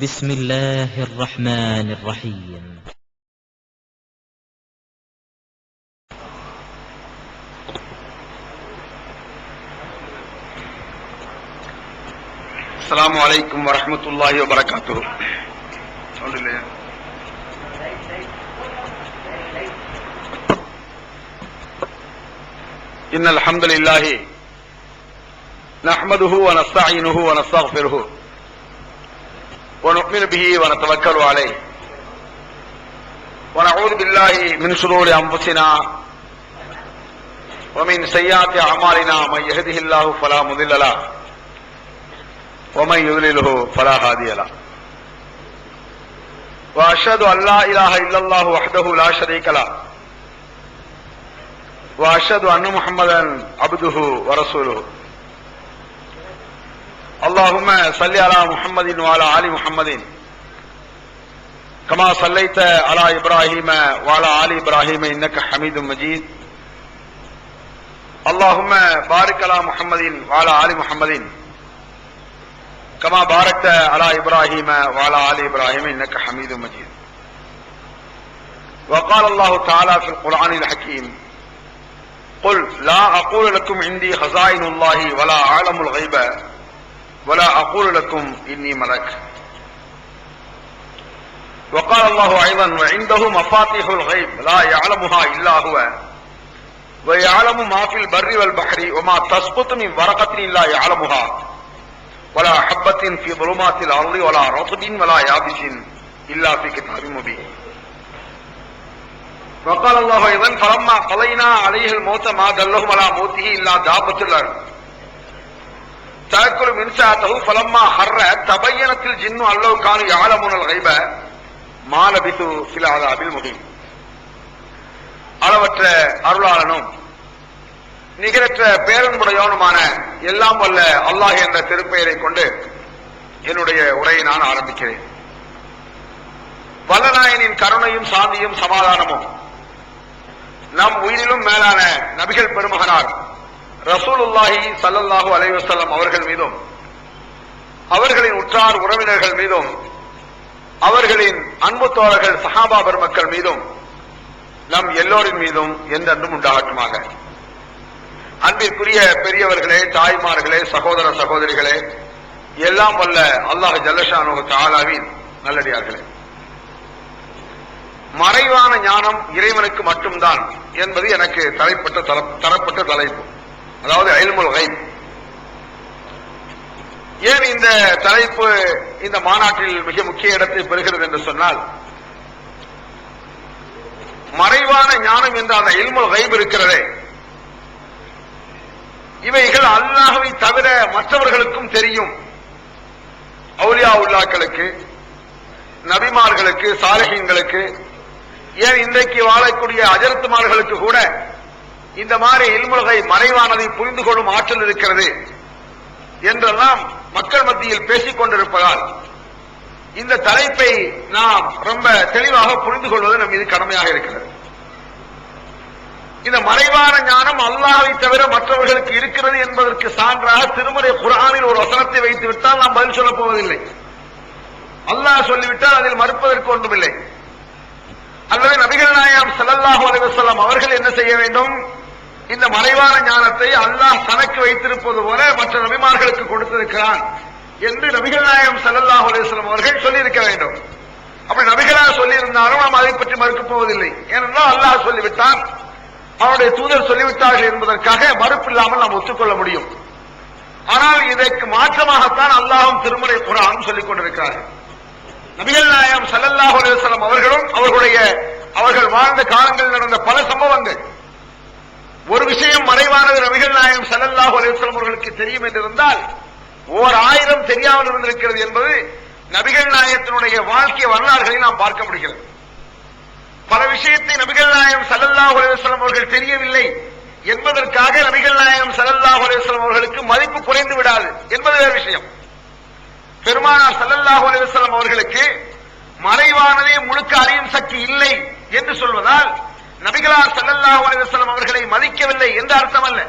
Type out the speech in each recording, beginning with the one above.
بسم الله الرحمن الرحيم. السلام عليكم ورحمة الله وبركاته. إن الحمد لله نحمده ونستعينه ونستغفره ونؤمن به ونتوكل عليه ونعوذ بالله من شرور أنفسنا ومن سيئات أعمالنا من يهده الله فلا مضل له ومن يضلله فلا هادي له وأشهد أن لا إله إلا الله وحده لا شريك له وأشهد أن محمدا عبده ورسوله. اللهم صل على محمد وعلى آل محمد كما صليت على إبراهيم وعلى آل إبراهيم إنك حميد مجيد. اللهم بارك على محمد وعلى آل محمد كما باركت على إبراهيم وعلى آل إبراهيم إنك حميد مجيد. وقال الله تعالى في القرآن الحكيم: قل لا أقول لكم عندي خزائن الله ولا أعلم الغيب ولا أقول لكم إني ملك. وقال الله أيضا: وعنده مفاتيح الغيب لا يعلمها إلا هو ويعلم ما في البر والبحر وما تسقط من ورقة إلا يعلمها ولا حبة في ظلمات الأرض ولا رطب ولا يابس إلا في كتاب مبين. وقال الله أيضا: فلما قضينا عليه الموت ما دلهم على موته إلا دابة الأرض تأكل من ساعته فلما خر تبينت الجن أن لو كانوا يعلمون الغيب ما لبثوا في العذاب المهين. அளவற்ற அருளாளனும் நிகரற்ற பேரன்புடையவனுமான எல்லாம் வல்ல அல்லாஹ் என்ற திருப்பெயரை கொண்டு என்னுடைய உரையை நான் ஆரம்பிக்கிறேன். வல்லநாயனின் கருணையும் சாந்தியும் சமாதானமும் நம் உயிரிலும் மேலான நபிகள் பெருமகனார் ரசூலுல்லாஹி ஸல்லல்லாஹு அலைஹி வஸல்லம் அவர்கள் மீதும் அவர்களின் உற்றார் உறவினர்கள் மீதும் அவர்களின் அன்பு தோழர்கள் சஹாபா பெருமக்கள் மீதும் நம் எல்லோரின் மீதும் என்றென்றும் உண்டாகட்டுமாக. அன்பிற்குரிய பெரியவர்களே, தாய்மார்களே, சகோதர சகோதரிகளே, எல்லாம் வல்ல அல்லாஹ் ஜல்லஷானு தஆலாவின் நல்லடியார்களே, மறைவான ஞானம் இறைவனுக்கு மட்டும்தான் என்பது எனக்கு தரப்பட்ட தலைப்பு, அதாவது இல்முல் கைப். ஏன் இந்த தலைப்பு இந்த மாநாட்டில் மிக முக்கிய இடத்தை பெறுகிறது என்று சொன்னால், மறைவான ஞானம் என்ற அந்த இல்முல் கைப் இருக்கிறதே, இவைகள் அல்லாஹ்வை தவிர மற்றவர்களுக்கும் தெரியும். அவுலியா உல்லாக்களுக்கு, நபிமார்களுக்கு, சாலிஹீன்களுக்கு, ஏன் இன்றைக்கு வாழக்கூடிய அஜரத்துமார்களுக்கு கூட இந்த மாதிரி இல்முல் கைப் மறைவானதை புரிந்து கொள்ளும் ஆற்றல் இருக்கிறது என்றெல்லாம் மக்கள் மத்தியில் பேசிக் கொண்டிருப்பதால் இந்த தலைப்பை நாம் ரொம்ப தெளிவாக புரிந்து கொள்வது நம் மீது கடமையாக இருக்கிறது. இந்த மறைவான ஞானம் அல்லாஹ்வை தவிர மற்றவர்களுக்கு இருக்கிறது என்பதற்கு சான்றாக திருமறை குர்ஆனில் ஒரு வசனத்தை வைத்து விட்டால் நாம் பதில் சொல்லப் போவதில்லை. அல்லாஹ் சொல்லிவிட்டால் அதில் மறுப்பதற்கு ஒன்றுமில்லை. அல்லது நபிகள் நாயகம் ஸல்லல்லாஹு அலைஹி வஸல்லம் அவர்கள் என்ன செய்ய வேண்டும்? இந்த மறைவான ஞானத்தை அல்லாஹ் தனக்கு வைத்திருப்பது போல மற்ற நபிமார்களுக்கு கொடுத்திருக்கிறான் என்று நபிகள் நாயகம் ஸல்லல்லாஹு அலைஹி வஸல்லம் அவர்கள் சொல்லியிருக்க வேண்டும். அப்படி நபிகளாக சொல்லியிருந்தாலும் நாம் அதை பற்றி மறுக்கப் போவதில்லை. ஏனென்றால் அல்லாஹ் சொல்லிவிட்டான், அவருடைய தூதர் சொல்லிவிட்டார்கள் என்பதற்காக மறுப்பில்லாமல் நாம் ஒத்துக்கொள்ள முடியும். ஆனால் இதற்கு மாற்றமாகத்தான் அல்லாஹ்வும் திருமறை குர்ஆனும் சொல்லிக் கொண்டிருக்கிறார்கள். நபிகள் நாயகம் ஸல்லல்லாஹு அலைஹி வஸல்லம் அவர்களும் அவர்கள் வாழ்ந்த காலங்களில் நடந்த பல சம்பவங்கள், ஒரு விஷயம் மறைவானது நபிகள் நாயகம் ஸல்லல்லாஹு அலைஹி வஸல்லம் அவர்களுக்கு தெரியும் என்றிருந்தால் 1000 தெரியாமல் இருந்திருக்கிறது என்பது நபிகள் நாயகத்தினுடைய வாழ்க்கை வரலாறுகளை நாம் பார்க்க முடிகிறது. பல விஷயத்தை நபிகள் நாயகம் ஸல்லல்லாஹு அலைஹி வஸல்லம் அவர்கள் தெரியவில்லை என்பதற்காக நபிகள் நாயகம் ஸல்லல்லாஹு அலைஹி வஸல்லம் அவர்களுக்கு மதிப்பு குறைந்து விடாது என்பது வேறு விஷயம். பெருமானார் ஸல்லல்லாஹு அலைஹி வஸல்லம் அவர்களுக்கு மறைவானதே முழுக்க அறியும் சக்தி இல்லை என்று சொல்வதால் நபிகளார் ஸல்லல்லாஹு அலைஹி வஸல்லம் அவர்களை மதிக்கவில்லை என்ற அர்த்தம் அல்ல.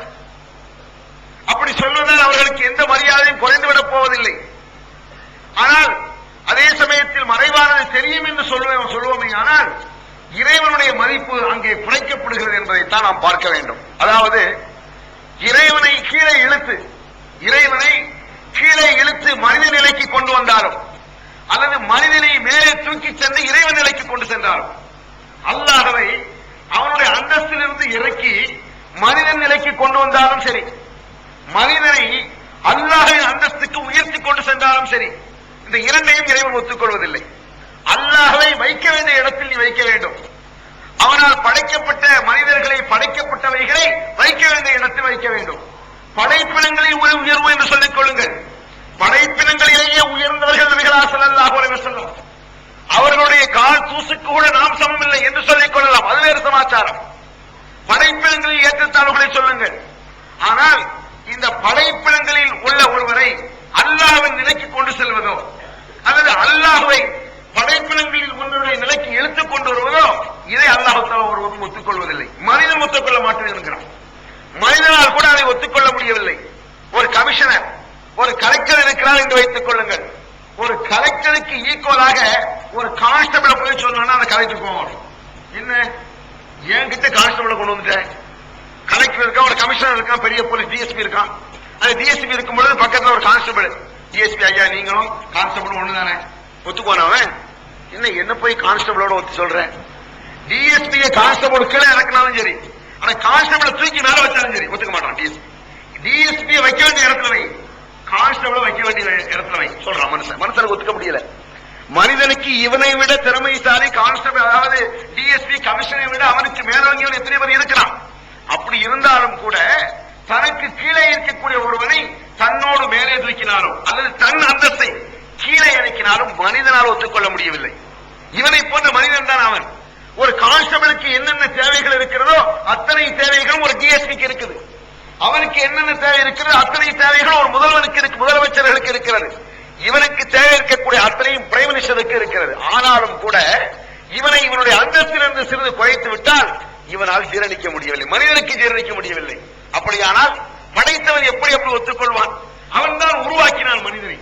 அப்படி சொல்வதால் அவர்களுக்கு எந்த மரியாதையும் குறைந்துவிடப் போவதில்லை. ஆனால் அதே தெரியும் என்று சொல்லுவோமே, ஆனால் இறைவனுடைய மதிப்பு அங்கே குறைக்கப்படுகிறது என்பதைத்தான் நாம் பார்க்க வேண்டும். அதாவது இறைவனை கீழே இழுத்து மனித நிலைக்கு கொண்டு வந்தாலும் அல்லது மனிதனை மேலே தூக்கி சென்று இறைவன் நிலைக்கு கொண்டு சென்றாலும், அல்லாஹ்வை அவனுடைய அந்தஸ்திலிருந்து இறக்கி மனிதன் நிலைக்கு கொண்டு வந்தாலும் சரி, மனிதனை அல்லாஹ்வின் அந்தஸ்துக்கு உயர்த்தி கொண்டு சென்றாலும் சரி, இந்த இரண்டையும் இறைவன் ஒத்துக்கொள்வதில்லை. அல்லாஹ்வை வைக்க வேண்டிய இடத்தில் நீ வைக்க வேண்டும். அவனால் படைக்கப்பட்ட மனிதர்களை, படைக்கப்பட்டவைகளை வைக்க வேண்டிய இடத்தில் வைக்க வேண்டும். படைப்பினங்களில் உயர்வு என்று சொல்லிக் கொள்ளுங்கள். படைப்பினங்களிலேயே உயர்ந்தவர்கள் நபிகளார் ஸல்லல்லாஹு அலைஹி வஸல்லம். அவர்களுடைய கால் தூசுக்கு கூட நாம் சமமில்லை என்று சொல்லிக் கொள்ளலாம், அது வேறு சமாச்சாரம். படைப்பினங்களில் ஏற்றத்தாழ்வுகளை சொல்லுங்கள். ஆனால் இந்த படைப்பினங்களில் உள்ள ஒருவரை அல்லாஹ்வின் நிலைக்கு கொண்டு செல்வதோ அல்லது அல்லாஹ்வை படைப்பினங்களில் ஒன்றுடைய நிலைக்கு இழுத்துக் கொண்டு வருவதோ, இதை அல்லாஹ் தஆலா ஒருவரும் ஒத்துக்கொள்வதில்லை. மனிதன் ஒத்துக்கொள்ள மாட்டேன் என்கிறான். மனிதனால் கூட அதை ஒத்துக்கொள்ள முடியவில்லை. ஒரு கமிஷனர், ஒரு கலெக்டர் இருக்கிறார் என்று வைத்துக் கொள்ளுங்கள். ஒரு கலெக்டருக்கு ஈக்குவலாக ஒரு கான்ஸ்டபிள் போய் சொன்னா அந்த கலெக்டர் போவாங்க. என்ன என்கிட்ட கான்ஸ்டபிள் கொண்டு வந்துட்டேன், கலெக்டர் இருக்கா, ஒரு கமிஷனர் இருக்கான், பெரிய போலீஸ் டிஎஸ்பி இருக்கான். அந்த டிஎஸ்பி இருக்கும் பொழுது பக்கத்துல ஒரு கான்ஸ்டபிள், டிஎஸ்பி ஐயா நீங்களும் கான்ஸ்டபிள் ஒண்ணுதானே, ஒத்துக்குவானவன். என்ன போய் கான்ஸ்டபிளோட ஒத்து சொல்றேன்? டிஎஸ்பியை கான்ஸ்டபிள் கீழே இறக்கினாலும் சரி, ஆனா கான்ஸ்டபிள் தூக்கி மேல வச்சாலும் சரி ஒத்துக்க மாட்டான். டிஎஸ்பியை வைக்க வேண்டிய இடத்துல வை, கான்ஸ்டபிள் வைக்க வேண்டிய இடத்துல வை சொல்றான் மனுஷனுக்கு ஒத்துக்க முடியல. மனிதனுக்கு இவனை விட திறமைசாலி கான்ஸ்டபிள், அதாவது டிஎஸ்பி கமிஷனை விட அவனுக்கு மேலவங்க எத்தனை பேர் இருக்கிறான். அப்படி இருந்தாலும் கூட தனக்கு கீழே இருக்கக்கூடிய ஒருவனை தன்னோடு மேலே தூக்கினாலும் அல்லது தன் அந்தஸ்தை கீழே இறக்கினாலும் மனிதனால் ஒத்துக்கொள்ள முடியவில்லை. இவனை போன்ற மனிதன் தான் அவன். ஒரு கான்ஸ்டபிளுக்கு என்னென்ன தேவைகள் இருக்கிறதோ அத்தனை தேவைகளும் ஒரு டிஎஸ்பிக்கு இருக்குது. அவனுக்கு என்னென்ன தேவை இருக்கிறது அத்தனை தேவைகளும் ஒரு முதலமைச்சர்களுக்கு இருக்கிறது. இவனுக்கு தேவை இருக்கக்கூடிய அத்தனையும் பிரைம் மினிஸ்டருக்கு இருக்கிறது. ஆனாலும் கூட இவனை இவனுடைய அந்தஸ்திலிருந்து சிறிது குறைத்து விட்டால் இவனால் ஜீரணிக்க முடியவில்லை, மனிதனுக்கு ஜீரணிக்க முடியவில்லை. அப்படியானால் படைத்தவன் எப்படி ஒத்துக்கொள்வான்? அவன் தான் உருவாக்கினான் மனிதனை.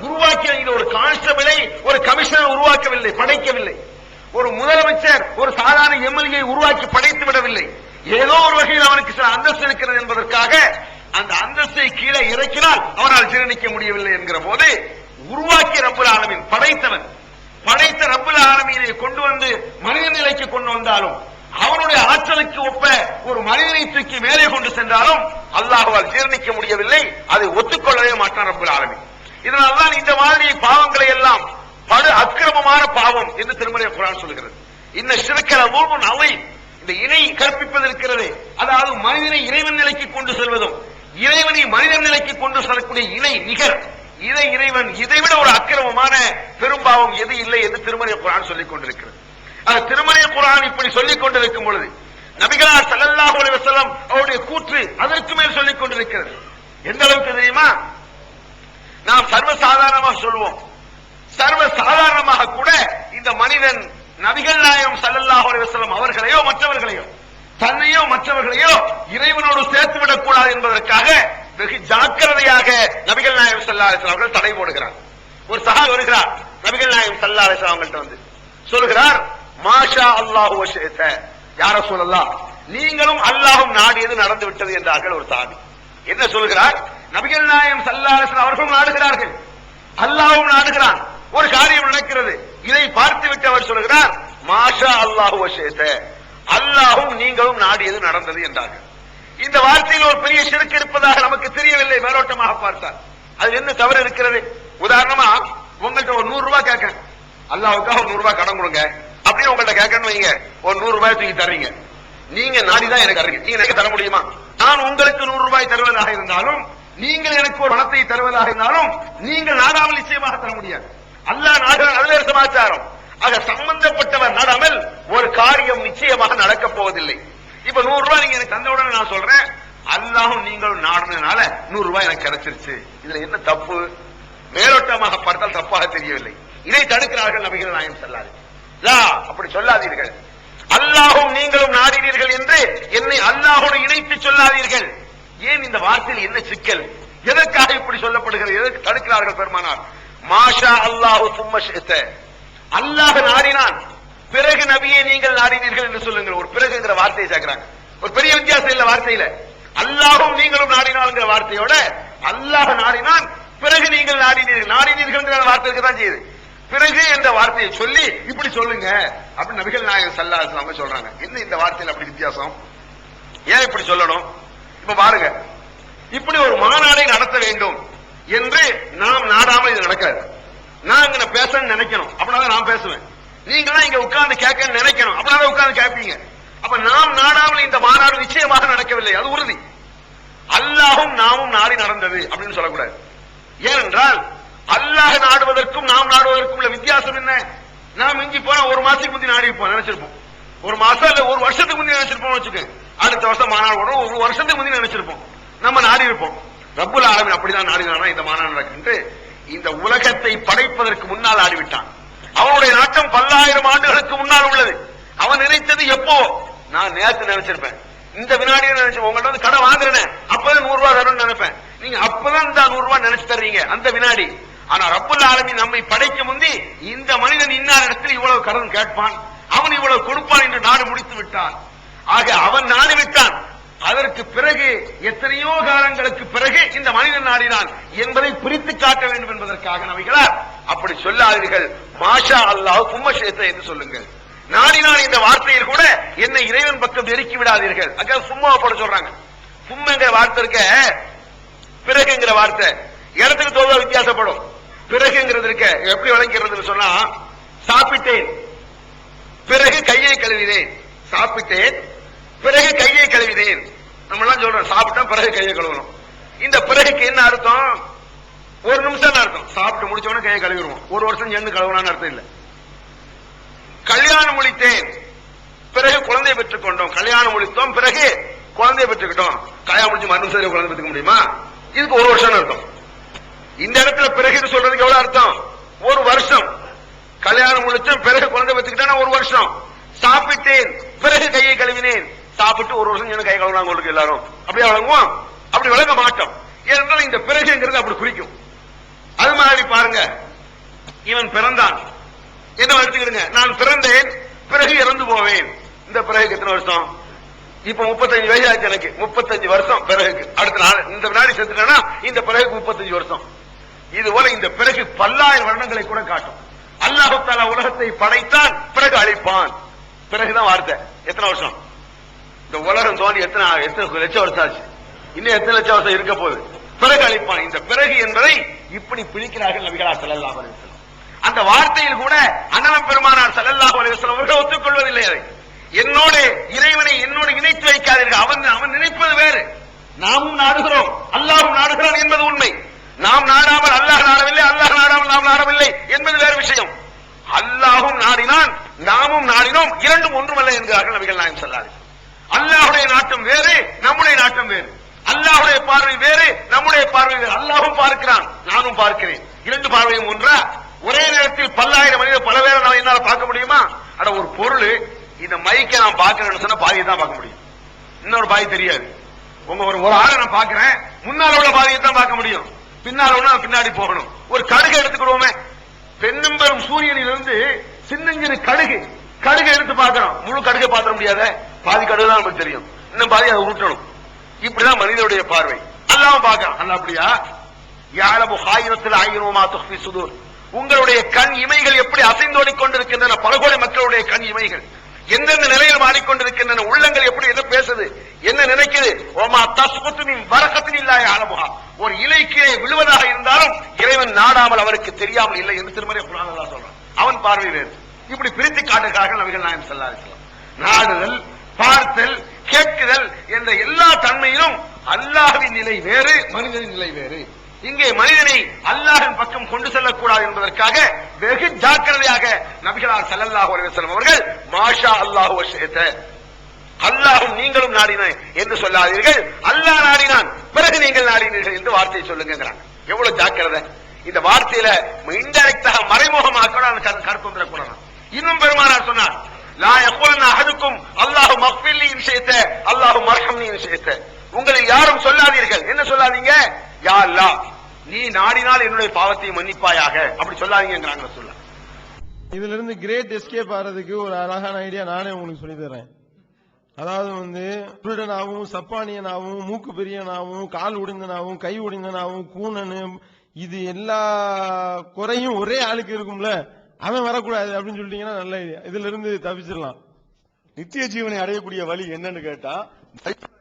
உருவாக்கிய ஒரு கான்ஸ்டபிளை ஒரு கமிஷனர் உருவாக்கவில்லை, படைக்கவில்லை. ஒரு முதலமைச்சர் ஒரு சாதாரண எம்எல்ஏ உருவாக்கி படைத்து விடவில்லை. ஏதோ ஒரு வகையில் அவனுக்கு சில அந்தஸ்து இருக்கிறது என்பதற்காக அந்த அந்தஸ்தை கீழே இறக்கினால் அவனால் ஜீரணிக்க முடியவில்லை என்கிற போது உருவாக்கிய ரப்புல் ஆலமீன், படைத்த ரப்புல் ஆலமீனை கொண்டு வந்து மனித நிலைக்கு கொண்டு வந்தாலும் அவனுடைய ஆற்றலுக்கு ஒப்ப ஒரு மனிதனை தூக்கி மேலே கொண்டு சென்றாலும் அல்லாஹ்வால் ஜீரணிக்க முடியவில்லை. அதை ஒத்துக்கொள்ளவே மாட்டான் ரப்புல் ஆலமீன். இதனால்தான் இந்த மாதிரி பாவங்களை எல்லாம் படு அக்கிரமமான பாவம் என்று திருமறை குர்ஆன் சொல்கிறது. இந்த ஷிர்கல ظلم عظيم. இந்த இணை கற்பிப்பது இருக்கிறது, அதாவது மனிதனை இறைவன் நிலைக்கு கொண்டு செல்வதும் இறைவனை மனிதன் நிலைக்கு கொண்டு செல்லக்கூடிய இணை நிகர், இறைவன் இதைவிட ஒரு அக்கிரமமான பெரும்பாவம் எது இல்லை என்று திருமறை குர்ஆன் சொல்லிக் கொண்டிருக்கிறது. அந்த திருமறை குர்ஆன் இப்படி சொல்லிக் கொண்டிருக்கும் பொழுது நபிகளார் ஸல்லல்லாஹு அலைஹி வஸல்லம் அவருடைய கூற்று அதற்கு மேல் சொல்லிக் கொண்டிருக்கிறது. எந்த அளவுக்கு தெரியுமா? நாம் சர்வசாதாரணமாக சொல்வோம், சர்வசாதாரணமாக கூட இந்த மனிதன் நபிகள் நாயகம் ஸல்லல்லாஹு அலைஹி வஸல்லம் அவர்களையோ மற்றவர்களையோ தன்னையோ மற்றவர்களையோ இறைவனோடு சேர்த்து விடக் கூடாது என்பதற்காக வெகு ஜாக்கிரதையாக நபிகள் நாயகம் ஸல்லல்லாஹு அலைஹி வஸல்லம் அவர்கள் தடை போடுகிறார். ஒரு சஹாபி வருகிறார் நபிகள் நாயகம் ஸல்லல்லாஹு அலைஹி வஸல்லம் அவங்கள்ட்ட வந்து சொல்கிறார், மாஷா அல்லாஹு வ ஷிஅத, யா ரசூலல்லாஹ் நீங்களும் அல்லாஹ்வும் நாடியது நடந்து விட்டது என்றார்கள். ஒரு சஹாபி என்ன சொல்கிறார்? நபிகள் நாயகம் ஸல்லல்லாஹு அலைஹி வஸல்லம் அவர்களும் நாடுகிறார்கள், அல்லாஹ்வும் நாடுகிறான், ஒரு காரியம் நடக்கிறது. இதை பார்த்துவிட்டு அவர் சொல்கிறார், மாஷா அல்லாஹு வ ஷிஅத, அல்லாஹ்வும் நீங்களும் நாடியது நடந்தது என்றார்கள். இந்த வார்த்தையில் ஒரு பெரிய ஷிர்க் இருப்பதாக நமக்கு தெரியவில்லை மேலோட்டமாக பார்த்தால். அது என்ன தவறு இருக்கிறது? உதாரணமா உங்கள்கிட்ட ஒரு 100 ரூபாய் கேட்க, அல்லாஹ்வுக்காக ஒரு 100 ரூபாய் கடன் கொடுங்க அப்படின்னு உங்கள்கிட்ட கேட்கணும் வைங்க, ஒரு 100 ரூபாய் தூக்கி தர்றீங்க. நீங்க நாடிதான் எனக்கு அறிங்க, நீங்க எனக்கு தர முடியுமா? நான் உங்களுக்கு 100 ரூபாய் தருவதாக இருந்தாலும் நீங்கள் எனக்கு ஒரு பணத்தை தருவதாக இருந்தாலும் நீங்கள் நாடாமல் நிச்சயமாக தர முடியாது. அல்லாஹ் நாடுகிறான், அதுல சமாச்சாரம். ஆக சம்பந்தப்பட்டவர் நாடாமல் ஒரு காரியம் நிச்சயமாக நடக்கப் போவதில்லை. இப்ப 100 ரூபாய் நீங்க எனக்கு தந்த உடனே நான் சொல்றேன், அல்லாஹ்வும் நீங்களும் நாடுனதுனால 100 ரூபாய் எனக்கு கிடைச்சிருச்சு. இதுல என்ன தப்பு? மேலோட்டமாக பார்த்தால் தப்பாக தெரியவில்லை. இதை தடுக்கிறார்கள் நபிகள் நாயகம் ஸல்லல்லாஹு அலைஹி வஸல்லம். அப்படி சொல்லாதீர்கள், அல்லாஹ்வும் நீங்களும் நாடினீர்கள் என்று என்னை அல்லாஹ்வோடு இணைத்து சொல்லாதீர்கள். ஏன் இந்த வார்த்தையில் என்ன சிக்கல்? எதற்காக இப்படி சொல்லப்படுகிறது? எதற்கு தடுக்கிறார்கள் பெருமானார்? மாஷா அல்லாஹு சும்ம ஷிஅத, அல்லாஹ் நாடினான், பிறகு நபியை நீங்கள் நாடினீர்கள் என்று சொல்லுங்கள். ஒரு பிறகுங்கிற வார்த்தையை சேர்க்கிறாங்க. ஒரு பெரிய வித்தியாசம் இல்ல வார்த்தையில. அல்லாஹும் நீங்களும் நாடினால்ங்கிற வார்த்தையோட அல்லாஹ் நாடினான், பிறகு நீங்கள் நாடினீர்கள் வார்த்தைக்கு தான் செய்யுது. பிறகு என்ற வார்த்தையை சொல்லி இப்படி சொல்லுங்க அப்படின்னு நபிகள் நாயகம் ஸல்லல்லாஹு அலைஹி வஸல்லம் சொல்றாங்க. என்ன இந்த வார்த்தையில் அப்படி வித்தியாசம்? ஏன் இப்படி சொல்லணும்? இப்ப பாருங்க, இப்படி ஒரு மாநாடை நடத்த வேண்டும் என்று நாம் நாடாமல் இது நடக்காது. நான் இங்க பேசணும்னு நினைக்கணும், அப்படின்னா நான் பேசுவேன். நீங்களும் இங்க உட்கார்ந்து கேட்க நினைக்கணும், அப்படின்னா உட்கார்ந்து கேட்பீங்க. அப்ப நாம் நாடாமல் இந்த மாநாடு நிச்சயமாக நடக்கவில்லை, அது உறுதி. அல்லாஹும் நாமும் நாடி நடந்தது அப்படின்னு சொல்லக்கூடாது. ஏனென்றால் அல்லாஹ் நாடுவதற்கும் நாம் நாடுவதற்கும் உள்ள வித்தியாசம் என்ன? நாம் இஞ்சி போனா ஒரு மாசத்துக்கு முந்தி நாடி இருப்போம், நினைச்சிருப்போம். ஒரு மாசம் இல்ல ஒரு வருஷத்துக்கு முந்தி நினைச்சிருப்போம் வச்சுக்க. அடுத்த வருஷம் மாநாடு போடுறோம், ஒரு வருஷத்துக்கு முந்தி நினைச்சிருப்போம், நம்ம நாடி இருப்போம். ரப்புல் ஆலமீன் அப்படிதான் நாடினானா இந்த மாநாடு நடக்கின்ற இந்த உலகத்தை படைப்பதற்கு முன்னால் ஆடிவிட்டான். அவனுடைய நாட்டம் 10,000 ஆண்டுகளுக்கு முன்னால் உள்ளது. அவன் நினைத்தது எப்போ? நான் நேற்று நினைச்சிருப்பேன், இந்த வினாடியை நினைச்சு உங்கள்ட்ட வந்து கடை வாங்குறேன், அப்பதான் 100 ரூபாய் தரணும்னு நினைப்பேன். நீங்க அப்பதான் இந்த 100 ரூபாய் நினைச்சு தர்றீங்க அந்த வினாடி. ஆனா ரப்புல் ஆலமீன் நம்மை படைக்க முந்தி இந்த மனிதன் இன்னார் இடத்தில் இவ்வளவு கடன் கேட்பான், அவன் இவ்வளவு கொடுப்பான் என்று நாடு முடித்து விட்டான். ஆக அவன் நாடி விட்டான். அதற்கு பிறகு எத்தனையோ காலங்களுக்கு பிறகு இந்த மனிதன் நாடினான் என்பதை பிரித்து காட்ட வேண்டும் என்பதற்காக நபிகளார் அப்படி சொல்லாதீர்கள், மாஷா அல்லாஹ் கும்ம ஷேத்தை என்று சொல்லுங்கள். நாடினான் இந்த வார்த்தையில் கூட என்னை இறைவன் பக்கம் நெருக்கி விடாதீர்கள். அங்க சும்மா போட சொல்றாங்க. சும்மாங்கிற வார்த்தை இருக்க, பிறகுங்கிற வார்த்தை இடத்துக்கு தோதா வித்தியாசப்படும். பிறகுங்கிறது இருக்க எப்படி வழங்கிறது சொன்னா, சாப்பிட்டேன் பிறகு கையை கழுவினேன், சாப்பிட்டேன் பிறகு கையை கழுவினேன். நம்ம எல்லாம் சொல்றோம் சாப்பிட்டா பிறகு கையை கழுவணும். இந்த பிறகுக்கு என்ன அர்த்தம்? ஒரு நிமிஷம் அர்த்தம். சாப்பிட்டு முடிச்சவன கையை கழுவிடுவோம், ஒரு வருஷம் சேர்ந்து கழுவனான்னு அர்த்தம் இல்ல. கல்யாணம் முடித்தேன் பிறகு குழந்தை பெற்றுக் கொண்டோம், கல்யாணம் முடித்தோம் பிறகு குழந்தைய பெற்றுக்கிட்டோம். கல்யாணம் முடிச்சு மறுநிமிஷம் குழந்தை பெற்றுக்க முடியுமா? இதுக்கு ஒரு வருஷம் அர்த்தம். இந்த இடத்துல பிறகு சொல்றதுக்கு எவ்வளவு அர்த்தம்? ஒரு வருஷம். கல்யாணம் முடிச்சோம் பிறகு குழந்தை பெற்றுக்கிட்டா ஒரு வருஷம். சாப்பிட்டேன் பிறகு கையை கழுவினேன், சாப்பிட்டு ஒரு வருஷம் சேர்ந்து கை கழுவுனாங்க உங்களுக்கு எல்லாரும். அப்படியே வழங்குவோம்? அப்படி வழங்க மாட்டோம். ஏனென்றால் இந்த பிறகுங்கிறது அப்படி குறிக்கும். அது மாதிரி பாருங்க, இவன் பிறந்தான் என்ன எடுத்துக்கிடுங்க, நான் பிறந்தேன் பிறகு இறந்து போவேன். இந்த பிறகு எத்தனை வருஷம்? இப்ப 35 வயசு ஆச்சு எனக்கு, 35 வருஷம் பிறகு. அடுத்த நாள் இந்த வினாடி செத்துட்டேன்னா இந்த பிறகு 35 வருஷம். இது போல இந்த பிறகு 10,000 வருடங்களை கூட காட்டும். அல்லாஹ் தஆலா உலகத்தை படைத்தான், பிறகு அழிப்பான். பிறகுதான் வார்த்தை. எத்தனை வருஷம்? இந்த உலகம் தோண்டி எத்தனை லட்சம் வருஷம் ஆச்சு, இன்னும் எத்தனை லட்சம் வருஷம் இருக்க போகுது. பிறகு அழிப்பான். இந்த பிறகு என்பதை இப்படி பிடிக்கிறார்கள் நபிகளார் ஸல்லல்லாஹு அலைஹி வஸல்லம். அந்த வார்த்தையில் கூட அண்ணலம் பெருமானார் ஸல்லல்லாஹு அலைஹி வஸல்லம் அவர்கள் ஒத்துக்கொள்வதில்லை. அதை என்னோட இறைவனை என்னோடு இணைத்து வைக்காதீர்கள். அவன் நினைப்பது வேறு, நாமும் நாடுகிறோம் அல்லாஹ்வும் நாடுகிறான் என்பது உண்மை. நாம் நாடாமல் அல்லாஹ் நாடவில்லை, அல்லாஹ் நாடாமல் நாம் நாடவில்லை என்பது வேறு விஷயம். அல்லாஹ்வும் நாடினான், நாமும் நாடினோம், இரண்டும் ஒன்றுமல்ல என்கிறார்கள் நபிகள் நாயகம் ஸல்லல்லாஹு அலைஹி வஸல்லம். அல்லாஹ்வுடைய நாட்டம் வேறு, நம்முடைய நாட்டம் வேறு. அல்லாஹ்வுடைய பார்வை வேறு, நம்முடைய பார்வை வேறு. அல்லாஹ்வும் பார்க்கிறான், நானும் பார்க்கிறேன். இரண்டு பார்வையும் ஒன்றா? ஒரே நேரத்தில் 10,000 மனிதர் பல பேரை நான் என்னால பார்க்க முடியுமா? அட ஒரு பொருள் இந்த மைக்கை நான் பார்க்கிறேன்னு சொன்னா பாதியை தான் பார்க்க முடியும், இன்னொரு பாதி தெரியாது. உங்க ஒரு ஆளை நான் பார்க்கிறேன், முன்னால உள்ள பாதியை தான் பார்க்க முடியும், பின்னால உள்ள பின்னாடி போகணும். ஒரு கடுகை எடுத்துக்கிடுவோமே, பெண்ணும்பெரும் சூரியனிலிருந்து சின்னஞ்சிறு கடுகை எடுத்து பார்க்கிறோம், முழு கடுகை பார்க்க முடியாத, பாதி கடுகு தான் நமக்கு தெரியும், இன்னும் பாதி அதை உருட்டணும். இப்படிதான் மனிதனுடைய பார்வை. அல்லாஹ் பார்க்கிறான். அல்ல அப்படியா? யாலமு ஹாயிரத்தில் ஆயிரமா துஃபி சுதூர். உங்களுடைய கண் இமைகள் எப்படி அசைந்தோடிக் கொண்டிருக்கின்றன, பல கோடி மக்களுடைய கண் இமைகள் எந்தெந்த நிலையில் மாறிக்கொண்டிருக்கின்றன, உள்ளங்கள் எப்படி என்ன பேசுது, என்ன நினைக்குது. ஓமா தஸ்புத்து மின் பரக்கத்தின் இல்லாஹ் அலமுஹா. ஒரு இலை கீழே விழுவதாக இருந்தாலும் இறைவன் நாடாமல் அவருக்கு தெரியாமல் இல்லை என்று திருமறை குர்ஆன் அல்லாஹ் சொல்றான். அவன் பார்வை வேறு. இப்படி பிரித்து காட்டுகிறார்கள் நபிகள் நாயகம் ஸல்லல்லாஹு அலைஹி வஸல்லம். நாடுதல், பார்த்தல், கேட்குதல் என்ற எல்லா தன்மையிலும் அல்லாஹ்வின் நிலை வேறு, மனிதனின் நிலை வேறு. இங்கே மனிதனை அல்லாஹ்வின் பக்கம் கொண்டு செல்லக்கூடாது என்பதற்காக வெகு ஜாக்கிரதையாக நபிகளார் ஸல்லல்லாஹு அலைஹி வஸல்லம் அவர்கள் மாஷா அல்லாஹு வஷஹத, அல்லாஹ்வும் நீங்களும் நாடினான் என்று சொல்லாதீர்கள், அல்லாஹ் நாடினான் பிறகு நீங்கள் நாடினீர்கள் என்று வார்த்தையை சொல்லுங்கிறாங்க. எவ்வளவு ஜாக்கிரதை! இந்த வார்த்தையில இன்டைரக்டாக மறைமுகமாக கருத்து வந்துடக்கூடாது. இன்னும் பெருமானார் சொன்னார், லா யகுலன அஹதுக்கும் அல்லாஹு மக்ஃபிர்லி இன் ஷைத அல்லாஹு மர்ஹம்னி இன் ஷைத. உங்களில் யாரும் சொல்லாதீர்கள், என்ன சொல்லாதீங்க? யா அல்லாஹ் நீ நாடினால் என்னுடைய பாவத்தை மன்னிப்பாயாக, அப்படி சொல்லாதீங்கிறாங்க. சொல்ல இதுல இருந்து கிரேட் எஸ்கேப் ஆறதுக்கு ஒரு அழகான ஐடியா நானே உங்களுக்கு சொல்லி தரேன். அதாவது குருடனாவும் சப்பானியனாவும் மூக்கு பெரியனாவும் கால் உடைந்தனாவும் கை உடைந்தனாவும் கூணனு இது எல்லா குறையும் ஒரே ஆளுக்கு இருக்கும்ல, அவன் வரக்கூடாது அப்படின்னு சொல்லிட்டீங்கன்னா நல்ல ஐடியா. இதுல இருந்து தப்பிச்சிடலாம். நித்திய ஜீவனை அடையக்கூடிய வழி என்னன்னு கேட்டா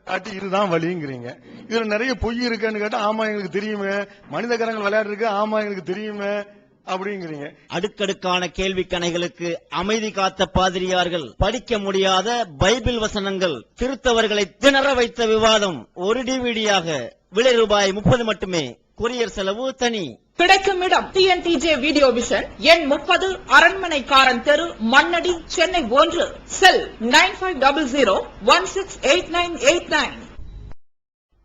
காட்டி இதுதான் வழிங்கிறீங்க. இதுல நிறைய பொய் இருக்குன்னு கேட்டா ஆமா எங்களுக்கு தெரியுமே, மனித கரங்கள் விளையாடு இருக்கு ஆமா எங்களுக்கு தெரியுமே அப்படிங்கிறீங்க. அடுக்கடுக்கான கேள்வி கணைகளுக்கு அமைதி காத்த பாதிரியார்கள், படிக்க முடியாத பைபிள் வசனங்கள், திருத்தவர்களை திணற வைத்த விவாதம் ஒரு டிவிடியாக விலை ரூபாய் 30 மட்டுமே. கொரியர் செலவு தனி. கிடைக்கும் இடம் TNTJ வீடியோ விஷன், எண் 30, அரண்மனைக்காரன் தெரு, மண்ணடி, சென்னை 1. செல் 9500168989.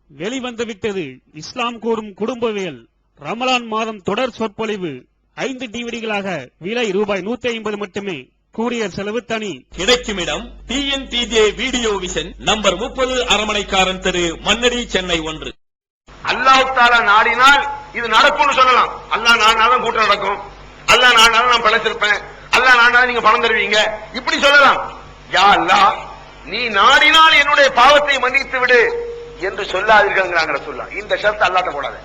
வெளிவந்துவிட்டது இஸ்லாம் கூறும் குடும்பவியல் ரமலான் மாதம் தொடர் சொற்பொழிவு 5 டிவிடிகளாக விலை ரூபாய் 150 மட்டுமே. கூரியர் செலவு தனி. கிடைக்கும் இடம் TNTJ வீடியோ விஷன், நம்பர் 30, அரண்மனைக்காரன் தெரு, மண்ணடி, சென்னை 1. அல்லாஹ் தஆலா நாடினால் இது நடக்கும்னு சொல்லலாம். அல்லாஹ் நாடினாலும் கூட்டம் நடக்கும், அல்லாஹ் நாடினாலும் நான் பழச்சிருப்பேன், அல்லாஹ் நாடினாலும் நீங்க பணம் தருவீங்க, இப்படி சொல்லலாம். யா அல்லாஹ் நீ நாடினால் என்னுடைய பாவத்தை மன்னித்து விடு என்று சொல்லாதீர்கள் ரசூலுல்லாஹ். இந்த ஷர்த் அல்லாஹ்ட்ட போடாத.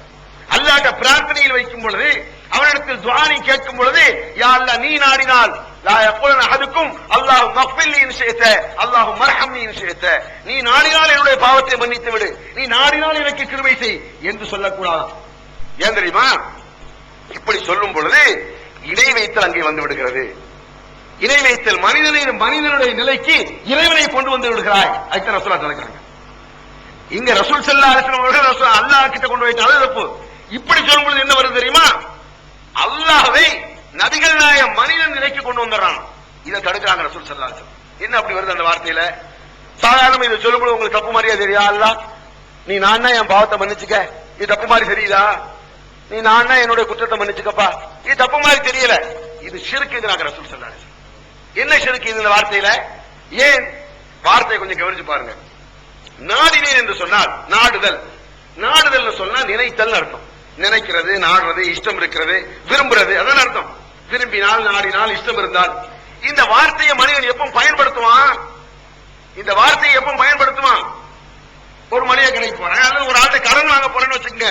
அல்லாஹ்ட்ட பிரார்த்தனையில் வைக்கும் பொழுது, அவனிடத்தில் துஆனை கேட்கும் பொழுது, யா அல்லாஹ் நீ நாடினால் லா யகுலன அஹதுக்கும் அல்லாஹு மக்ஃபிர்லி இன் ஷிஅத அல்லாஹு மர்ஹம்னி இன் ஷிஅத, நீ நாடினால் என்னுடைய பாவத்தை மன்னித்து விடு, நீ நாடினால் எனக்கு கிருபை செய் என்று சொல்லக்கூடாது. ஏன் தெரியுமா? இப்படி சொல்லும் பொழுது இணை வைத்தல் அங்கே வந்து விடுகிறது. இணை வைத்தல் மனிதனுடைய நிலைக்கு இறைவனை கொண்டு வந்து விடுகிறாய். அதுக்கு ரசூலுல்லாஹ் சொல்றாங்க. இங்க ரசூல் ஸல்லல்லாஹு அலைஹி வஸல்லம் அவர்கள் அல்லாஹ் கிட்ட கொண்டு போயிட்டு அது தப்பு. இப்படி சொல்லும் பொழுது என்ன வருது தெரியுமா? அல்லாஹ்வை நபிகள் நாயகம் மனிதன் நிலைக்கு கொண்டு வந்துடுறான். இதை தடுக்கிறாங்க ரசூல் ஸல்லல்லாஹு அலைஹி வஸல்லம். என்ன அப்படி வருது அந்த வார்த்தையில? சாதாரணமா இதை சொல்லும் பொழுது உங்களுக்கு தப்பு மாதிரியா தெரியா? அல்லாஹ் நீ நான்னா என் பாவத்தை மன்னிச்சுக்க, இது தப்பு மாதிரி தெரியுதா? நீ நான்னா என்னுடைய குற்றத்தை மன்னிச்சுக்கப்பா, இது தப்பு மாதிரி தெரியல. இது ஷிர்க்குங்கிறாங்க ரசூல் ஸல்லல்லாஹு அலைஹி வஸல்லம். என்ன ஷிர்க் இந்த வார்த்தையில? ஏன் வார்த்தையை கொஞ்சம் கவனிச்சு பாருங்க. நாடினேன் என்று சொன்னால் நாடுதல், நாடுதல் சொன்னா நினைத்தல் அர்த்தம். நினைக்கிறது, நாடுறது, இஷ்டம் இருக்கிறது, விரும்புறது, அதான் அர்த்தம். விரும்பினால், நாடினால், இஷ்டம் இருந்தால். இந்த வார்த்தையை மனிதன் எப்ப பயன்படுத்துவான்? இந்த வார்த்தையை எப்ப பயன்படுத்துவான்? ஒரு மளிகை கடைக்கு போறேன், அல்லது ஒரு ஆள்கிட்ட கடன் வாங்க போறேன்னு வச்சுக்கோங்க.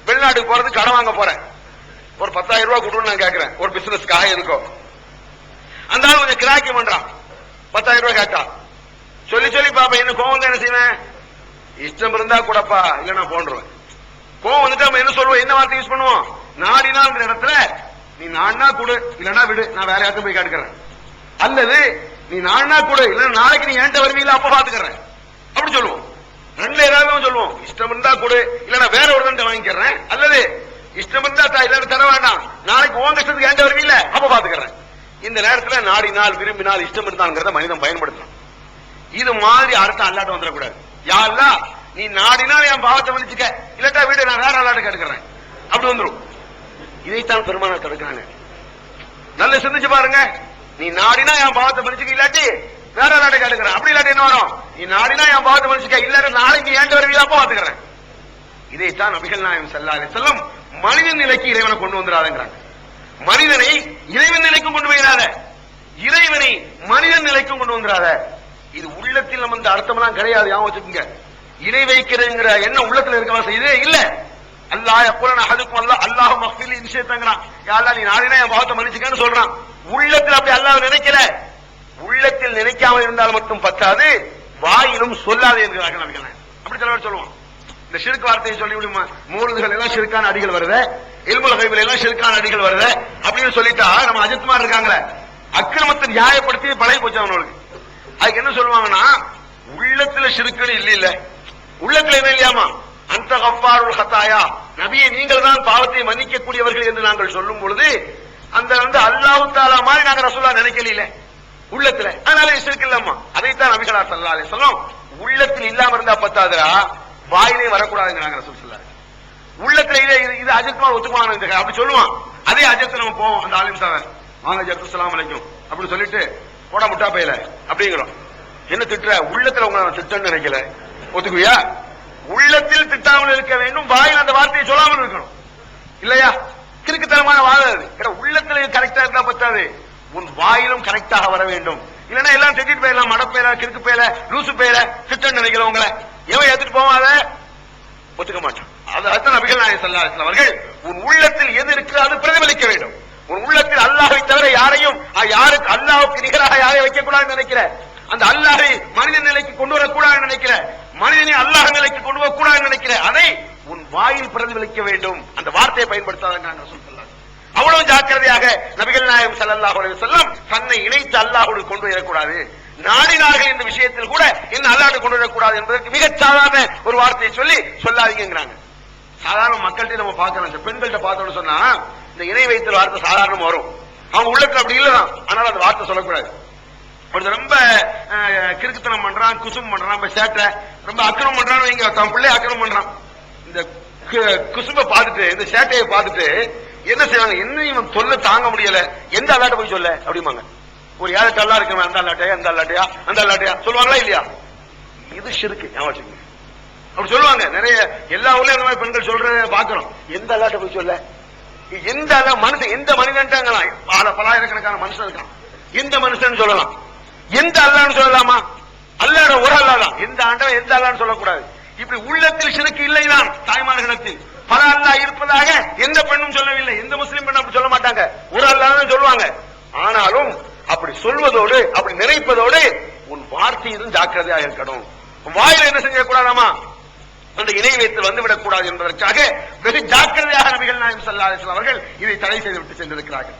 வெளிநாட்டுக்கு போறது கடன் வாங்க போறேன், ஒரு 10,000 ரூபாய் கொடுன்னு நான் கேட்கிறேன், ஒரு பிசினஸ்க்காக இருக்கும். அந்த ஆள் கொஞ்சம் கிராக்கி பண்றான், 10,000 ரூபாய் கேட்டா. சொல்லி சொல்லி பாப்பா என்ன கோவம் என்ன செய்வேன்? இஷ்டம் இருந்தா கூடப்பா, இல்ல நான் போன்றுவேன். கோவம் வந்துட்டு நம்ம என்ன சொல்லுவோம்? என்ன வார்த்தை யூஸ் பண்ணுவோம்? நாடினால் இடத்துல நீ நான்னா கொடு, இல்லன்னா விடு, நான் வேற யாருக்கும் போய் கேட்கிறேன். அல்லது நீ நான்னா கொடு, இல்ல நாளைக்கு நீ என்கிட்ட வருவீங்களா அப்ப பாத்துக்கிறேன், அப்படி சொல்லுவோம். ரெண்டுல ஏதாவது சொல்லுவோம். இஷ்டம் இருந்தா கொடு, இல்லன்னா வேற ஒரு தண்டை வாங்கிக்கிறேன். அல்லது இஷ்டம் இருந்தா இல்ல தர வேண்டாம், நாளைக்கு உங்க இஷ்டத்துக்கு என்கிட்ட வருவீங்கள அப்ப பாத்துக்கிறேன். இந்த நேரத்துல நாடினால், விரும்பினால், இஷ்டம் இருந்தாங்கிறத மனிதன் பயன்படுத்தணும். இது மாதிரி அர்த்தம் அல்லாட்ட வந்துடக்கூடாது. யா அல்லாஹ் நீ நாடினால் என் பாவத்தை மன்னிச்சுக்க, இல்லட்டா வீடு நான் வேற அல்லாட்ட கேட்கிறேன், அப்படி வந்துடும். இதைத்தான் பெருமானார் தடுக்கிறாங்க. நல்ல சிந்திச்சு பாருங்க. நீ நாடினா என் பாவத்தை மன்னிச்சுக்க, இல்லாட்டி வேற அல்லாட்ட கேட்கிறேன். அப்படி இல்லாட்டி என்ன வரும்? நீ நாடினா என் பாவத்தை மன்னிச்சுக்க, இல்ல நாளைக்கு ஏன் வருவீங்க அப்ப பாத்துக்கிறேன். இதைத்தான் நபிகள் நாயகம் ஸல்லல்லாஹு அலைஹி வஸல்லம் மனிதன் நிலைக்கு இறைவனை கொண்டு வந்துடாதேங்கிறாங்க. மனிதனை இறைவன் நிலைக்கும் கொண்டு போயிடாத, இறைவனை மனிதன் நிலைக்கும் கொண்டு வந்துடாத. இது உள்ளத்தில் நம்ம இந்த அர்த்தம்லாம் கிடையாது, ஞாபகம் வச்சுக்கோங்க. இணை வைக்கிறேங்கிற எண்ணம் உள்ளத்துல இருக்கவா செய்தே இல்ல. அல்லாஹ் யகுலன அஹதுக்கும் அல்லாஹு மக்ஃபிர்லி இன் ஷிஅதங்கிறான். யா அல்லாஹ் நீ நாடினா என் பாவத்தை மன்னிச்சுக்கன்னு சொல்றான். உள்ளத்தில் அப்படி அல்லாஹ் நினைக்கல. உள்ளத்தில் நினைக்காமல் இருந்தால் மட்டும் பத்தாது, வாயிலும் சொல்லாதே என்கிறார்கள் நபிகள். அப்படி சில பேர் சொல்லுவான். இந்த ஷிர்க் வார்த்தையை சொல்லி விடுமா, மூலதுகள் எல்லாம் ஷிர்கான அடிகள் வருது, இல்முல் கைபில் எல்லாம் ஷிர்கான அடிகள் வருது அப்படின்னு சொல்லிட்டா நம்ம அஜித்மார் இருக்காங்களே, அக்கிரமத்தை நியாயப்படுத்தி பழகி போச்சு அவனுக்கு. அதுக்கு என்ன சொல்லுவாங்கன்னா, உள்ளத்துல ஷிர்க்குன்னு இல்ல, உள்ளத்துல என்ன இல்லையாமா, அந்த கஃபாருல் ஹதாயா, நபியை நீங்கள் தான் பாவத்தை மன்னிக்க கூடியவர்கள் என்று நாங்கள் சொல்லும் பொழுது அந்த அல்லாஹ் தஆலா மாதிரி நாங்க ரசூலுல்லாஹ் நினைக்கல உள்ளத்துல, அதனால ஷிர்க் இல்லம்மா. அதைத்தான் நபிகளார் ஸல்லல்லாஹு அலைஹி வஸல்லம் உள்ளத்தில் இல்லாம இருந்தா பத்தாதுரா, வாயிலே வரக்கூடாதுங்கிறாங்க ரசூல் ஸல்லல்லாஹு அலைஹி வஸல்லம். உள்ளத்துல இது அஜத்மா ஒத்துக்குவாங்க அப்படி சொல்லுவான். அதே அஜத்து நம்ம போவோம், அந்த ஆலிம் சார் வாங்க ஜத்து ஸலாம் அலைக்கும் அப்படின்னு சொல்லிட்டு போட முட்டா பையல அப்படிங்கிறோம். என்ன திட்டுற? உள்ளத்துல உங்களை நான் திட்டன்னு நினைக்கல, ஒத்துக்குவியா? உள்ளத்தில் திட்டாமல் இருக்க வேண்டும், வாயில் அந்த வார்த்தையை சொல்லாமல் இருக்கணும், இல்லையா? கிறுக்குத்தனமான வாதம் அது. உள்ளத்துல கரெக்டா இருந்தா பத்தாது, உன் வாயிலும் கரெக்டாக வர வேண்டும். இல்லன்னா எல்லாம் திட்டிட்டு போயிடலாம், மடப்பேல, கிறுக்கு பேல, லூசு பேல, திட்டம் நினைக்கல உங்களை எவன் எடுத்துட்டு போவான், அதை ஒத்துக்க மாட்டான். அதுதான் நபிகள் நாயகம் ஸல்லல்லாஹு அலைஹி வஸல்லம் அவர்கள் உன் உள்ளத்தில் எது இருக்கிறதோ அது பிரதிபலிக்க வேண்டும். உன் உள்ளத்தில் அல்லாஹ்வை தவிர யாரையும் யாருக்கு அல்லாஹ்வுக்கு நிகராக யாரையும் வைக்க கூடாதுன்னு நினைக்கிற, அந்த அல்லாஹ்வை மனித நிலைக்கு கொண்டு வரக்கூடாதுன்னு நினைக்கிற, மனிதனை அல்லாஹ் நிலைக்கு கொண்டு வரக்கூடாதுன்னு நினைக்கிற, அதை உன் வாயில் பிரதிபலிக்க வேண்டும். அந்த வார்த்தையை பயன்படுத்தாதங்க சொல்லுங்க. அவ்வளவு ஜாக்கிரதையாக நபிகள் நாயகம் ஸல்லல்லாஹு அலைஹி வஸல்லம் தன்னை இணைத்து அல்லாஹ்வோடு கொண்டு வரக்கூடாது, நாடினார்கள் என்ற விஷயத்தில் கூட என்ன அல்லாஹ்வோடு கொண்டு வரக்கூடாது என்பதற்கு மிக சாதாரண ஒரு வார்த்தையை சொல்லி சொல்லாதீங்கிறாங்க. சாதாரண மக்கள்கிட்ட நம்ம பார்க்கலாம், இந்த பெண்கள்கிட்ட பார்த்தோம்னு சொன்னா இந்த இணை வைத்தல் வார்த்தை சாதாரணமா வரும், அவங்க உள்ளத்துல அப்படி இல்லதான், ஆனால் அந்த வார்த்தை சொல்லக்கூடாது. ஒருத்தர் ரொம்ப கிறுக்குத்தனம் பண்றான், குசும் பண்றான், சேட்டை ரொம்ப அக்கிரமம் பண்றான்னு வைங்க, தன் பிள்ளை அக்கிரமம் பண்றான். இந்த குசும்ப பார்த்துட்டு, இந்த சேட்டையை பார்த்துட்டு என்ன செய்வாங்க, என்ன இவன் தொல்லை தாங்க முடியல, எந்த அல்லாட்ட போய் சொல்ல அப்படிமாங்க. ஒரு ஏழு அல்லா இருக்கிறவன் அந்த அல்லாட்டையா அந்த அல்லாட்டையா அந்த அல்லாட்டையா சொல்லுவாங்களா இல்லையா? இது ஷிர்க், ஞாபகம் அப்படி சொல்லுவாங்க. நிறைய எல்லா ஊர்லயும் அந்த மாதிரி பெண்கள் சொல்றத பாக்குறோம். எந்த அல்லாட்ட போய் சொல்ல, எந்த அல்ல மனுஷன், எந்த மனிதன்ட்டாங்களாம், பலாயிரக்கணக்கான மனுஷன் இருக்கான், எந்த மனுஷன் சொல்லலாம், எந்த அல்லான்னு சொல்லலாமா? அல்லாட ஒரு அல்லாதான், எந்த ஆண்டவன் எந்த அல்லான்னு சொல்லக்கூடாது. இப்படி உள்ளத்தில் ஷிர்க் இல்லைதான். தாய்மார்களிடத்தில் பல அல்லா இருப்பதாக எந்த பெண்ணும் சொல்லவில்லை, எந்த முஸ்லிம் பெண்ணும் அப்படி சொல்ல மாட்டாங்க, ஒரு அல்லாதான் சொல்லுவாங்க. ஆனாலும் அப்படி சொல்வதோடு அப்படி நினைப்பதோடு உன் வார்த்தையிலும் ஜாக்கிரதையாக இருக்கணும். வாயில என்ன செஞ்சக்கூடாதாமா, அந்த இணை வைத்து வந்துவிடக் கூடாது என்பதற்காக வெகு ஜாக்கிரதையாக நபிகள் நாயகம் ஸல்லல்லாஹு அலைஹி வஸல்லம் அவர்கள் இதை தடை செய்துவிட்டு சென்றிருக்கிறார்கள்.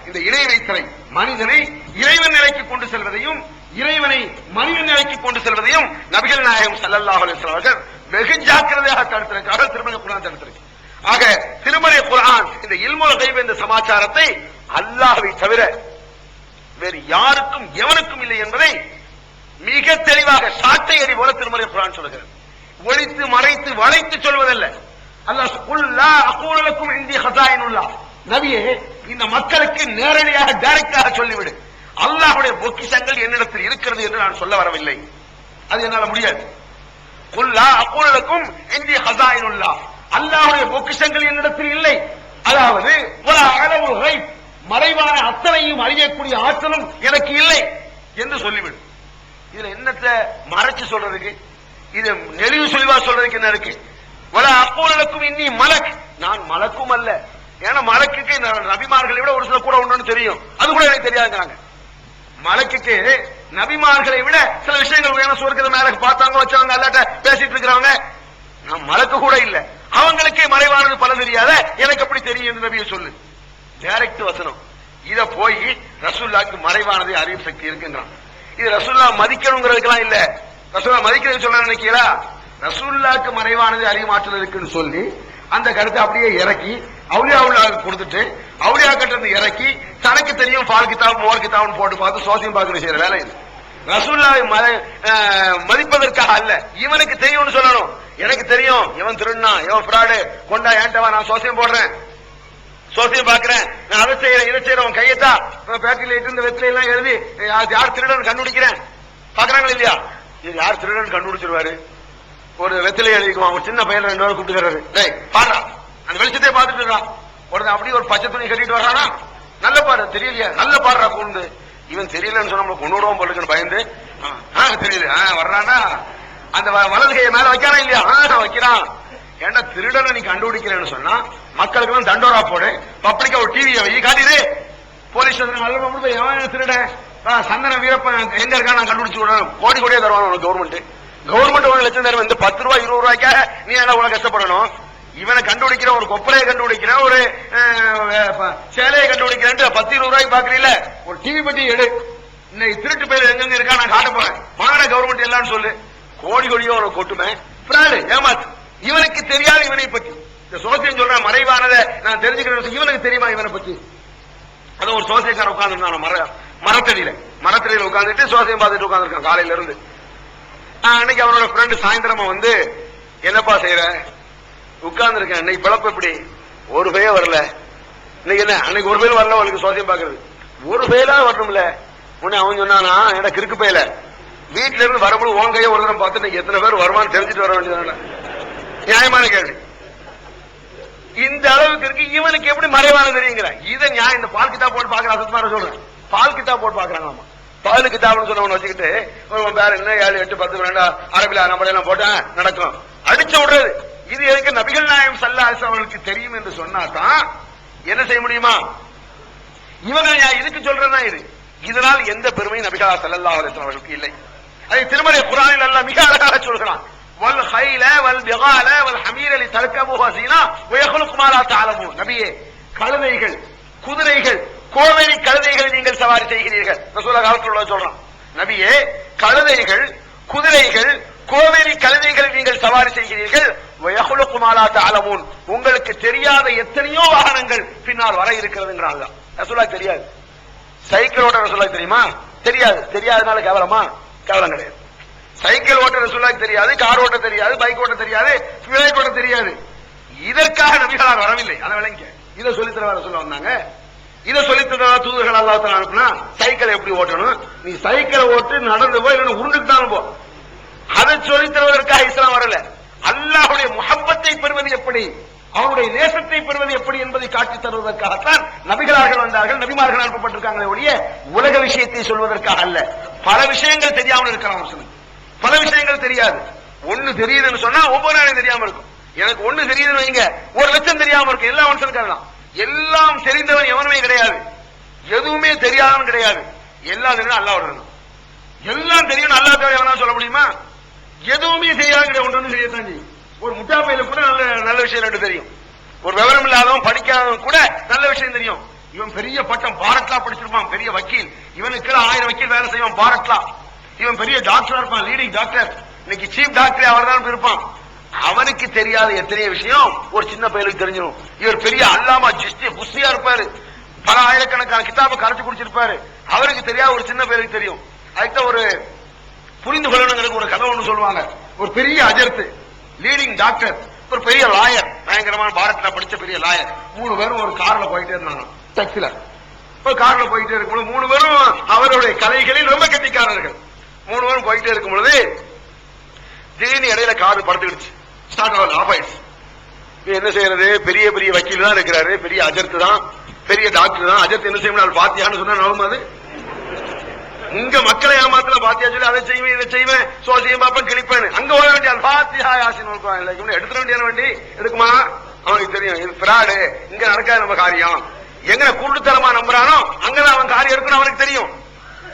இந்த இணை வைத்தலை மனிதனை இறைவன் நிலைக்கு கொண்டு செல்வதையும் இறைவனை மனிதன் நிலைக்கு கொண்டு செல்வதையும் நபிகள் நாயகம் ஸல்லல்லாஹு அலைஹி வஸல்லம் அவர்கள் வெகு ஜாக்கிரதையாக தடுத்திருக்கிறார்கள். திருமலை குர்ஆன் தடுத்திருக்கு. ஆக திருமலை குர்ஆன் இந்த இல்முல் கைப் என்ற சமாச்சாரத்தை அல்லாஹ்வை தவிர வேறு யாருக்கும் எவனுக்கும் இல்லை என்பதை மிக தெளிவாக சாட்டை அடி போல திருமலை குர்ஆன் சொல்கிறது. ஒளித்து மறைத்து வளைத்து சொல்வதல்ல. அல்லாஹ் குல் லா அகூலு லக்கும் இன்தி ஹஸாயினுல்லாஹ், நபியே இந்த மக்களுக்கு நேரடியாக டைரக்டாக சொல்லிவிடு, அல்லாஹ்வுடைய பொக்கிஷங்கள் என்னிடத்தில் இருக்கிறது என்று நான் சொல்ல வரவில்லை, அது என்னால முடியாது. குல் லா அகூலு லக்கும் இன்தி ஹஸாயினுல்லாஹ், அல்லாஹ்வுடைய பொக்கிஷங்கள் என்னிடத்தில் இல்லை, அதாவது வலா அலமுல் கைப், மறைவான அத்தனையும் அறியக்கூடிய ஆற்றலும் எனக்கு இல்லை என்று சொல்லிவிடு. இதுல என்னத்தை மறைச்சு சொல்றதுக்கு, இது நெளிவு சொல்வா சொல்றதுக்கு என்ன இருக்கு? வல அக்கூலக்கும் இன்னி மலக், நான் மலக்கும் அல்ல. ஏன்னா மலக்குக்கு நபிமார்களை விட ஒரு சில கூட உண்டுன்னு தெரியும், அது கூட எனக்கு தெரியாதுங்கிறாங்க. மலக்குக்கு நபிமார்களை விட சில விஷயங்கள் வேணும், சொர்க்கத்தை மேல பார்த்தாங்க வச்சவங்க அல்லாட்ட பேசிட்டு இருக்கிறவங்க, நான் மலக்கு கூட இல்ல, அவங்களுக்கே மறைவானது பல தெரியாத எனக்கு அப்படி தெரியும் என்று நபியை சொல்லு. டைரக்ட் வசனம். இத போய் ரசூலுல்லாஹ்க்கு மறைவானதை அறியும் சக்தி இருக்குங்கிறான். இது ரசூலுல்லாஹ் மதிக்கணுங்கிறதுக்கெல்லாம் இல்ல, ரசூலுல்லாஹ் மதிக்கிறது சொல்ல நினைக்கிறா, ரசூலுல்லாஹ்க்கு மறைவானது அறியும் ஆற்றல் இருக்குன்னு சொல்லி அந்த கருத்தை அப்படியே இறக்கி அவுலியாவுல்லாஹ்க்கு கொடுத்துட்டு அவுலியா கிட்ட இறக்கி தனக்கு தெரியும் பால் கிதாப் மோர் கிதாப்னு போட்டு பார்த்து சோசியம் பார்க்கிற செய்யற வேலை இது. ரசூலுல்லாஹை மதிப்பதற்காக அல்ல, இவனுக்கு தெரியும்னு சொல்லணும். எனக்கு தெரியும் இவன் திருடுனா, இவன் ஃப்ராடு, கொண்டா ஏன்டவா, நான் சோசியம் போடுறேன், சோசியம் பாக்குறேன், நான் அதை செய்யறேன் இதை செய்யறேன், கையத்தா பேட்டரியில இட்டு இந்த வெத்தில எல்லாம் எழுதி யார் திருடன் கண்டுபிடிக்கிறேன் பாக்குறாங்களா இல்லையா? இது யார் திருடன் கண்டுபிடிச்சிருவாரு, ஒரு வெத்தில எழுதிக்குவான், ஒரு சின்ன பையன் 2 பேரும் கூப்பிட்டுக்கிறாரு, டேய் பாடுறா, அந்த வெளிச்சத்தை பார்த்துட்டு இருக்கான், உடனே அப்படியே ஒரு பச்சை துணி கட்டிட்டு வர்றானா, நல்ல பாடு தெரியலையா, நல்ல பாடுறா கூண்டு, இவன் தெரியலன்னு சொன்னா நம்மளை கொண்டு விடுவோம் போட்டுக்குன்னு பயந்து தெரியல வர்றானா, அந்த வலது கையை மேல வைக்கிறான் இல்லையா, வைக்கிறான். ஏன்னா திருடனை நீ கண்டுபிடிக்கிறேன்னு சொன்னா மக்களுக்கு எல்லாம் தண்டோரா போடு, பப்ளிக்கா ஒரு டிவியை வை, காட்டிடு, போலீஸ் ஸ்டேஷன் திருட சந்தன வீரப்பன் எங்க இருக்கா நான் கண்டுபிடிச்சு விடுறேன், கோடி கோடியே தருவான் உனக்கு கவர்மெண்ட். கவர்மெண்ட் 1 லட்சம் தருவேன், இந்த 10 ரூபாய் 20 ரூபாய்க்காக நீ என்ன உனக்கு கஷ்டப்படணும்? இவனை கண்டுபிடிக்கிற, ஒரு கொப்பரையை கண்டுபிடிக்கிற, ஒரு சேலையை கண்டுபிடிக்கிறேன் 10-20 ரூபாய்க்கு பாக்குறீல, ஒரு டிவி பத்தி எடு, இன்னைக்கு திருட்டு பேர் எங்க இருக்கா நான் காட்ட போறேன், மாநில கவர்மெண்ட் எல்லாம் சொல்லு, கோடி கோடியோ ஒரு கொட்டுமே பிராடு ஏமாத்து. இவனுக்கு தெரியாது இவனை பத்தி, இந்த சோசியம் சொல்ற மறைவானதை நான் தெரிஞ்சுக்கிறேன், இவனுக்கு தெரியுமா இவனை பத்தி? அது ஒரு சோசியக்கார உட்கார்ந்து மரத்தடியில உட்கார்ந்துட்டு சோசியம் பார்த்துட்டு உட்கார்ந்துருக்கான் காலையில இருந்து. அன்னைக்கு அவனோட ஃப்ரெண்டு சாயந்தரமா வந்து, என்னப்பா செய்யற, உட்கார்ந்து இருக்கேன், இன்னைக்கு பிழப்பு எப்படி, ஒரு பைய வரல, இன்னைக்கு என்ன அன்னைக்கு ஒரு பேர் வரல, அவனுக்கு சோசியம் பாக்குறது ஒரு பேரா வரணும்ல. உடனே அவன் சொன்னானா, எனக்கு கிறுக்கு பையில வீட்டுல இருந்து வரும்போது உன் கையை ஒரு தரம் பார்த்து எத்தனை பேர் வருவான்னு தெரிஞ்சுட்டு வர வேண்டியதான, நியாயமான கேள்வி. இந்த அளவுக்கு இருக்கு, இவனுக்கு எப்படி மறைவானது தெரியுங்கிற. இதை நான் இந்த பால் கிதாப் போட்டு பாக்குற அசத்மார சொல்றேன். பால் கிதாப் போட்டு பாக்குறாங்களாமா. பால் கிதாப்னு சொன்னவன் வச்சுக்கிட்டு வேற என்ன 7, 8, 10 12 அரபில நம்மளெல்லாம் போட்டா நடக்கும், அடிச்சு விடுறது. இது எதுக்கு? நபிகள் நாயகம் ஸல்லல்லாஹு அலைஹி வஸல்லம் அவர்களுக்கு தெரியும் என்று சொன்னாதான் என்ன செய்ய முடியுமா? இவங்க இதுக்கு சொல்றதா இது. இதனால் எந்த பெருமையும் நபிகள் ஸல்லல்லாஹு அலைஹி வஸல்லம் அவர்களுக்கு இல்லை. அதை திருமறை குர்ஆனில் அல்லாஹ் மிக அழகாக சொல்கிறான். வல் ஹைல வல் பிகால வல் ஹமீர லிதர்கபுஹு ஸீனா வ யഖ்லுகு மா லா தஅலமூன். நபியே, கழுதைகள், குதிரைகள், கோவேரி கழுதைகளை நீங்கள் சவாரி செய்கிறீர்கள். ரசூலுல்லாஹ் காலத்துல சொல்றான். நபியே, கழுதைகள், குதிரைகள், கோவேரி கழுதைகளை நீங்கள் சவாரி செய்கிறீர்கள். வ யഖ்லுகு மா லா தஅலமூன். உங்களுக்கு தெரியாத எத்தனையோ வாகனங்கள் பின்னால் வர இருக்கிறதுங்கறாங்க. ரசூலுல்லாஹ் தெரியாது. சைக்கிள் ஓட்ட ரசூலுல்லாஹ் தெரியுமா? தெரியாது. தெரியாதனால கேவலமா? கேவலம் கிடையாது. சைக்கிள் ஓட்ட ரசூலுல்லாஹ் தெரியாது, கார் ஓட்ட தெரியாது, பைக் ஓட்ட தெரியாது, ஃபிளைட் ஓட்ட தெரியாது. இதற்காக நபிகளார் வரவில்லை. அதை விளங்க. இதை சொல்லித்தர ரசூலுல்லாஹ் வந்தாங்க. இதை சொல்லித்தர தூதர்கள் அல்லாஹ் தஆலா அனுப்புனா, சைக்கிள் எப்படி ஓட்டணும், நீ சைக்கிளை ஓட்டு, நடந்து போய் இல்லைன்னா உருண்டுட்டாலும் போ. அதை சொல்லித்தருவதற்காக இஸ்லாம் வரல. அல்லாஹ்வுடைய முஹப்பத்தை பெறுவது எப்படி, அவனுடைய நேசத்தை பெறுவது எப்படி என்பதை காட்டித் தருவதற்காகத்தான் நபிகளார்கள் வந்தார்கள், நபிமார்கள் அனுப்பப்பட்டிருக்காங்களே ஒழிய உலக விஷயத்தை சொல்வதற்காக அல்ல. பல விஷயங்கள் தெரியாமல் இருக்கலாம். பல விஷயங்கள் தெரியாது. ஒண்ணு தெரியுதுன்னு சொன்னா ஒவ்வொரு நாளையும் தெரியாம இருக்கும். எனக்கு ஒண்ணு தெரியுதுன்னு வைங்க, 1,00,000 தெரியாம இருக்கும். எல்லா மனுஷனுக்கும் எல்லாம் தெரிந்தவன் எவனுமே கிடையாது, எதுவுமே தெரியாதவன் கிடையாது. எல்லாம் தெரியும் அல்லாஹ் வரணும். எல்லாம் தெரியும் அல்லாஹ் தவிர எவனா சொல்ல முடியுமா? எதுவுமே தெரியாது கிடையாது. ஒன்று செய்யத்தான் செய்யும். ஒரு முட்டா பையில கூட நல்ல விஷயம் ரெண்டு தெரியும். ஒரு விவரம் இல்லாதவன், படிக்காதவன் கூட நல்ல விஷயம் தெரியும். இவன் பெரிய பட்டம் பாரட்லா படிச்சிருப்பான், பெரிய வக்கீல். இவனுக்கு 1000 வக்கீல் வேலை செய்வான் பாரட்லா. இவன் பெரிய டாக்டரா இருப்பான், லீடிங் டாக்டர், இன்னைக்கு சீஃப் டாக்டர் அவர் தான் இருப்பான். அவனுக்கு தெரியாத எத்தனை விஷயம் ஒரு சின்ன பையனுக்கு தெரிஞ்சிடும். இவர் பெரிய அல்லாமா ஜிஸ்தி புஸ்தியா இருப்பாரு, பல ஆயிரக்கணக்கான கிதாபை கரைச்சு குடிச்சிருப்பாரு, அவருக்கு தெரியாத ஒரு சின்ன பையனுக்கு தெரியும். அதுக்கு ஒரு புரிந்து கொள்ளணுங்கிறது ஒரு கதை ஒண்ணு சொல்லுவாங்க. ஒரு பெரிய அஜர்த்து, லீடிங் டாக்டர், ஒரு பெரிய லாயர், பயங்கரமான பாரத்ல படிச்ச பெரிய லாயர். 3 பேரும் ஒரு கார்ல போயிட்டே இருந்தாங்க. டாக்ஸில ஒரு கார்ல போயிட்டே இருக்கும்போது 3 பேரும் அவருடைய கலைகளில் ரொம்ப கெட்டிக்காரர்கள். 3 பேரும் போயிட்டே இருக்கும் பொழுது திடீர்னு இடையில கார் படுத்துக்கிடுச்சு. ஸ்டார்ட் ஆகல, ஆஃப் ஆயிடுச்சு. என்ன செய்யறது? பெரிய பெரிய வக்கீல் தான் இருக்கிறாரு, பெரிய அஜர்த்து தான், பெரிய டாக்டர் தான். அஜர்த்து என்ன செய்யணும், பாத்தியான்னு சொன்னா நவம். அது இங்க மக்களை ஏமாத்துல பாத்தியா சொல்லி அதை செய்வேன் இதை செய்வேன் சோசியம் பாப்பேன் கிளிப்பேன். அங்க ஓட வேண்டிய பாத்தியா யாசின் எடுத்துட வேண்டிய வண்டி எடுக்குமா? அவனுக்கு தெரியும் இது பிராடு, இங்க நடக்காது நம்ம காரியம். எங்க குருட்டுத்தனமா நம்புறானோ அங்கதான் அவன் காரியம் எடுக்கணும் அவனுக்கு தெரியும்.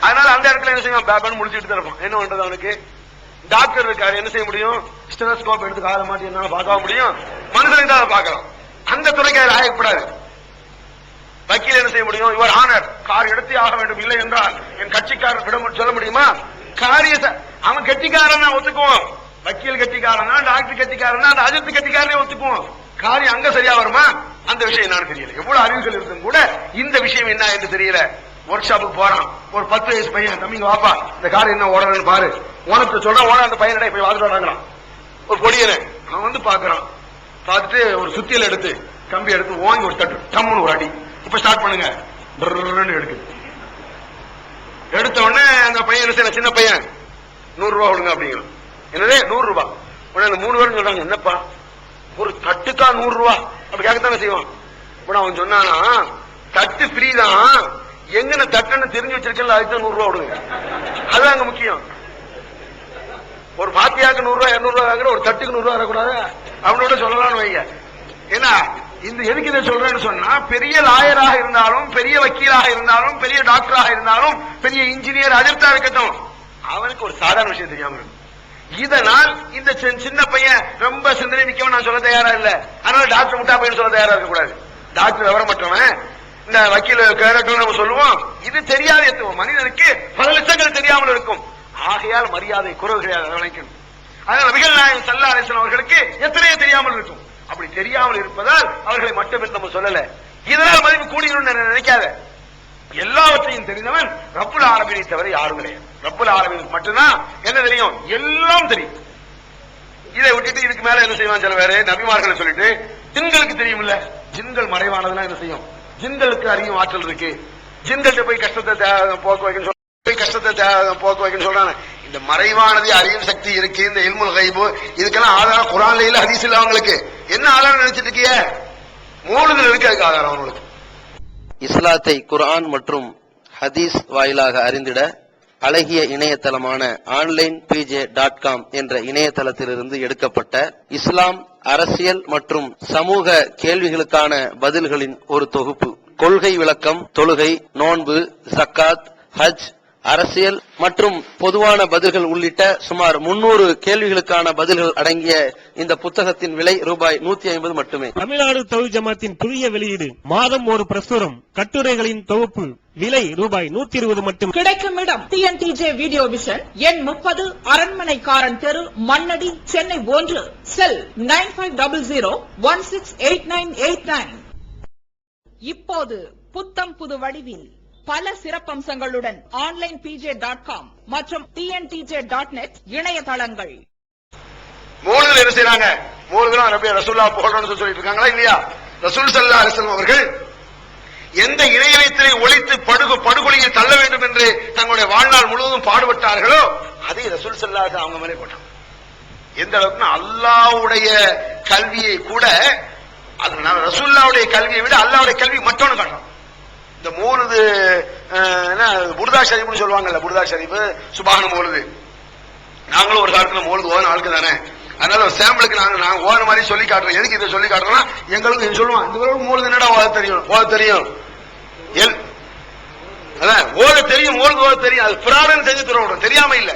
அதனால அந்த இடத்துல என்ன செய்வான், பேப்பன் முடிச்சுட்டு தரப்பான். என்ன பண்றது அவனுக்கு? டாக்டர் இருக்காரு, என்ன செய்ய முடியும்? ஸ்டெதோஸ்கோப் எடுத்து கால மாட்டி என்னால பார்க்க முடியும்? மனுஷனுக்கு தான் பார்க்கலாம். அந்த துறைக்கு அதில் ஆயப்படாது. வக்கீல் என்ன செய்ய முடியும்? இவர் ஆனர், கார் எடுத்தே ஆக வேண்டும், இல்லை என்றால் என் கட்சிக்காரர் விட சொல்ல முடியுமா? காரியத்தை அவன் கட்சிக்காரன் ஒத்துக்குவோம். வக்கீல் கட்சிக்காரனா, டாக்டர் கட்சிக்காரனா, அந்த அஜித் கட்சிக்காரனே ஒத்துக்குவோம். காரியம் அங்க சரியா வருமா? அந்த விஷயம் என்னன்னு தெரியல. எவ்வளவு அறிவுகள் இருந்தும் கூட இந்த விஷயம் என்ன என்று தெரியல. ஒர்க் ஷாப்புக்கு போறான், ஒரு 10 வயசு பையன், தம்பிங்க வாப்பா இந்த கார் என்ன ஓடுறன்னு பாரு. உனக்கு சொல்றான், ஓட அந்த பையனடா போய் வாங்கிட்டு வராங்களாம். ஒரு பொடியனை அவன் வந்து பாக்குறான். பார்த்துட்டு ஒரு சுத்தியல் எடுத்து கம்பி எடுத்து ஓங்கி ஒரு தட்டு, டம்முன்னு ஒரு அடி. இப்ப ஸ்டார்ட் பண்ணுங்க எடுக்குது. எடுத்த உடனே அந்த பையன் சின்ன பையன் 100 ரூபா கொடுங்க அப்படிங்கிறான். என்னதே 100 ரூபாய்? உடனே அந்த 3 பேரும் சொல்றாங்க, என்னப்பா ஒரு தட்டுக்கா 100 ரூபா? அப்படி கேட்கத்தானே செய்வான். அவன் சொன்னானா, தட்டு ஃப்ரீ தான், எங்கன தட்டுன்னு தெரிஞ்சு வச்சிருக்கல, அதுக்கு 100 ரூபா கொடுங்க. அதுதான் அங்க முக்கியம். ஒரு பாத்தியாக்கு 100 ரூபாய் 200 ரூபாய் வாங்குற, ஒரு தட்டுக்கு 100 ரூபாய் வரக்கூடாது அவனோட சொல்லலாம்னு வைங்க. ஏன்னா இந்த எதுக்கு இதை சொல்றேன்னு சொன்னா, பெரிய லாயராக இருந்தாலும், பெரிய வக்கீலாக இருந்தாலும், பெரிய டாக்டராக இருந்தாலும், பெரிய இன்ஜினியர் அஜர்த்தா இருக்கட்டும், அவனுக்கு ஒரு சாதாரண விஷயம் தெரியாம இருக்கும். இதனால் இந்த சின்ன பையன் ரொம்ப சிந்தனை மிக்கவன் நான் சொல்ல தயாரா இல்ல. அதனால டாக்டர் முட்டா பையன் சொல்ல தயாரா இருக்க கூடாது. டாக்டர் விவரமற்றவன், இந்த வக்கீல் கேரக்டர் நம்ம சொல்லுவோம். இது தெரியாத எத்துவோம். மனிதனுக்கு பல லட்சங்கள் தெரியாமல் இருக்கும். ஆகையால் மரியாதை குறைவு கிடையாது, நினைக்கணும். அதனால நபிகள் நாயகம் ஸல்லல்லாஹு அலைஹி வஸல்லம் அவர்களுக்கு எத்தனையோ தெரியாமல் இருக்கும். அப்படி தெரியாமல் இருப்பதால் அவர்களை மட்டும் நம்ம சொல்லல. இதனால் மதிப்பு கூடியணும்னு நினைக்காத. எல்லாவற்றையும் தெரிந்தவன் ரப்புல் ஆலமீனை தவிர யாரும் கிடையாது. ரப்புல் ஆலமீனுக்கு மட்டும்தான் என்ன தெரியும், எல்லாம் தெரியும். இதை விட்டுட்டு இதுக்கு மேல என்ன செய்வான் சில பேரு, நபிமார்களை சொல்லிட்டு ஜின்களுக்கு தெரியும்ல, ஜின்கள் மறைவானதுலாம் என்ன செய்யும்? ஜின்களுக்கு அறியும் ஆற்றல் இருக்கு. ஜின்கள்ட்ட போய் கஷ்டத்தை போக்க வைக்கணும், போக்க வைக்கணும் சொல்றாங்க. இந்த மறைவானது அறியும் சக்தி இருக்கு, இந்த இல்முல் கைபு, இதுக்கெல்லாம் ஆதாரம் குர்ஆன்ல இல்ல, ஹதீஸ் இல்ல. அவங்களுக்கு என்ன ஆதாரம் நினைச்சிட்டு இருக்கிய? மௌலிதுல இருக்கு. அதுக்கு ஆதாரம் அவங்களுக்கு. இஸ்லாத்தை குர்ஆன் மற்றும் ஹதீஸ் வாயிலாக அறிந்திட அழகிய இணையதளமான onlinepj.com என்ற இணையதளத்திலிருந்து எடுக்கப்பட்ட இஸ்லாம், அரசியல் மற்றும் சமூக கேள்விகளுக்கான பதில்களின் ஒரு தொகுப்பு. கொள்கை விளக்கம், தொழுகை, நோன்பு, ஜக்காத், ஹஜ், அரசியல் மற்றும் பொதுவான பதில்கள் உள்ளிட்ட சுமார் 300 கேள்விகளுக்கான பதில்கள் அடங்கிய இந்த புத்தகத்தின் விலை ரூபாய் 150 மட்டுமே. தமிழ்நாடு தௌஹீத் ஜமாத்தின் புதிய வெளியீடு, மாதம் ஒரு பிரசுரம், கட்டுரைகளின் தொகுப்பு, விலை ரூபாய் 120 மட்டும். கிடைக்கும் இடம் TNTJ வீடியோ விஷன், எண் 30, அரண்மனைக்காரன் தெரு, மண்ணடி, சென்னை 1. செல் 9500168989. இப்போது புத்தம் புது வடிவில் பல சிறப்பம்சங்களுடன் onlinepj.com மற்றும் tntj.net இணையதளங்கள். மௌலிதுல என்ன செய்றாங்க? மௌலிதுல நபி ரசூலுல்லாஹ் புகழணும்னு சொல்லிட்டு இருக்காங்களா இல்லையா? ரசூல் ஸல்லல்லாஹு அலைஹி வஸல்லம் அவர்கள் எந்த இணை வைத்தலை ஒழித்து படுகொலையில் தள்ள வேண்டும் என்று தங்களுடைய வாழ்நாள் முழுவதும் பாடுபட்டார்களோ அதை ரசூல் ஸல்லல்லாஹு அலைஹி வஸல்லம் அவங்க மேலே போட்டாங்க. எந்த அளவுக்கு அல்லாஹ்வுடைய கல்வியை கூட ரசூலுல்லாஹ்வுடைய கல்வியை விட அல்லாஹ்வுடைய கல்வி மற்றொன்னு காட்டணும். இந்த மௌலிது புர்தா ஷரீஃப்னு சொல்லுவாங்கல்ல, புர்தா ஷரீஃப், சுபான மௌலிது. நாங்களும் ஒரு காலத்துல மௌலிது ஓதுன ஆளுக்கு தானே, அதனால ஒரு சாம்பிளுக்கு நாங்க ஓதுற மாதிரி சொல்லி காட்டுறோம். எதுக்கு இதை சொல்லி காட்டுறோம்னா எங்களுக்கு சொல்லுவான் இந்த மௌலிது என்னடா ஓத தெரியும், ஓத தெரியும், அதான் ஓத தெரியும், மௌலிது ஓத தெரியும். அது பிராடன் செஞ்சு தருவோம், தெரியாம இல்ல,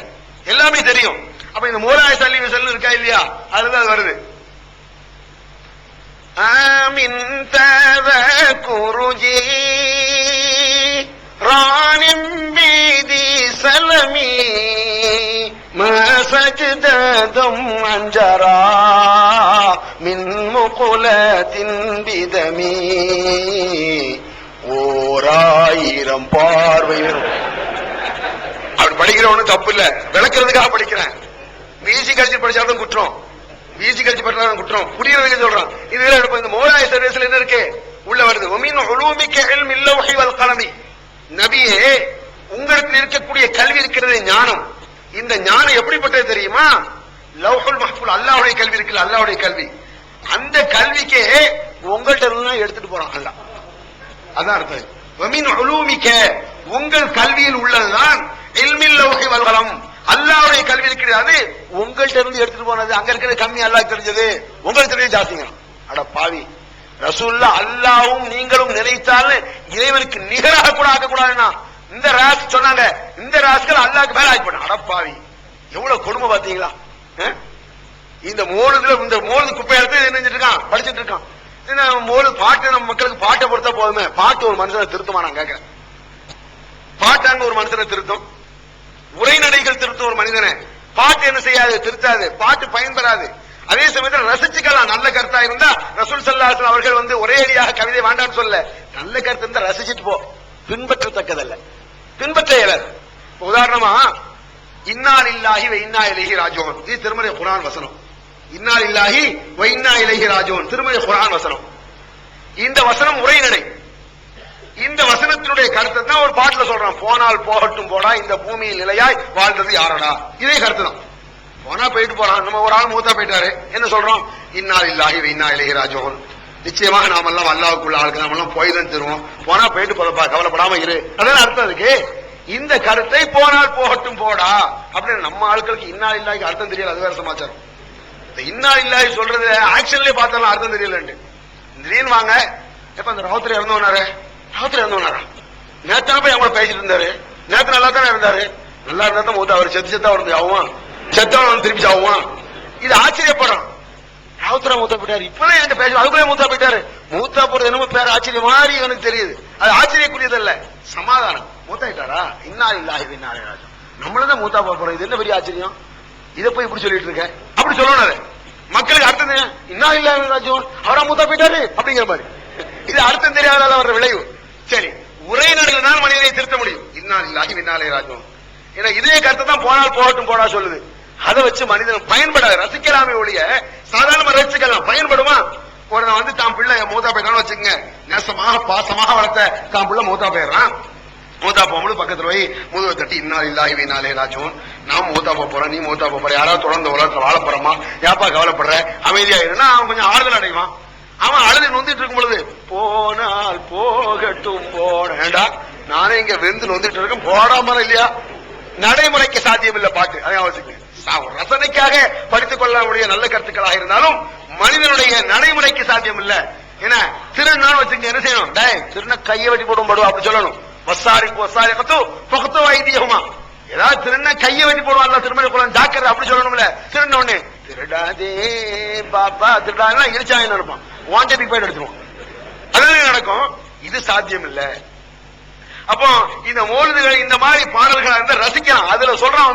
எல்லாமே தெரியும். அப்ப இந்த மூலாய சல்லி விசல் இருக்கா இல்லையா, அதுதான் வருது. ஆமின் தவகுருஜி ரானிம் பீதி சலமி மசஜததும் அஞ்சரா மின் முகுலத்தின் பிதமி. ஓராயிரம் பார்வையும் அப்படி படிக்கிறவனு தப்பு இல்ல, விளக்குறதுக்காக படிக்கிறேன். வீசி கழிச்சு படிச்சாலும் குற்றம், வீசி கழிச்சு படிச்சாலும் குற்றம், புரியறதுக்கு சொல்றான். இதுல இந்த மௌலாய சர்வீஸ்ல என்ன இருக்கு உள்ள வருது. ஒமின் உலூமிக்க இல்மி அல்லவ்ஹி வல் கலமி. நபியே, உங்களுக்கு இருக்கக்கூடிய கல்வி இருக்கிறது ஞானம். இந்த ஞானம் எப்படிப்பட்டது தெரியுமா? லவ்ஹுல் மஹ்ஃபூல், அல்லாஹ்வுடைய கல்வி இருக்குல்ல, அல்லாஹ்வுடைய கல்வி. அந்த கல்விக்கே உங்கள்ட்ட இருந்து எடுத்துட்டு போறான் அல்லாஹ். அதான் அர்த்தம். வமின் உலூமிக்க, உங்கள் கல்வியில் உள்ளதுதான் இல்மில் லவ்ஹி வல் கலம், அல்லாஹ்வுடைய கல்வி இருக்கிறது. அது உங்கள்ட்ட இருந்து எடுத்துட்டு போனது. அங்க இருக்கிறது கம்மி, அல்லாஹ் தெரிஞ்சது, உங்களுக்கு தெரிஞ்சது ஜாஸ்திங்க. அட பாவி, ரசூலுல்லாஹ் அல்லாஹ்வும் நீங்களும் நினைத்தால் இறைவனுக்கு நிகராக கூட ஆக்கக்கூடாதுன்னா இந்த ராஸ் சொன்னாங்க, இந்த ராஸ்கள் அல்லாஹ்க்கு மேல ஆக்கி போட்டான். அட பாவி, எவ்வளவு கொடுமை பாத்தீங்களா? இந்த மௌலிதுல இந்த மௌலிது குப்பை எடுத்து என்ன செஞ்சுட்டு இருக்கான், படிச்சுட்டு இருக்கான். மௌலிது பாட்டு நம்ம மக்களுக்கு பாட்டை பொறுத்தா போதுமே. பாட்டு ஒரு மனுஷனை திருத்தமா நான் கேட்கிறேன். பாட்டாங்க ஒரு மனுஷனை திருத்தம், உரைநடைகள் திருத்தும் ஒரு மனிதனை. பாட்டு என்ன செய்யாது, திருத்தாது, பாட்டு பயன்பெறாது. அதே சமயத்தில் ரசிச்சுக்கலாம். நல்ல கருத்தா இருந்தா ரசூல் ஸல்லல்லாஹு அலைஹி வஸல்லம் அவர்கள் ஒரே அடியாக கவிதை வேண்டாம்னு சொல்ல, நல்ல கருத்து இருந்தா ரசிச்சுட்டு போ, பின்பற்றத்தக்கதல்ல, பின்பற்ற இயலாது. உதாரணமா இன்னா லில்லாஹி வ இன்னா இலைஹி ராஜிஊன், இது திருமறை குர்ஆன் வசனம். இன்னா லில்லாஹி வ இன்னா இலைஹி ராஜிஊன் திருமறை குர்ஆன் வசனம். இந்த வசனம் உரைநடை. இந்த வசனத்தினுடைய கருத்தை தான் ஒரு பாட்டுல சொல்றான். போனால் போகட்டும் போடா, இந்த பூமியில் நிலையாய் வாழ்ந்தது யாரடா. இதே கருத்து தான். போனா போயிட்டு போறான். நம்ம ஒரு ஆள் மூத்தா போயிட்டாரு, என்ன சொல்றோம்? இன்னா லில்லாஹி வ இன்னா இலைஹி ராஜிஊன். நிச்சயமாக நாம எல்லாம் அல்லாஹ்வுக்குள்ள ஆளுக்கு நாம எல்லாம் போய் தான் தருவோம். போனா போயிட்டு போறப்பா, கவலைப்படாம இரு. அதான் அர்த்தம் இருக்கு. இந்த கருத்தை போனால் போகட்டும் போடா அப்படின்னு நம்ம ஆட்களுக்கு இன்னா லில்லாஹிக்கு அர்த்தம் தெரியல, அது வேற சமாச்சாரம். இந்த இன்னா லில்லாஹி சொல்றது ஆக்ஷன்லயே பார்த்தாலும் அர்த்தம் தெரியல. திடீர்னு வாங்க, எப்ப அந்த ராத்திரி இறந்தவனாரு, ராத்திரி இறந்தவனாரா, நேத்தா போய் அவங்கள பேசிட்டு இருந்தாரு, நேத்து நல்லா தானே இருந்தாரு, நல்லா இருந்தா தான் மூத்தா, அவர் செத்து செத்தா வந்து ஆகுவான், செத்தவன் திருப்பி ஆகுவான். இது ஆச்சரியப்படுறான். ராவுத்தரா மூத்தா போயிட்டாரு, இப்பதான் என்கிட்ட பேச, அதுக்குள்ளே மூத்தா போயிட்டாரு. மூத்தா போறது என்னமோ பேர் ஆச்சரியம் மாதிரி எனக்கு தெரியுது. அது ஆச்சரியக்கூடியது அல்ல, சமாதானம். மூத்தாயிட்டாரா, இன்னா லில்லாஹி வ இன்னா இலைஹி ராஜிஊன். நம்மளதான் மூத்தா போறோம், இது என்ன பெரிய ஆச்சரியம்? இதை போய் இப்படி சொல்லிட்டு இருக்க, அப்படி சொல்லணும். மக்களுக்கு அர்த்தம் இன்னா லில்லாஹி வ இன்னா இலைஹி ராஜிஊன், அவரா மூத்தா போயிட்டாரு அப்படிங்கிற மாதிரி. இது அர்த்தம் தெரியாத வர்ற விளைவு. சரி, உரைநடையில் தான் மனிதனை திருத்த முடியும். இன்னா லில்லாஹி வ இன்னா இலைஹி ராஜிஊன். ஏன்னா இதே கருத்தை தான் போனால் போகட்டும் போடா சொல்லுது. அதை வச்சு மனிதன் பயன்படாது, ரசிக்கலாமே ஒழிய சாதாரண ரசிக்கலாம். பயன்படுமா? ஒரு தான் பிள்ளை மூத்தா போயிட்டான்னு வச்சுக்கங்க, நேசமாக பாசமாக வளர்த்த தான் பிள்ளை மூத்தா போயிடுறான். மூத்தா போகும்போது பக்கத்துல போய் முதுவை தட்டி இன்னா லில்லாஹி வ இன்னா இலைஹி ராஜிஊன், நான் மூத்தா போறேன், நீ மூத்தா போற, யாராவது தொடர்ந்து உலகத்துல வாழ போறோமா, யாப்பா கவலைப்படுற, அமைதியா இருந்தா அவன் கொஞ்சம் ஆறுதல் அடைவான். அவன் அழுது நொந்துட்டு இருக்கும் பொழுது போனால் போகட்டும் போனேண்டா, நானே இங்க வெந்து நொந்துட்டு இருக்கேன், போடாம இல்லையா? நடைமுறைக்கு சாத்தியம் இல்ல பாட்டு. அதை ரசனைக்காக படித்துக் கொள்ளக்கூடிய நல்ல கருத்துக்களாக இருந்தாலும் மனிதனுடைய நடைமுறைக்கு சாத்தியம் இல்ல. ஏன்னா திருநாள் வச்சுக்க என்ன செய்யணும்? திருந கையை வெட்டி போடும் படுவா அப்படி சொல்லணும். ஏதாவது திருந கையை வெட்டி போடுவாங்க திருமண குளம் ஜாக்கிரதை அப்படி சொல்லணும்ல. திருந ஒண்ணு திருடாதே பாப்பா திருடா இடிச்சாங்க நடப்பான், வாண்டடி போயிட்டு எடுத்துருவோம். அதுதான் நடக்கும். இது சாத்தியம் இல்ல. அப்போ இந்த மௌலிதுகள் இந்த மாதிரி பாடல்களை வந்து ரசிக்கலாம். அதுல சொல்றான்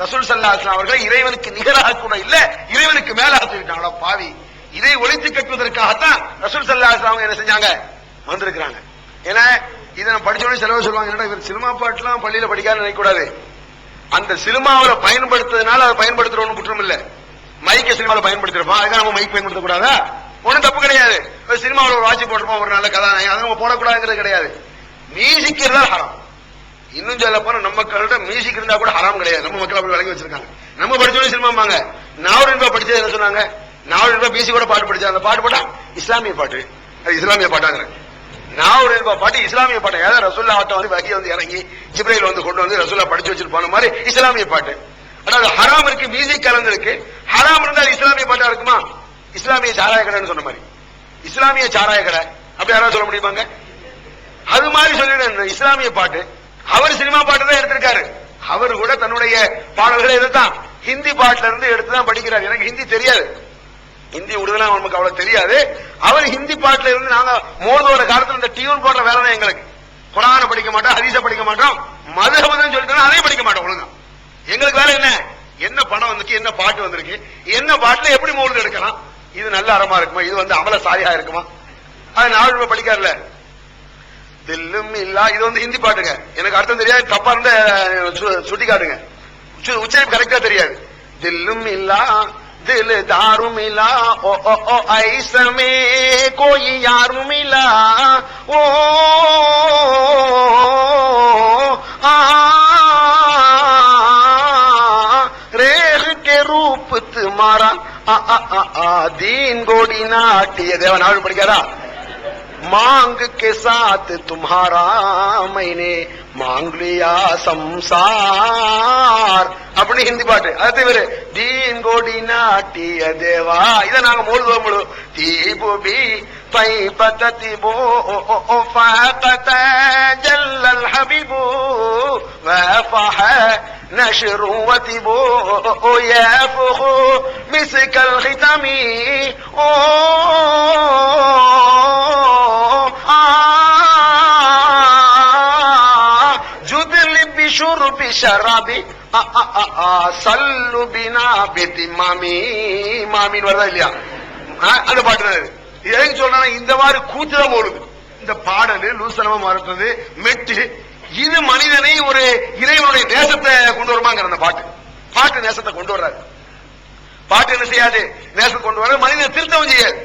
ரசூல் ஸல்லல்லாஹு அலைஹி வஸல்லம் அவர்கள் இறைவனுக்கு நிகராக கூட இல்ல, இறைவனுக்கு மேலாக சொல்லிட்டாங்களா பாவி. இதை ஒழித்து கட்டுவதற்காகத்தான் ரசூல் ஸல்லல்லாஹு அலைஹி வஸல்லம் என்ன செஞ்சாங்க? வந்திருக்கிறாங்க. ஏன்னா இதை நான் படிச்சோடனே செலவு சொல்லுவாங்க, என்னடா இவர் சினிமா பாட்டுலாம் பள்ளியில படிக்காத நினைக்க கூடாது. அந்த சினிமாவில பயன்படுத்துறதுனால அதை பயன்படுத்துறவனு குற்றம் இல்ல. மைக்க சினிமாவில பயன்படுத்திருப்பான், அதுக்காக நம்ம மைக் பயன்படுத்த கூடாதா? ஒன்னும் தப்பு கிடையாது. சினிமாவில் ஒரு வாட்சி போட்டிருப்போம், ஒரு நல்ல கதாநாயகன், அதை நம்ம போடக்கூடாதுங்கிறது கிடையாது. மியூசிக் இருந்தா ஹராம். இன்னும் சொல்ல போனா நம்ம மக்கள்கிட்ட மியூசிக் இருந்தா கூட ஹராம் கிடையாது. நம்ம மக்கள் அப்படி வழங்கி வச்சிருக்காங்க. நம்ம படிச்சோட சினிமாங்க 4 ரூபாய் படிச்சது என்ன சொன்னாங்க? 4 ரூபாய் மியூசிக் கூட பாட்டு படிச்சா அந்த பாட்டு போட்டா இஸ்லாமிய பாட்டு, அது இஸ்லாமிய பாட்டாங்க. 4 ரூபாய் பாட்டு இஸ்லாமிய பாட்டு. ஏதாவது ரசூல்லா ஆட்டம் வந்து வகி வந்து இறங்கி ஜிப்ரைல் வந்து கொண்டு வந்து ரசூல்லா படிச்சு வச்சுட்டு போன மாதிரி இஸ்லாமிய பாட்டு. அதாவது ஹராம் இருக்கு, மியூசிக் கலந்து இருக்கு. ஹராம் இருந்தால் இஸ்லாமிய பாட்டா இருக்குமா? இஸ்லாமிய சாராய கடைன்னு சொன்ன மாதிரி இஸ்லாமிய சாராய கடை அப்படி யாராவது சொல்ல முடியுமாங்க? அது மாதிரி சொல்லிடு இஸ்லாமிய பாட்டு. அவர் சினிமா பாட்டு தான் எடுத்திருக்காரு. அவர் கூட தன்னுடைய பாடல்களை எதுதான் ஹிந்தி பாட்டுல இருந்து எடுத்துதான் படிக்கிறார். எனக்கு ஹிந்தி தெரியாது, ஹிந்தி உடுதலாம் நமக்கு அவ்வளவு தெரியாது. அவர் ஹிந்தி பாட்டுல இருந்து நாங்க மோதோட காலத்துல இந்த டியூன் போடுற வேலை தான் எங்களுக்கு. குர்ஆனை படிக்க மாட்டோம், ஹதீஸை படிக்க மாட்டோம், மதுஹபுன்னு சொல்லிட்டு அதையும் படிக்க மாட்டோம். ஒழுங்கா எங்களுக்கு வேலை என்ன? என்ன படம் வந்திருக்கு, என்ன பாட்டு வந்திருக்கு, என்ன பாட்டுல எப்படி மௌலிது எடுக்கலாம், இது நல்ல அறமா இருக்குமா, இது வந்து அமல சாலிஹா இருக்குமா, அது 4 ரூபாய் படிக்காருல. தில்லும் இல்லா இது வந்து ஹிந்தி பாட்டுங்க, எனக்கு அர்த்தம் தெரியாது, தப்பா இருந்தா சுட்டி காட்டுங்க, உச்சரிப்பு கரெக்டா தெரியாது. தில்லும் இல்லா दिल दारू मिला ओ ओ ओ ऐसे में कोई यारू मिला ओ रेख के रूप तुम्हारा दीन गोड़ी नाट्य देवा नावल படிக்காரா मांग के साथ तुम्हारा मैंने मांग लिया संसार अपनी हिंदी पाटे अदे मेरे दीन गोडी नाट्य देवा इधर नांग मोल दो मुड़ो तीबो भी तई पततीबो ओ फाकत जल्लल हबीबो वफह नशरुवतीबो ओ यफखु मिसकल खितमी ओ शुरुबी शराबी सल्लु बिना बेती मामी மாமின்னு வருதா இல்லையா? அந்த பாட்டு எதுக்கு சொல்றா? இந்த மாதிரி கூத்துதான் ஓடுது. இந்த பாடலு லூசனமா மாறுறது மெட்டு இது மனிதனை ஒரு இறைவனுடைய நேசத்தை கொண்டு வருமாங்கிற அந்த பாட்டு. பாட்டு நேசத்தை கொண்டு வர்றாரு. பாட்டு என்ன செய்யாது? நேசத்தை கொண்டு வர மனிதனை திருத்தவும் செய்யாது.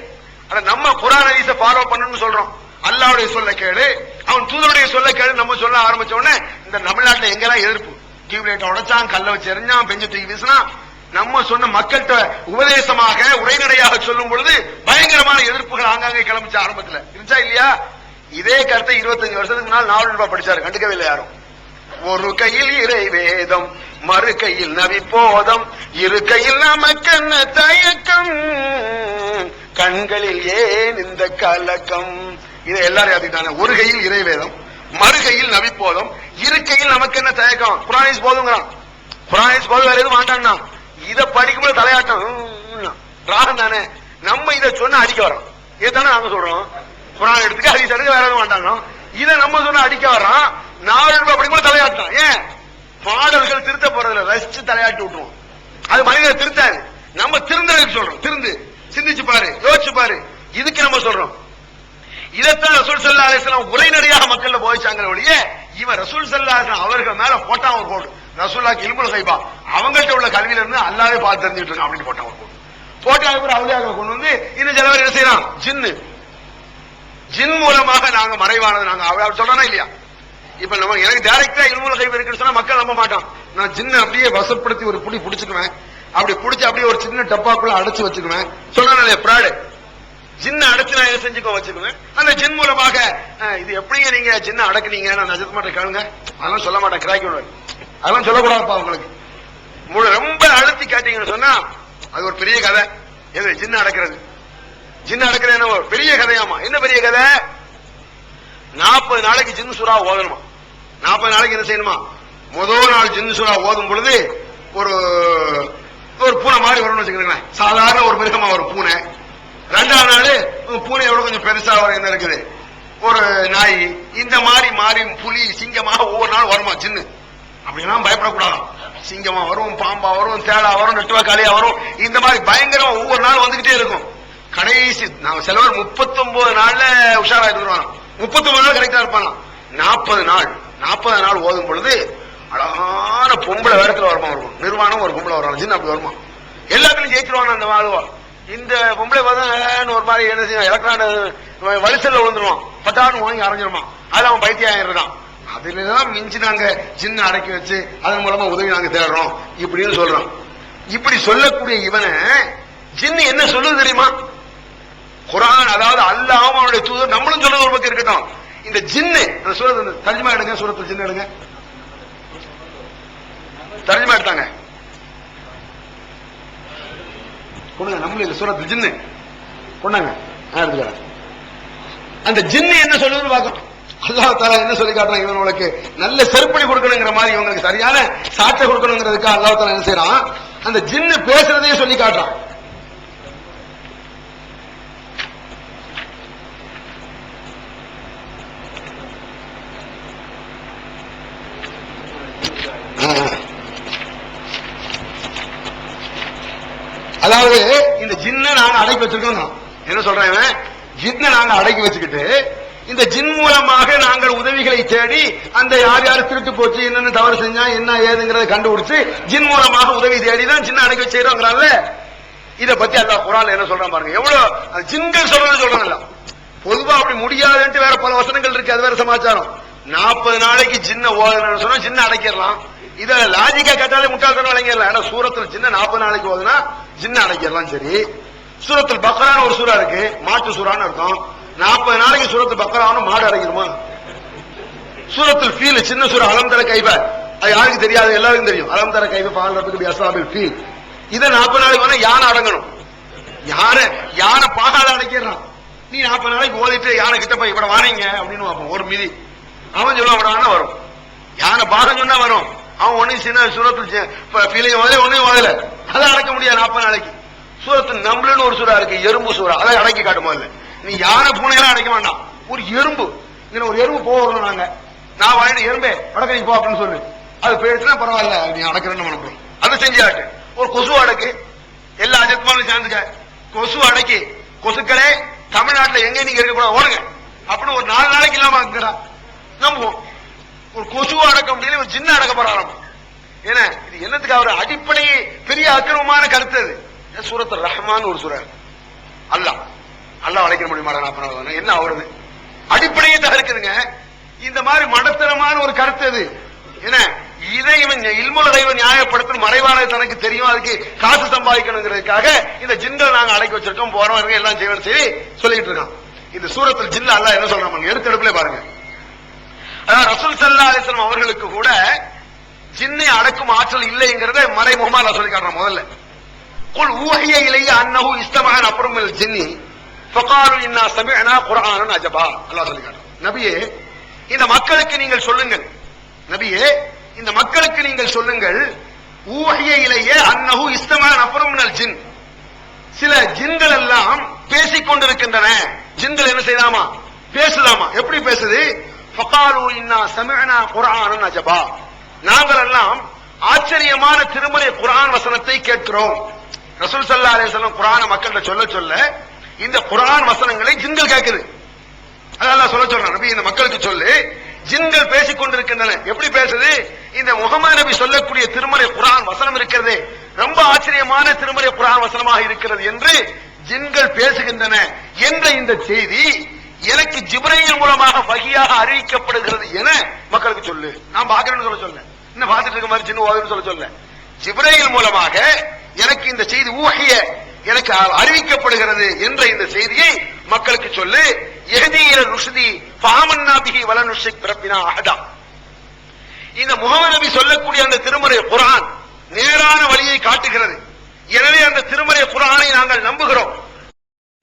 ஆனா நம்ம குர்ஆன் ஹதீஸை ஃபாலோ பண்ணணும்னு சொல்றோம். அல்லாஹ்வுடைய சொல்ல கேளு, அவன் தூதருடைய சொல்ல கேளு நம்ம சொல்ல ஆரம்பிச்ச உடனே இந்த தமிழ்நாட்டுல எங்கெல்லாம் எதிர்ப்பு, டியூப்லைட் உடைச்சான், கல்ல வச்சு எறிஞ்சான், பெஞ்சு தூக்கி வீசினா, நம்ம சொன்ன மக்கள்கிட்ட உபதேசமாக உரைநடையாக சொல்லும் பொழுது பயங்கரமான எதிர்ப்புகள் ஆங்காங்கே கிளம்பிச்ச ஆரம்பத்துல இருந்துச்சா இல்லையா? இதே கருத்தை 25 வருஷத்துக்கு முன்னால் 4 ரூபாய் படிச்சாரு, கண்டுக்கவே இல்லை யாரும். ஒரு கையில் இறை வேதம், மறு கையில் நபி போதம், இரு கையில் நமக்கென்ன தயக்கம், கண்களில் ஏன் இந்த கலக்கம். இதை எல்லாரும் யாத்திட்டாங்க. ஒரு கையில் இறை வேதம், மறு கையில் நபி போதம், இரு கையில் நமக்கு என்ன தயக்கம். குர்ஆன் போதுங்கிறான், குர்ஆன் போதும் வேற எதுவும் வேண்டாம்னா. இதை படிக்கும்போது தலையாட்டம் ராகம் தானே. நம்ம இதை சொன்ன அடிக்க வரோம். இதுதானே நாங்க சொல்றோம். குர்ஆன் எடுத்துக்க, ஹதீஸ் எடுக்க, வேற எதுவும் வேண்டாங்க. இதை நம்ம சொன்ன அடிக்க வரோம். 4 ரூபாய் படிக்கும்போது தலையாட்டம். ஏன்? பாடல்கள் திருத்த போறதுல ரசிச்சு தலையாட்டி விட்டுருவோம். அது மனிதனை திருத்தாது. நம்ம திருந்ததுக்கு சொல்றோம். திருந்து சிந்திச்சு பாரு, யோசிச்சு பாரு, இதுக்கு நம்ம சொல்றோம். இதைத்தான் ரசூல் ஸல்லல்லாஹு அலைஹி வஸல்லம் உரைநடையாக மக்கள்ல போதிச்சாங்க ஒழிய இவன் ரசூல் ஸல்லல்லாஹு அலைஹி வஸல்லம் அவர்கள் மேல போட்டான் ஒரு கோடு. ரசூலுல்லாஹ் இல்முல் கைபா அவங்கள்ட்ட உள்ள கல்வியில இருந்து அல்லாஹ்வே பார்த்து தெரிஞ்சுட்டு இருக்கான் அப்படின்னு போட்டான் ஒரு கோடு. போட்டு அதுக்கு அவுலியாக கொண்டு வந்து இன்னும் சில பேர் என்ன செய்யறான்? ஜின் மூலமாக நாங்க மறைவானது நாங்க அவர் சொல்றானா இல்லையா? இப்ப நம்ம எனக்கு டைரக்டா இல்முல் கைப் இருக்குன்னு சொன்னா மக்கள் நம்ப மாட்டான். நான் ஜின்னை அப்படியே வசப்படுத்தி ஒரு புடி பிடிச்சுக்குவேன், அப்படி புடிச்சு அப்படியே ஒரு சின்ன டப்பாக்குள்ள அடைச்சு வச்சுக்குவேன். சொல்றானே பிராடு, ஜின்ன அடைச்சு நான் என்ன செஞ்சுக்கோ வச்சுக்குவேன். அந்த ஜின் மூலமாக இது எப்படிங்க நீங்க ஜின்ன அடக்குனீங்க, நான் அஜித் மாட்டேன் கேளுங்க, அதெல்லாம் சொல்ல மாட்டேன், கிராக்கி அதெல்லாம் சொல்லக்கூடாதுப்பா உங்களுக்கு. ரொம்ப அழுத்தி கேட்டீங்கன்னு சொன்னா அது ஒரு பெரிய கதை. எது ஜின்ன அடக்கிறது, ஜின்ன அடக்கிறது என்ன பெரிய கதையாமா? என்ன பெரிய கதை? 40 நாளைக்கு ஜின்னு சூறா ஓதணுமா. 40 நாளைக்கு என்ன செய்யணுமா? முதல் நாள் ஜின்னு சூறா ஓதும் பொழுது ஒரு பூனை மாதிரி வரும்னு வச்சுக்கிறீங்களேன், சாதாரண ஒரு மிருகமா வரும் பூனை. 2ஆம் நாள் பூனையோட கொஞ்சம் பெருசா வரும், என்ன இருக்குது, ஒரு நாய், இந்த மாதிரி மாறி புலி சிங்கமாக ஒவ்வொரு நாள் வருமா ஜின்னு. அப்படிலாம் பயப்படக்கூடாது. சிங்கமா வரும், பாம்பா வரும், தேடா வரும், நெட்டுவாக்காளியா வரும், இந்த மாதிரி பயங்கரமா ஒவ்வொரு நாள் வந்துகிட்டே இருக்கும். கடைசி நான் சிலவர் 39 நாள்ல உஷாரா இருந்துருவாங்க, 39 நாள் கரெக்டா இருப்பாங்க. 40 நாள் ஓதும் பொழுது அழகான பொம்பளை வேடத்துல வருமா, இருக்கும் நிர்வாணம் ஒரு பொம்பளை வருவாங்க, ஜின்னு அப்படி வருமா. எல்லாத்துலயும் ஜெயிச்சிருவாங்க அந்த வாழ்வா. இந்த பொம்பளை பார்த்தா ஒரு மாதிரி என்ன செய்யும், எலக்ட்ரான் வலிசல்ல விழுந்துருவான், பட்டான்னு வாங்கி அரைஞ்சிருமா, அது அவன் பைத்தியம் இருக்கான். அதுலதான் மிஞ்சி நாங்க ஜின்ன அடக்கி வச்சு அதன் மூலமா உதவி நாங்க தேடுறோம் இப்படின்னு சொல்றோம். இப்படி சொல்லக்கூடிய இவனை ஜின்னு என்ன சொல்லுது தெரியுமா? குர்ஆன், அதாவது அல்லாஹ்வும் அவனுடைய தூதர் நம்மளும் சொல்றது ஒரு பக்கம் இருக்கட்டும், இந்த ஜின்னு அந்த சூரத்து தர்ஜுமா எடுங்க, சூரத்து ஜின்னு எடுங்க, தர்ஜுமா எடுத்தாங்க கொடுங்க, நம்மளும் இல்ல சூரத்து ஜின்னு கொண்டாங்க, எடுத்துக்கிறேன். அந்த ஜின்னு என்ன சொல்லுதுன்னு பார்க்கணும். அல்லாஹ் தஆலா என்ன சொல்லி காட்டுறான், இவங்களுக்கு நல்ல செருப்படி கொடுக்கணுங்கிற மாதிரி, இவங்களுக்கு சரியான சாட்சி கொடுக்கணுங்கிறதுக்கு அல்லாஹ் தஆலா என்ன செய்யறான், அந்த ஜின்னு பேசுறதையே சொல்லி காட்டுறான். அதாவது இந்த ஜின்னை நாங்க அடக்கி வச்சிருக்கோம். என்ன சொல்றேன், ஜின்னை நாங்க அடக்கி வச்சுக்கிட்டு இந்த ஜின் மூலமாக நாங்கள் உதவிகளை தேடி அந்த யார் யார் திருட்டு போச்சு, என்னென்ன தவறு செஞ்சா என்ன ஏதுங்கிறத கண்டுபிடிச்சு ஜின் மூலமாக உதவி தேடி தான் ஜின்னை அடக்கி வச்சுக்கிறோங்கிறாங்க. இத பத்தி அல்லாஹ் குர்ஆன்ல என்ன சொல்றான் பாருங்க, எவ்வளவு ஜின்கள் சொல்றதில்ல. பொதுவா அப்படி முடியாதுன்ட்டு வேற பல வசனங்கள் இருக்கு, அது வேற சமாச்சாரம். 40 நாளைக்கு ஜின்ன ஓதுன்னு சொன்னா ஜின்ன அடைக்கிடலாம். இத லாஜிக்கா கேட்டாலே முட்டாள்தனம் விளங்கிடலாம். ஏன்னா சூரத்துல ஜின்ன 40 நாளைக்கு ஓதுனா ஜின்ன அடைக்கிடலாம். சரி, சூரத்துல் பக்ரான்னு ஒரு சூறா இருக்கு, மாட்டு சூறான்னு அர்த்தம். 40 நாளைக்கு சூரத்துல் பக்ரான்னு மாடு அடைக்கிறோமா? சூரத்துல் ஃபீல் சின்ன சூறா, அலம் தர கைஃப, அது யாருக்கு தெரியாது, எல்லாருக்கும் தெரியும். அலம் தர கைஃப ஃபஅல் ரப்பிக பி அஸ்ஹாபில் ஃபீல். இத 40 நாளைக்கு வேணா யானை அடங்கணும். யானை பாகால அடைக்கிறான். நீ 40 நாளைக்கு ஓதிட்டு யானை கிட்ட போய் இப்ப வாரீங்க அப்படின்னு பார்ப்போம், ஒரு மிதி அவன் சொல்லுவான் வரும். யானை பாகம் சொன்னா வரும். அவன் ஒன்னும் சின்ன சூரத்தில் ஒன்னும் வாதல, அதை அடக்க முடியாது 40 நாளைக்கு. சூரத்து நம்புன்னு ஒரு சூறா இருக்கு, எறும்பு சூறா, அதை அடக்கி காட்டுமா இல்ல. நீ யானை பூனையெல்லாம் அடைக்க வேண்டாம், ஒரு எறும்பு, ஒரு எறும்பு போகணும். நாங்க நான் வாங்கின எறும்பே வடக்கை போ அப்படின்னு சொல்லு, அது போயிடுச்சுன்னா பரவாயில்ல, நீ அடக்கிறேன்னு மனப்படும். அதை செஞ்சாட்டு ஒரு கொசு அடக்கு, எல்லா அஜத்மாலும் சேர்ந்துக்க, கொசு அடக்கி, கொசுக்களே தமிழ்நாட்டில் எங்க நீங்க இருக்கக்கூடாது ஓடுங்க அப்படின்னு ஒரு 4 நாளைக்கு இல்லாம இருக்கிறா நம்புவோம். ஒரு கொசுவா அடக்க முடியல, ஒரு ஜின்ன அடக்க போறாராம். ஏன்னா இது என்னத்துக்கு அவர் அடிப்படை பெரிய அக்கிரமமான கருத்து. அது சூரத்துல் ரஹ்மான் ஒரு சூரா, அல்லாஹ் அழைக்க முடியுமா? என்ன அவரது அடிப்படையை தகர்க்குதுங்க. இந்த மாதிரி மடத்தனமான ஒரு கருத்து அது. என்ன இதை இவன் இல்முலகைவன் நியாயப்படுத்தும், மறைவான தனக்கு தெரியும், அதுக்கு காசு சம்பாதிக்கணுங்கிறதுக்காக இந்த ஜின்கள் நாங்க அடக்கி வச்சிருக்கோம், போறவங்க எல்லாம் செய்யணும் சரி சொல்லிட்டு இருக்கான். இந்த சூரத்துல் ஜின்ல அல்லாஹ் என்ன சொல்றாங்க எடுத்தெடுப்புல பாருங்க. அதாவது ரசூல் ஸல்லல்லாஹு அலைஹி வஸல்லம் அவர்களுக்கு கூட ஜின்னை அடக்கும் ஆற்றல் இல்லைங்கிறத மறைமுகமா அல்லாஹ் சொல்லி காட்டுறான். முதல்ல குல் ஊஹிய இலைய அன்னஹு இஸ்தமஅ நஃபரும் மினல் ஜின்னி ஃபகாலு இன்னா சமிஅனா குர்ஆனன் அஜபா. அல்லாஹ் சொல்லி காட்டுறான், நபியே இந்த மக்களுக்கு நீங்கள் சொல்லுங்கள், நபியே இந்த மக்களுக்கு நீங்கள் சொல்லுங்கள், ஊஹிய இலைய அன்னஹு இஸ்தமஅ நஃபரும் மினல் ஜின், சில ஜின்கள் எல்லாம் பேசிக் கொண்டிருக்கின்றன. ஜின்கள் என்ன செய்தாமா? பேசுதாமா. எப்படி பேசுது? ஃபகாலு இன்னா சமிஅனா குர்ஆனன் அஜபா, நாங்கள் எல்லாம் ஆச்சரியமான திருமறை குர்ஆன் வசனத்தை கேட்கிறோம். ரசூல் ஸல்லல்லாஹு அலைஹி வஸல்லம் குர்ஆனை மக்கள்கிட்ட சொல்ல சொல்ல இந்த குர்ஆன் வசனங்களை ஜின்கள் கேட்குது. அல்லாஹ் சொல்ல சொல்றான், நபி இந்த மக்களுக்கு சொல்லு, ஜின்கள் பேசிக் கொண்டிருக்கின்றன. எப்படி பேசுது? இந்த முஹம்மது நபி சொல்லக்கூடிய திருமறை குர்ஆன் வசனம் இருக்கிறது, ரொம்ப ஆச்சரியமான திருமறை குர்ஆன் வசனமாக இருக்கிறது என்று ஜின்கள் பேசுகின்றன என்ற இந்த செய்தி எனக்கு ஜிப்ரீல் மூலமாக வஹியாக அறிவிக்கப்படுகிறது என மக்களுக்கு சொல்லு. நான் பாக்குறேன்னு சொல்ல இன்னும் பார்த்துட்டு இருக்க மாதிரி சின்ன ஓதுன்னு சொல்ல ஜிப்ரீல் மூலமாக எனக்கு இந்த செய்தி ஊஹிய எனக்கு அறிவிக்கப்படுகிறது என்ற இந்த செய்தியை மக்களுக்கு சொல்லு. யஹ்தி இலா ருஷ்தி ஃபஆமன்னா பிஹி வலன் நுஷ்ரிக் பிரப்பினா அஹதா. இந்த முஹம்மது நபி சொல்லக்கூடிய அந்த திருமறை குர்ஆன் நேரான வழியை காட்டுகிறது. எனவே அந்த திருமறை குர்ஆனை நாங்கள் நம்புகிறோம்.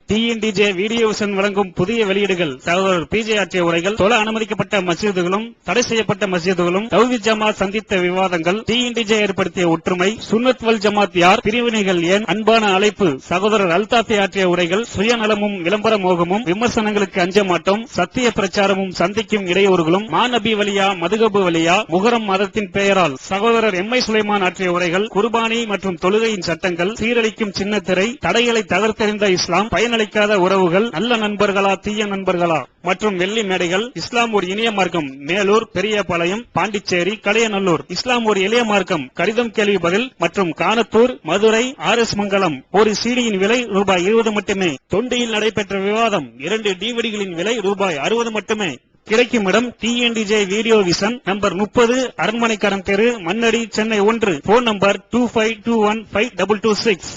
டிஎன்டிஜே வீடியோ விஷன் வழங்கும் புதிய வெளியீடுகள் சகோதரர் பிஜே ஆற்றிய உரைகள், தொழ அனுமதிக்கப்பட்ட மஸ்ஜிதுகளும் தடை செய்யப்பட்ட மஸ்ஜிதுகளும், தௌஹீத் ஜமாத் சந்தித்த விவாதங்கள், டிஎன்டிஜே ஏற்படுத்திய ஒற்றுமை, சுன்னத் வல் ஜமாத் யார், பிரிவினைகள் ஏன், அன்பான அழைப்பு, சகோதரர் அல்தாஃபி ஆற்றிய உரைகள், சுயநலமும் விளம்பர மோகமும், விமர்சனங்களுக்கு அஞ்ச மாட்டோம், சத்திய பிரச்சாரமும் சந்திக்கும் இடையூறுகளும், மாநபி வலியா மதுகபு வலியா, முகரம் மதத்தின் பெயரால் சகோதரர் எம்ஐ சுலைமான் ஆற்றிய உரைகள், குர்பானி மற்றும் தொழுகையின் சட்டங்கள், சீரழிக்கும் சின்னத்திரை, தடைகளை தகர்த்தெறிந்த இஸ்லாம், பயனளிக்காத உறவுகள், நல்ல நண்பர்களா தீய நண்பர்களா மற்றும் வெள்ளி மேடைகள், இஸ்லாம் ஒரு இனிய மார்க்கம் மேலூர், பெரியபாளையம், பாண்டிச்சேரி, கடையநல்லூர், இஸ்லாம் ஒரு எளிய மார்க்கம் கடிதம் கேள்வி பதில் மற்றும் கானத்தூர், மதுரை, RS மங்கலம். ஒரு சீடியின் விலை ரூபாய் 20 மட்டுமே. தொண்டியில் நடைபெற்ற விவாதம் 2 டிவிடிகளின் விலை ரூபாய் 60 மட்டுமே. கிடைக்கும் இடம் டிஎன்டிஜே வீடியோ விஷன், நம்பர் 30, அரண்மனைக்காரன் தெரு, மண்ணடி, சென்னை 1. Phone number 25215226.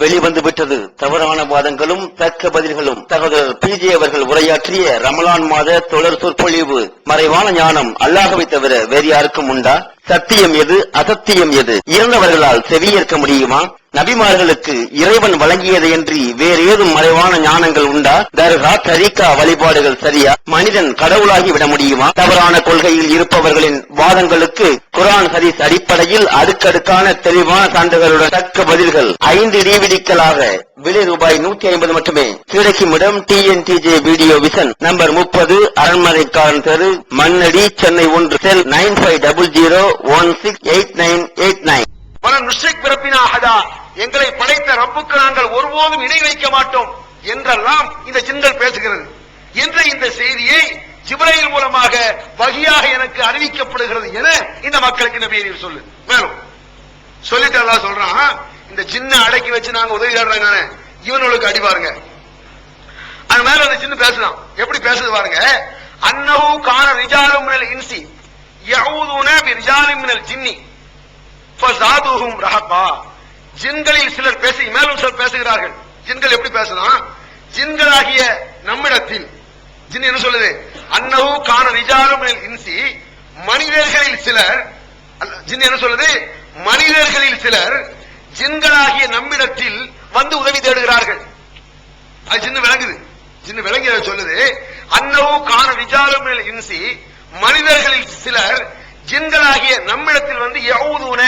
வெளிவந்து விட்டது தவறான வாதங்களும் தக்க பதில்களும். சகோதரர் பிஜே அவர்கள் உரையாற்றிய ரமலான் மாத தொடர் சொற்பொழிவு. மறைவான ஞானம் அல்லாஹ்வை தவிர வேறு யாருக்கும் உண்டா? சத்தியம் எது, அசத்தியம் எது? இறந்தவர்களால் செவியேற்க முடியுமா? நபிமார்களுக்கு இறைவன் வழங்கியதையன்றி வேறு ஏதும் மறைவான ஞானங்கள் உண்டா? தர்கா, தரீகா வழிபாடுகள் சரியா? மனிதன் கடவுளாகி விட முடியுமா? தவறான கொள்கையில் இருப்பவர்களின் வாதங்களுக்கு குர்ஆன் ஹதீஸ் அடிப்படையில் அடுக்கடுக்கான தெளிவான சான்றுகளுடன் தக்க பதில்கள் 5 டிவிடிக்களாக விலை ரூபாய் 150 மட்டுமே. கிடைக்கும் இடம் டிஎன்டிஜே வீடியோ விஷன், நம்பர் 30, அரண்மனைக்காரன் தெரு, மண்ணடி, சென்னை 1. செல் 9500168989. வலன் நுஷ்ரிக் பிரப்பினா அஹதா. எங்களை படைத்த ரப்புக்கு நாங்கள் ஒருபோதும் இணை வைக்க மாட்டோம் என்றெல்லாம் இந்த ஜின்கள் பேசுகிறது என்ற இந்த செய்தியை ஜிப்ரீல் மூலமாக வஹியாக எனக்கு அறிவிக்கப்படுகிறது என இந்த மக்களுக்கு நபி சொல்லு. மேலும் சொல்லிட்டு அல்லாஹ் சொல்றான், இந்த ஜின்னை அடக்கி வச்சு நாங்க உதவி தேடுறாங்க, இவனுக்கு அடி பாருங்க. அது மேல அந்த ஜின்னு பேசலாம். எப்படி பேசுது பாருங்க. அன்னஹு கான ரிஜாலும் மினல் இன்சி யஊதுன பிரிஜாலின் மினல் ஜின்னி ஃபஸாதுஹும் ரஹகா. ஜின்களில் சிலர் மேலும் சிலர் பேசுகிறார்கள். ஜின்கள் எப்படி பேசலாம்? ஜின்களாகிய நம்மிடத்தில் ஜின் என்ன சொல்லுது? அன்னஹு கான ரிஜாலும் மினல் இன்சி, மனிதர்களில் சிலர். ஜின் என்ன சொல்லுது? மனிதர்களில் சிலர் ஜின்களாகிய நம்மிடத்தில் வந்து உதவி தேடுகிறார்கள். அது ஜின்னு விளங்குது. ஜின்னு விளங்கி சொல்லுது, அன்னஹு கான ரிஜாலும் மினல் இன்சி, மனிதர்களில் சிலர் ஜின்களாகிய நம்மிடத்தில் வந்து யஊதுன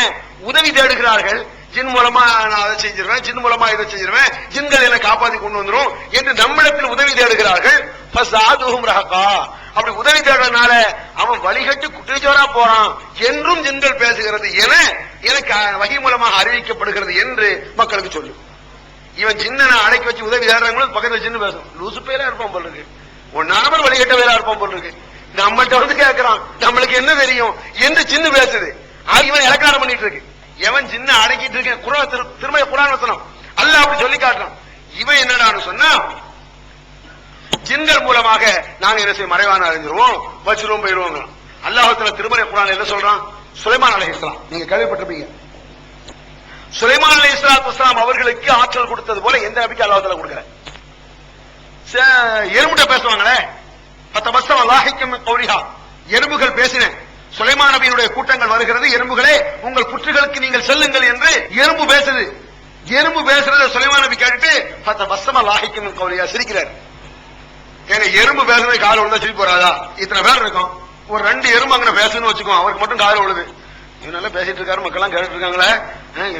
உதவி தேடுகிறார்கள். ஜின் மூலமா நான் அதை செஞ்சிருவேன், ஜின் மூலமா இதை செஞ்சிருவேன், ஜின்கள் என்னை காப்பாத்தி கொண்டு வந்துரும் என்று நம்மிடத்தில் உதவி தேடுகிறார்கள். ஃபஸாதுஹும் ரஹகா. அப்படி உதவி தேடுறதுனால அவன் வழிகட்டு குற்றச்சோரா போறான் என்றும் ஜின்கள் பேசுகிறது என எனக்கு வஹி மூலமாக அறிவிக்கப்படுகிறது என்று மக்களுக்கு சொல்லு. இவன் ஜின்னை அடக்கி வச்சு உதவி தேடுறாங்க, பக்கத்துல ஜின்னு பேசும். லூசு பேரா இருப்பான் போல் இருக்கு, ஒன்னாமல் வழிகட்ட வேலா இருப்பான் போல் இருக்கு. நம்மள்ட்ட வந்து கேட்கிறான், நம்மளுக்கு என்ன தெரியும் என்று ஜின்னு பேசுது. இவன் இலக்காரம் பண்ணிட்டு இருக்கு. எவன் ஜின்ன அடக்கிட்டு இருக்க திருமய குர்ஆன் வசனம் அல்லாஹ் அப்படி சொல்லி காட்டுறான். இவன் என்னடான்னு சொன்னா, ஜின்கள் மூலமாக நாங்க என்ன செய்ய மறைவான அறிஞ்சிருவோம், வச்சிருவோம், போயிருவோம். அல்லாஹ் திருமறை குர்ஆன் என்ன சொல்றான்? சுலைமான் அலைஹிஸ்ஸலாம், நீங்க கேள்விப்பட்டிருப்பீங்க. சுலைமான் அலைஹிஸ்ஸலாத்து வஸ்ஸலாம் அவர்களுக்கு ஆற்றல் கொடுத்தது போல எந்த நபிக்கு அல்லாஹ் தஆலா கொடுக்கற? எறும்புட்ட பேசுவாங்களே, எறும்புகள் பேசின. சுலைமான் நபியினுடைய கூட்டங்கள் வருகிறது, எறும்புகளே உங்கள் புற்றுகளுக்கு நீங்கள் செல்லுங்கள் என்று எறும்பு பேசுது. எறும்பு பேசுறத சுலைமான் நபி கேட்டுட்டு சிரிக்கிறார். ஏன்னா எறும்பு பேசுறது கால விழுந்தா சிரிப்பு போறாதா? இத்தனை பேர் இருக்கும், ஒரு 2 எறும்பு அங்க பேசுன்னு வச்சுக்கோ, அவருக்கு மட்டும் கால விழுது. இவன் நல்லா பேசிட்டு இருக்காரு, மக்கள் எல்லாம் கேட்டு இருக்காங்களே,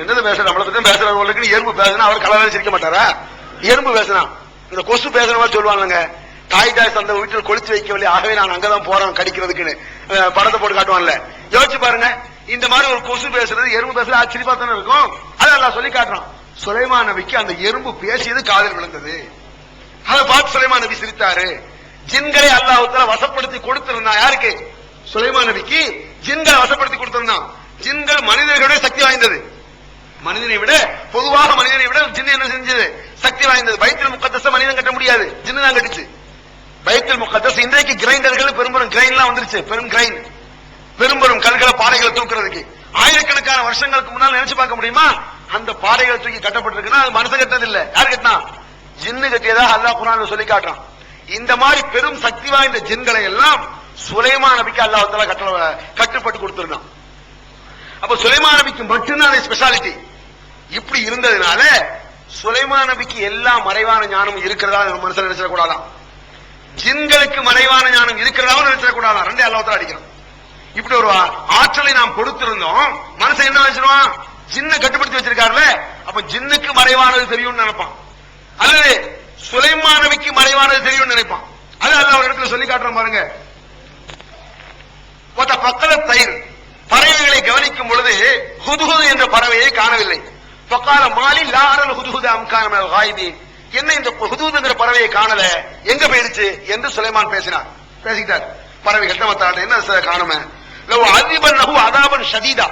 என்னது பேசுற, நம்மளை பத்தி பேசுறவங்களுக்கு எறும்பு பேசுனா அவர் கலராக சிரிக்க மாட்டாரா? எறும்பு பேசுனா, இந்த கொசு பேசுற மாதிரி சொல்லுவாங்க, தாய் அந்த வீட்டில் கொளுத்து வைக்கவில்லை, ஆகவே நான் அங்கதான் போறேன் கடிக்கிறதுக்குன்னு படத்தை போட்டு காட்டுவான்ல. யோசிச்சு பாருங்க, இந்த மாதிரி ஒரு கொசு பேசுறது எறும்பு பேசுறது ஆச்சரியமா தானே இருக்கும். அதெல்லாம் சொல்லி காட்டுறான். சுலைமான் நபிக்கு அந்த எறும்பு பேசியது காதில் விழுந்தது. அதை பார்த்து சுலைமான் நபி சிரித்தாரு. ஜின்களை அல்லாஹ் தஆலா வசப்படுத்தி கொடுத்திருந்தான். யாருக்கு? சுலைமான் நபிக்கு ஜின்களை வசப்படுத்தி கொடுத்திருந்தான். ஜின்கள் மனிதர்களுடைய சக்தி வாய்ந்தது. மனிதனை விட பொதுவாக மனிதனை விட ஜின் என்ன செஞ்சது? சக்தி வாய்ந்தது. பைத்துல் முகத்தஸ மனிதன் கட்ட முடியாது, ஜின்னு தான் கட்டுச்சு. பைத்துல் முகத்தஸ் இன்றைக்கு கிரைண்டர்கள் பெரும்பெரும் கிரைன்லாம் வந்துருச்சு. பெரும்பெரும் கல்களை பாறைகளை தூக்குறதுக்கு ஆயிரக்கணக்கான வருஷங்களுக்கு முன்னால் நினைச்சு பார்க்க முடியுமா? அந்த பாறைகளை தூக்கி கட்டப்பட்டிருக்குன்னா அது மனுஷன் கட்டது இல்ல. யார் கட்டினா? ஜின்னு கட்டியதா அல்லாஹ் குர்ஆன்ல சொல்லி காட்டுறான். இந்த மாதிரி பெரும் சக்தி வாய்ந்த ஜின்களை எல்லாம் சுலைமான் நபிக்கு அல்லாஹ் தஆலா கட்டுப்பட்டு கொடுத்திருந்தான். அப்ப சுலைமான் நபிக்கு மட்டும்தான் ஸ்பெஷாலிட்டி. இப்படி இருந்ததுனால சுலைமான் நபிக்கு எல்லா மறைவான ஞானமும் இருக்கிறதா மனுஷன் நினைச்சிடக்கூடாதான். ஜின்களுக்கு மறைவான ஞானம் இருக்கிறதாவும் நினைச்சிடக்கூடாதான். ரெண்டே அல்லாஹ் தஆலா அடிக்கிறான். இப்படி ஒரு ஆற்றலை நாம் கொடுத்திருந்தோம். மனுஷன் என்ன நினைச்சிருவான்? ஜின்ன கட்டுப்படுத்தி வச்சிருக்காருல்ல, அப்ப ஜின்னுக்கு மறைவானது தெரியும்னு நினைப்பான், அல்லது சுலைமான் நபிக்கு மறைவானது தெரியும்னு நினைப்பான். அது அல்லாஹ் ஒரு இடத்துல சொல்லி காட்டுறான் பாருங்க. பக்கல தயிர் பறவைகளை கவனிக்கும் பொழுது ஹுதுஹுது என்ற பறவையை காணவில்லை. பக்கால மாலி லாரல் ஹுதுஹுது அம்கான காயிதி, என்ன இந்த ஹுதுஹுது என்ற பறவையை காணல, எங்க போயிடுச்சு என்று சுலைமான் பேசிட்டார். பறவைகள் மத்தாட்ட என்ன காணுமே, அதிபன்னஹு அதாபன் ஷதீதா,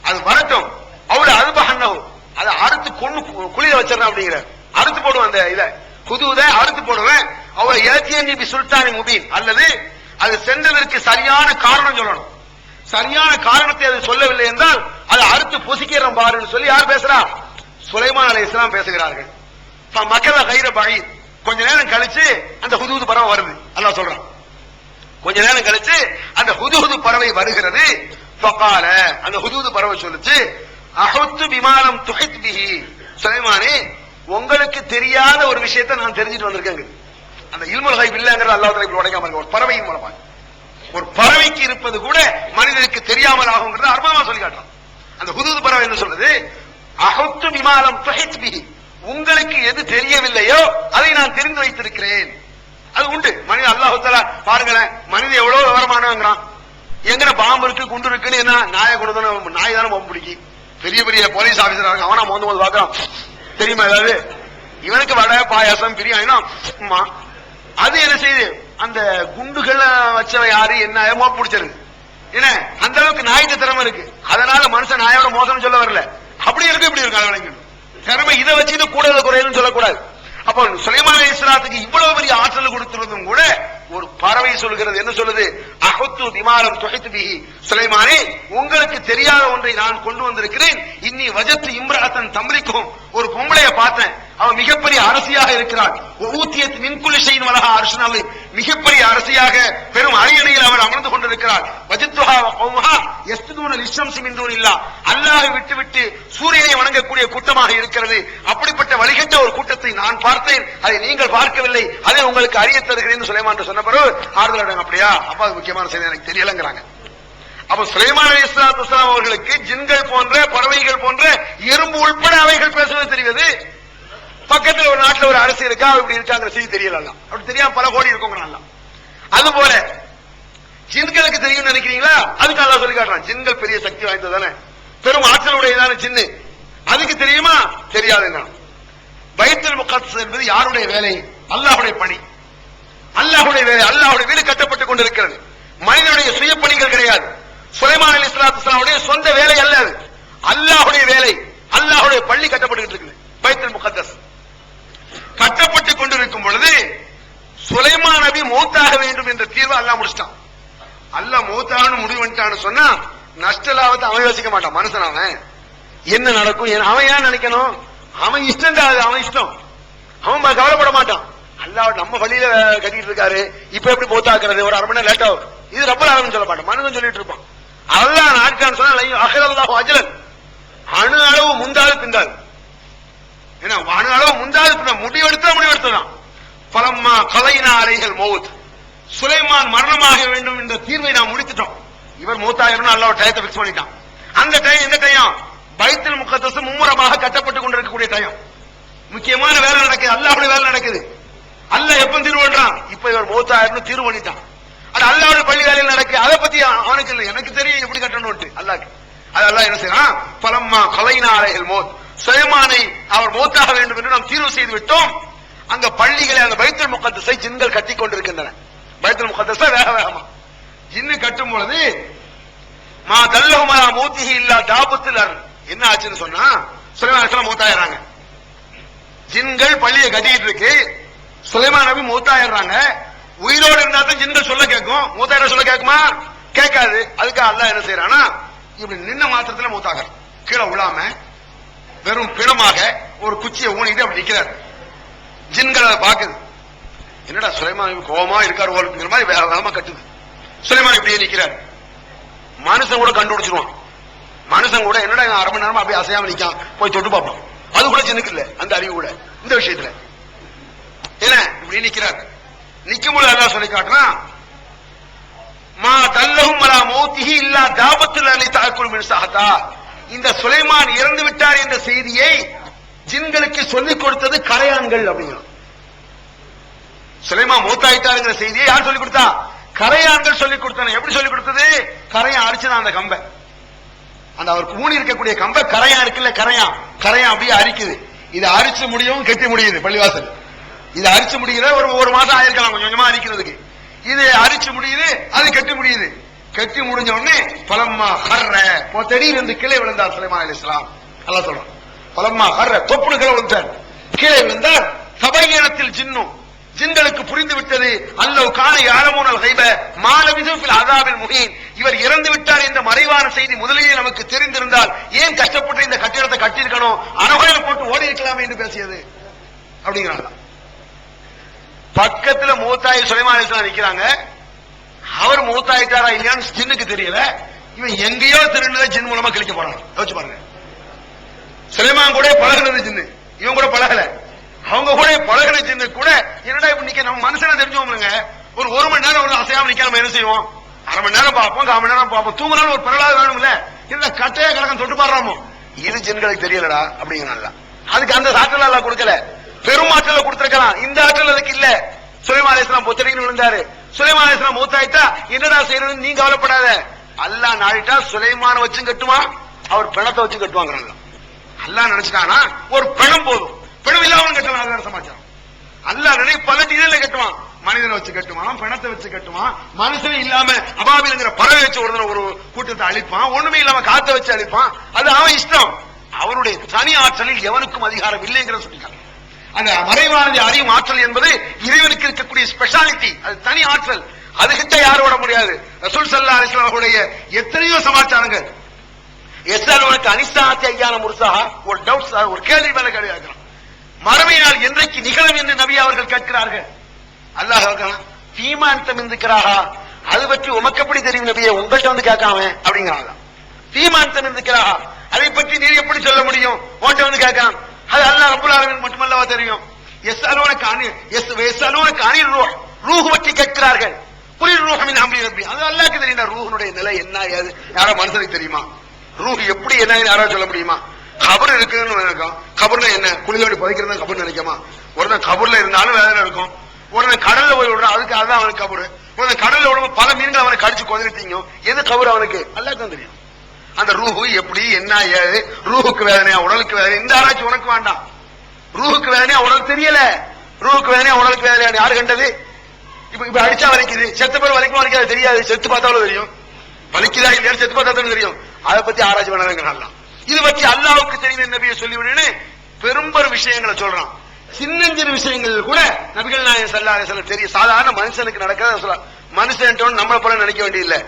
அது வரட்டும், அவளை அதுபஹன்னஹு, அதை அறுத்து கொண்டு குளிர வச்சிடறேன் அப்படிங்கிற, அறுத்து போடுவேன், அந்த இதை ஹுதுஹுத அறுத்து போடுவேன். அவளை ஏத்தியனி பி சுல்தானி முபீன், அல்லது அது சென்றதற்கு சரியான காரணம் சொல்லணும். சரியான காரணத்தை அது சொல்லவில்லை என்றால் அதை அறுத்து பொசிக்கிறோம் பாருன்னு சொல்லி யார் பேசுறா? சுலைமான் அலைஹிஸ்ஸலாம் பேசுகிறார்கள். மக்கள கைர பகீர், கொஞ்ச நேரம் கழிச்சு அந்த ஹுதுஹுது பறவை வருது. அல்லாஹ் சொல்றான், கொஞ்ச நேரம் கழிச்சு அந்த ஹுதுஹுது பறவை வருகிறது. ஃபகால, அந்த ஹுதுஹுது பறவை சொல்லுச்சு, அஹுத்து பிமாலம் துஹித் பிஹி, சுலைமானே உங்களுக்கு தெரியாத ஒரு விஷயத்தை நான் தெரிஞ்சிட்டு வந்திருக்கேங்க. அந்த இல்முல் கைப் இல்லங்கறது அல்லாஹ் தஆலா இப்படி உடைக்காம இருக்க, ஒரு பறவையின் மூலமா, ஒரு பறவைக்கு இருப்பது கூட மனிதனுக்கு தெரியாமல் ஆகுங்கிறத அற்புதமா சொல்லி காட்டுறான். அந்த ஹுதுஹுது பறவை என்ன சொல்றது? அஹுத்து பிமாலம் துஹித் பிஹி, உங்களுக்கு எது தெரியவில்லையோ அதை நான் தெரிந்து வைத்திருக்கிறேன். அது உண்டு. மனிதன் அல்லாஹ் தஆலா பாருங்களேன், மனிதன் எவ்வளவு விவரமானவங்கிறான். எங்கன பாம்பு இருக்கு குண்டு இருக்குன்னு என்ன நாயை கொண்டு நாய் தானே பாம்பு பிடிக்கி, பெரிய பெரிய போலீஸ் ஆபீசர் இருக்காங்க, அவனா மோந்து போது பாக்குறான், தெரியுமா ஏதாவது? இவனுக்கு வடை பாயாசம் பிரியாணினா அது என்ன செய்யுது? அந்த குண்டுகள் வச்சவன் யாரு என்ன மோப்ப பிடிச்சிருக்கு. என்ன அந்த அளவுக்கு நாய்க்கு திறமை இருக்கு. அதனால மனுஷன் நாயோட மோசம் சொல்ல வரல, அப்படி இருக்கு இப்படி இருக்கு திறமை. இதை வச்சு கூடுதல் குறைன்னு சொல்லக்கூடாது. அப்ப சுலைமான் அலைஹிஸ்ஸலாத்துக்கு இவ்வளவு பெரிய ஆற்றல் கொடுத்திருந்தும் கூட ஒரு பறவை சொல்கிறது, என்ன சொல்லுது? அஹுத்து திமாரம் துஹித் பிஹி, சுலைமானே உங்களுக்கு தெரியாத ஒன்றை நான் கொண்டு வந்திருக்கிறேன். இன்னி வஜத்து இம்ரஅத்தன் தம்லிக்கும், ஒரு பொம்பளைய பார்த்தேன், அவன் மிகப்பெரிய அரசியாக இருக்கிறான். ஊத்தியத் மின் குல்லி ஷைஇன் வலஹா அர்ஷுன் அஸீம், மிகப்பெரிய அரசியாக பெரும் அரியணையில் அவர் அமர்ந்து கொண்டிருக்கிறார். வஜத்துஹா வ கௌமுஹா யஸ்துதுன லிஷம்ஸி மின் தூனில்லாஹ், அல்லாஹ்வை விட்டுவிட்டு சூரியனை வணங்கக்கூடிய கூட்டமாக இருக்கிறது. அப்படிப்பட்ட வழிகட்ட ஒரு கூட்டத்தை நான் பார்த்தேன், அதை நீங்கள் பார்க்கவில்லை, அதை உங்களுக்கு அறிய தருகிறேன் சுலைமான் சொன்ன பிறகு ஆறுதல் அடைங்க. அப்படியா? அப்ப அது முக்கியமான செய்தி எனக்கு தெரியலங்கிறாங்க. அப்ப சுலைமான் அலைஹிஸ்ஸலாத்து வஸ்ஸலாம் அவர்களுக்கு ஜின்கள் போன்ற பறவைகள் போன்ற எறும்பு உட்பட அவைகள் பேசுவது தெரிவது. பக்கத்தில் ஒரு நாட்டில் ஒரு அரசு இருக்கா, இப்படி இருக்காங்கிற செய்தி தெரியல. அப்படி தெரியாம பல கோடி இருக்குங்க. அது போல ஜின்களுக்கு தெரியும் நினைக்கிறீங்களா? அதுக்கு அல்லாஹ் சொல்லி காட்டுறான், ஜின்கள் பெரிய சக்தி வாய்ந்ததானே, பெரும் ஆற்றலுடையதான ஜின்னு, அதுக்கு தெரியுமா? தெரியாதுங்க. பைத்துல் முகத்தஸ் என்பது யாருடைய வேலை? அல்லாஹ்வுடைய பணி, அல்லாஹ்வுடைய வேலை. அல்லாஹ்வுடைய வீடு கட்டப்பட்டுக் கொண்டிருக்கிறது. மனிதனுடைய சுய பணிகள் கிடையாது. சுலைமான் அலைஹிஸ்ஸலாத்து வஸ்ஸலாமுடைய சொந்த வேலை அல்ல, அது அல்லாஹ்வுடைய வேலை. அல்லாஹ்வுடைய பள்ளி கட்டப்பட்டு இருக்குது, பைத்துல் முகத்தஸ் கட்டப்பட்டுக் கொண்டிருக்கும் பொழுது சுலைமான் நபி மௌத்தாக வேண்டும் என்ற தீர்வு அல்லாஹ் முடிச்சிட்டான். அல்லாஹ் மௌத்தான்னு முடிவு பண்ணிட்டான்னு சொன்னா நஷ்ட லாபத்தை அவன் யோசிக்க மாட்டான். மனுஷன் அவன் என்ன நடக்கும் அவன் ஏன் நினைக்கணும்? அவன் இஷ்டம் தான், அவன் இஷ்டம், அவன் கவலைப்பட மாட்டான். அல்லாஹ் நம்ம வழியில கட்டிட்டு இருக்காரு, இப்ப எப்படி மௌத்தாக்குறது, ஒரு அரை மணி நேரம் லேட் ஆகும், இது ரப்பல் ஆலமீன் சொல்ல மாட்டான், மனிதன் சொல்லிட்டு இருப்பான். அல்லாஹ் நாட்கான்னு சொன்னா அஹ்லல்லாஹு அஜலன், அணு அளவு முந்தாது பிந்தாது, ஏன்னா அணு அளவு முந்தாது முடிவெடுத்ததான். பலம்மா கலைனா அலைகள் மௌத், சுலைமான் மரணமாக வேண்டும் என்ற தீர்வை நாம் முடித்துட்டோம். இவர் மௌத்தாயிரம் அல்லாஹ் டயத்தை பிக்ஸ் பண்ணிட்டான். அந்த டைம் எந்த டைம்? பைத்துல் முகத்தஸ் மும்முரமாக கட்டப்பட்டுக் கொண்டிருக்கக்கூடிய டைம். முக்கியமான வேலை நடக்குது, அல்லாஹ்வுடைய வேலை நடக்குது. அல்லாஹ் எப்ப தீர்வு பண்றான்? இப்ப இவர் மௌத்தாயிரம் தீர்வு பண்ணிட்டான். அது அல்லாஹ்வுடைய பள்ளி வேலையில் நடக்கு, அதை பத்தி அவனுக்கு இல்லை, எனக்கு தெரியும் எப்படி கட்டணும் அல்லாஹ். அது அல்லாஹ் என்ன செய்யறான்? பலம்மா கலைனா அலைகள் மௌத், சுலைமானை அவர் மௌத்தாக வேண்டும் என்று நாம் தீர்வு செய்து விட்டோம். அங்க பள்ளிகளை, அந்த பைத்துல் முகத்தஸை ஜின்கள் கட்டி கொண்டிருக்கின்றன. பைத்துல் முகத்தஸ வேக வேகமா ஜின்னு கட்டும் பொழுது மா தல்லஹும் அலா மௌத்திஹி இல்லா தாபத்துல் அர்த், என்ன ஆச்சுன்னு சொன்னா சுலைமான் அலைஹிஸ்ஸலாம் மௌத்தாயிராங்க. ஜின்கள் பள்ளியை கட்டிட்டு இருக்கு, சுலைமான் நபி மௌத்தாயிராங்க. உயிரோடு இருந்தா தான் ஜின்கள் சொல்ல கேட்கும், மௌத்தாயிர சொல்ல கேட்குமா? கேட்காது. அதுக்கு அல்லாஹ் என்ன செய்யறானா, இப்படி நின்ன மாத்திரத்துல மௌத்தாகிறான், கீழே விழாம வெறும் பிணமாக ஒரு குச்சியை ஊனிட்டு அப்படி நிக்கிறார். ஜின்கள் அதை பாக்குது. என்னடா சுலைமான் கோபமா இருக்காரு ஓடுங்கிற மாதிரி வேற வேகமா கட்டுது. சுலைமான் இப்படியே நிக்கிறார். மனுஷன் கூட கண்டுபிடிச்சிருவான். மனுஷன் கூட என்னடா அரை மணி நேரமா அப்படியே அசையாம நிக்கான், போய் தொட்டு பார்ப்போம். அது கூட ஜின்னுக்கு இல்ல அந்த அறிவு கூட இந்த விஷயத்துல. என்ன இப்படி நிக்கிறார். நிக்கும்போது அல்லாஹ் சொல்லி காட்டுறான், மா தல்லஹும் அலா மௌத்திஹி இல்லா தாபத்துல் அலி தஅக்குல் மின் சஹதா. இந்த சுலைமான் இறந்து விட்டார் என்ற செய்தியை ஜின்களுக்கு சொல்லிக் கொடுத்தது கரையான்கள் அப்படிங்கிறான். சுலைமான் மௌத்தாயிட்டாருங்கிற செய்தியை யார் சொல்லிக் கொடுத்தா? கரையான்கள் சொல்லிக் கொடுத்தாங்க. எப்படி சொல்லிக் கொடுத்தது? கரையான் அரிச்சுதான் அந்த கம்பை, அந்த அவருக்கு ஊனி இருக்கக்கூடிய கம்பை கரையான் இருக்குல்ல, கரையான் அப்படியே அரிக்குது. இதை அரிச்சு முடியும் கெட்டி முடியுது பள்ளிவாசல். இதை அரிச்சு முடிகிற ஒரு மாசம் ஆயிருக்கலாம் கொஞ்சம் கொஞ்சமா அரிக்கிறதுக்கு. இது அரிச்சு முடியுது, அது கெட்டி முடியுது. கெட்டி முடிஞ்ச உடனே பலம்மா ஹர்ர திடீர்னு கீழே விழுந்தார் சுலைமான் அலைஹிஸ்ஸலாம். அல்லாஹ் சொல்றான், பலம்மா ஹர்ர தொப்புனு கீழே விழுந்தார். கீழே விழுந்தார். தபையனத்தில் ஜின்னும் ஜின்களுக்கு புரிந்து விட்டது. அல்லாஹ் கான யாலமூனல் கைப மாலபிது ஃபில் அஸாபில் முஹீன். இவர் இறந்து விட்டார் என்ற மறைவான செய்தி முதலிலே நமக்கு தெரிந்திருந்தால் ஏன் கஷ்டப்பட்டு இந்த கட்டிடத்தை கட்டியிருக்கணும், அனகையில போட்டு ஓடி இருக்கலாமே என்று பேசியது அப்படிங்கிறாங்க. பக்கத்துல மூத்தாயி சுலைமான் அலைஹிஸ்ஸலாம் நிக்கிறாங்க. அவர் மூத்தாயிட்டாரா இல்லையான்னு ஜின்னுக்கு தெரியல. இவன் எங்கேயோ திருநெல்வேலி ஜின் மூலமா கிழிக்க போறான். யோசிச்சு பாருங்க. சுலைமான் கூட பழகுனது ஜின்னு, இவன் கூட பழகல. அவங்க கூட பழகின ஜின்னு கூட என்னடா இப்ப நிக்க நம்ம மனுஷனை தெரிஞ்சோம்லங்க. ஒரு மணி நேரம் ஒரு அசையாம நிக்க நம்ம என்ன செய்வோம்? அரை மணி நேரம் பார்ப்போம், 1/4 மணி நேரம் பார்ப்போம். தூங்குறாலும் ஒரு பரவாயில்ல வேணும்ல, இல்ல கட்டையா கலக்கம் தொட்டு பாடுறாமோ. இது ஜின்களுக்கு தெரியலடா அப்படிங்கிறான்ல. அதுக்கு அந்த ஆற்றல் எல்லாம் கொடுக்கல, பெரும் ஆற்றல கொடுத்திருக்கலாம். இந்த ஆற்றல் அதுக்கு இல்ல. சுலைமான் அலைஹிஸ்ஸலாம் பொத்தடின்னு விழுந்தாரு. சுலைமான் அலைஹிஸ்ஸலாம் மூத்தாயிட்டா என்னடா செய்யறது நீ கவலைப்படாத. அல்லாஹ் நாடிட்டா சுலைமான வச்சும் கட்டுவான், அவர் பிணத்தை வச்சு கட்டுவாங்க. அல்லாஹ் நினைச்சிட்டானா ஒரு பிணம் போதும், பிணம் இல்லாம கட்டுவான். சமாச்சாரம் அல்லாஹ் நினை பல டிசைன்ல கட்டுவான். மனிதனை வச்சு கட்டுவான், பிணத்தை வச்சு கட்டுவான். மனுஷனே இல்லாம அபாபில்ங்கிற பறவை வச்சு ஒரு கூட்டத்தை அழிப்பான். ஒண்ணுமே இல்லாம காத்த வச்சு அழிப்பான். அது அவன் இஷ்டம். அவனுடைய தனி ஆற்றலில் எவனுக்கும் அதிகாரம் இல்லைங்கிற சொல்லிட்டாங்க. அந்த மறைவானது அறியும் ஆற்றல் என்பது இறைவனுக்கு இருக்கக்கூடிய ஸ்பெஷாலிட்டி, அது தனி ஆற்றல். அதுகிட்ட யாரும் விட முடியாது. ரசூல் ஸல்லல்லாஹு அலைஹி வஸல்லம் அவருடைய எத்தனையோ சமாச்சாரங்கள். எஸ்அலுனக அனிஸ்ஸாஅத்தி அய்யான முர்ஸாஹா, ஒரு டவுட்ஸ், ஒரு கேள்வி மேல கேள்வி கேட்கிறான். மறுமை நாள் என்றைக்கு நிகழும் என்று நபி அவர்கள் கேட்கிறார்கள். அல்லாஹ் கேட்கிறான், ஃபீமா அன்த மின் திக்ராஹா, அது பற்றி உமக்கு எப்படி தெரியும் நபியே, உங்கள்கிட்ட வந்து கேட்காம அப்படிங்கிறாங்க. ஃபீமா அன்த மின் திக்ராஹா, அதை பற்றி நீர் எப்படி சொல்ல முடியும், உன்கிட்ட வந்து கேட்காம. அது அல்லாஹ் ரப்பல் ஆலமீன் மட்டுமல்லவா தெரியும். எஸ்அலுனக அனில் ரூஹ், ரூஹ் பற்றி கேட்கிறார்கள். குலிர் ரூஹ் மின் அம்ரி ரப்பி, அது அல்லாஹ்க்கு தெரியும். ரூஹ்னுடைய நிலை என்ன ஏது யாரோ மனுஷனுக்கு தெரியுமா? ரூஹ் எப்படி என்ன யாராவது சொல்ல முடியுமா? கபர் இருக்குன்னு நினைக்கும். கபர்ல என்ன குளியோடி புதைக்கிறது கபர் நினைக்குமா? ஒருத்தன் கபர்ல இருந்தாலும் வேதனை இருக்கும். ஒருத்தன் கடல்ல போய் விடுறான், அதுக்கு அதுதான் அவனுக்கு கபரு. ஒருத்தன் கடல்ல விடும் பல மீன்கள் அவனை கடிச்சு கொதிர்த்தீங்க, எது கபர் அவனுக்கு அல்லாஹ்க்கு தான் தெரியும். அந்த ரூஹு எப்படி என்ன ஏது, ரூஹுக்கு வேதனையா உடலுக்கு வேதனை, இந்த ஆராய்ச்சி உனக்கு வேண்டாம். ரூஹுக்கு வேதனையா உடலுக்கு தெரியல, ரூஹுக்கு வேதனையா உடலுக்கு வேதனையா யாரு கண்டது? இப்ப அடிச்சா வலிக்குது, செத்து பேர் வலிக்கும் வலிக்காது தெரியாது, செத்து பார்த்தாலும் தெரியும். வலிக்குதா இல்லையா செத்து பார்த்தாலும் தெரியும். அதை பத்தி ஆராய்ச்சி பண்ணாங்க. இது பற்றி அல்லாஹ்வுக்கு தெரியும் நபியை சொல்லிவிடுன்னு பெரும்பெரும் விஷயங்களை சொல்றான். சின்னஞ்சிறு விஷயங்கள் கூட நபிகள் நாயகம் ஸல்லல்லாஹு அலைஹி வஸல்லம் தெரியும். சாதாரண மனுஷனுக்கு நடக்கிறத சொல்ல, மனுஷன் நம்மளை போல நினைக்க வேண்டியதில்லை.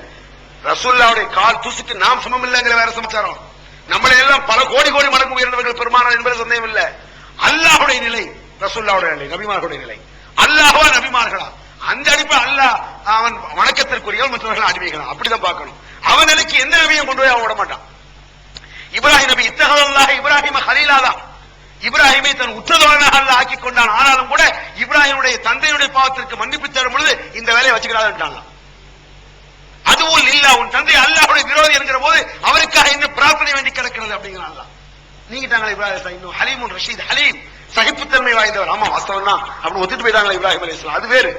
ரசூலுல்லாஹ்வுடைய கால் தூசுக்கு நாம் சமம் இல்லைங்கிற வேற சமாச்சாரம். நம்மளை எல்லாம் பல கோடி கோடி மடங்கு உயர்ந்தவர்கள் பெருமானார் என்பது சந்தேகம் இல்லை. அல்லாஹ்வுடைய நிலை, ரசூலுல்லாஹ்வுடைய நிலை, நபிமார்களுடைய நிலை. அல்லாஹ்வா நபிமார்களா? அந்த அடிப்பு அல்லாஹ் அவன் வணக்கத்திற்குரியவன், மற்றவர்கள் அடிமைகளா, அப்படிதான் பார்க்கணும். அவன் நிலைக்கு எந்த நபியும் கொண்டு போய் அவன் விட மாட்டான். இப்ராஹிம் நபி இத்தஹதல்லாஹ் இப்ராஹிம கலீலாதா, இப்ராஹிமை தன் உற்றதோழனாக அல்லாஹ் ஆக்கிக் கொண்டான். ஆனாலும் கூட இப்ராஹிமுடைய தந்தையுடைய பாவத்திற்கு மன்னிப்பு தரும் பொழுது இந்த வேலையை வச்சுக்கிறாங்க. அதுவும் இல்லா, உன் தந்தை அல்லாஹ்வுடைய விரோதி என்கிற போது அவருக்காக இன்னும் பிரார்த்தனை வேண்டி கிடக்கிறது அப்படிங்கிறான். நீங்கிட்டாங்களா இப்ராஹிம் இன்னும் ஹலீமுன் ரஷீத், ஹலீம் சகிப்புத்தன்மை வாய்ந்தவர். ஆமா வாஸ்தவம் தான் அப்படி ஒத்துட்டு போயிட்டாங்களா இப்ராஹிம் அலைஹிஸ்ஸலாம். அது வேறு.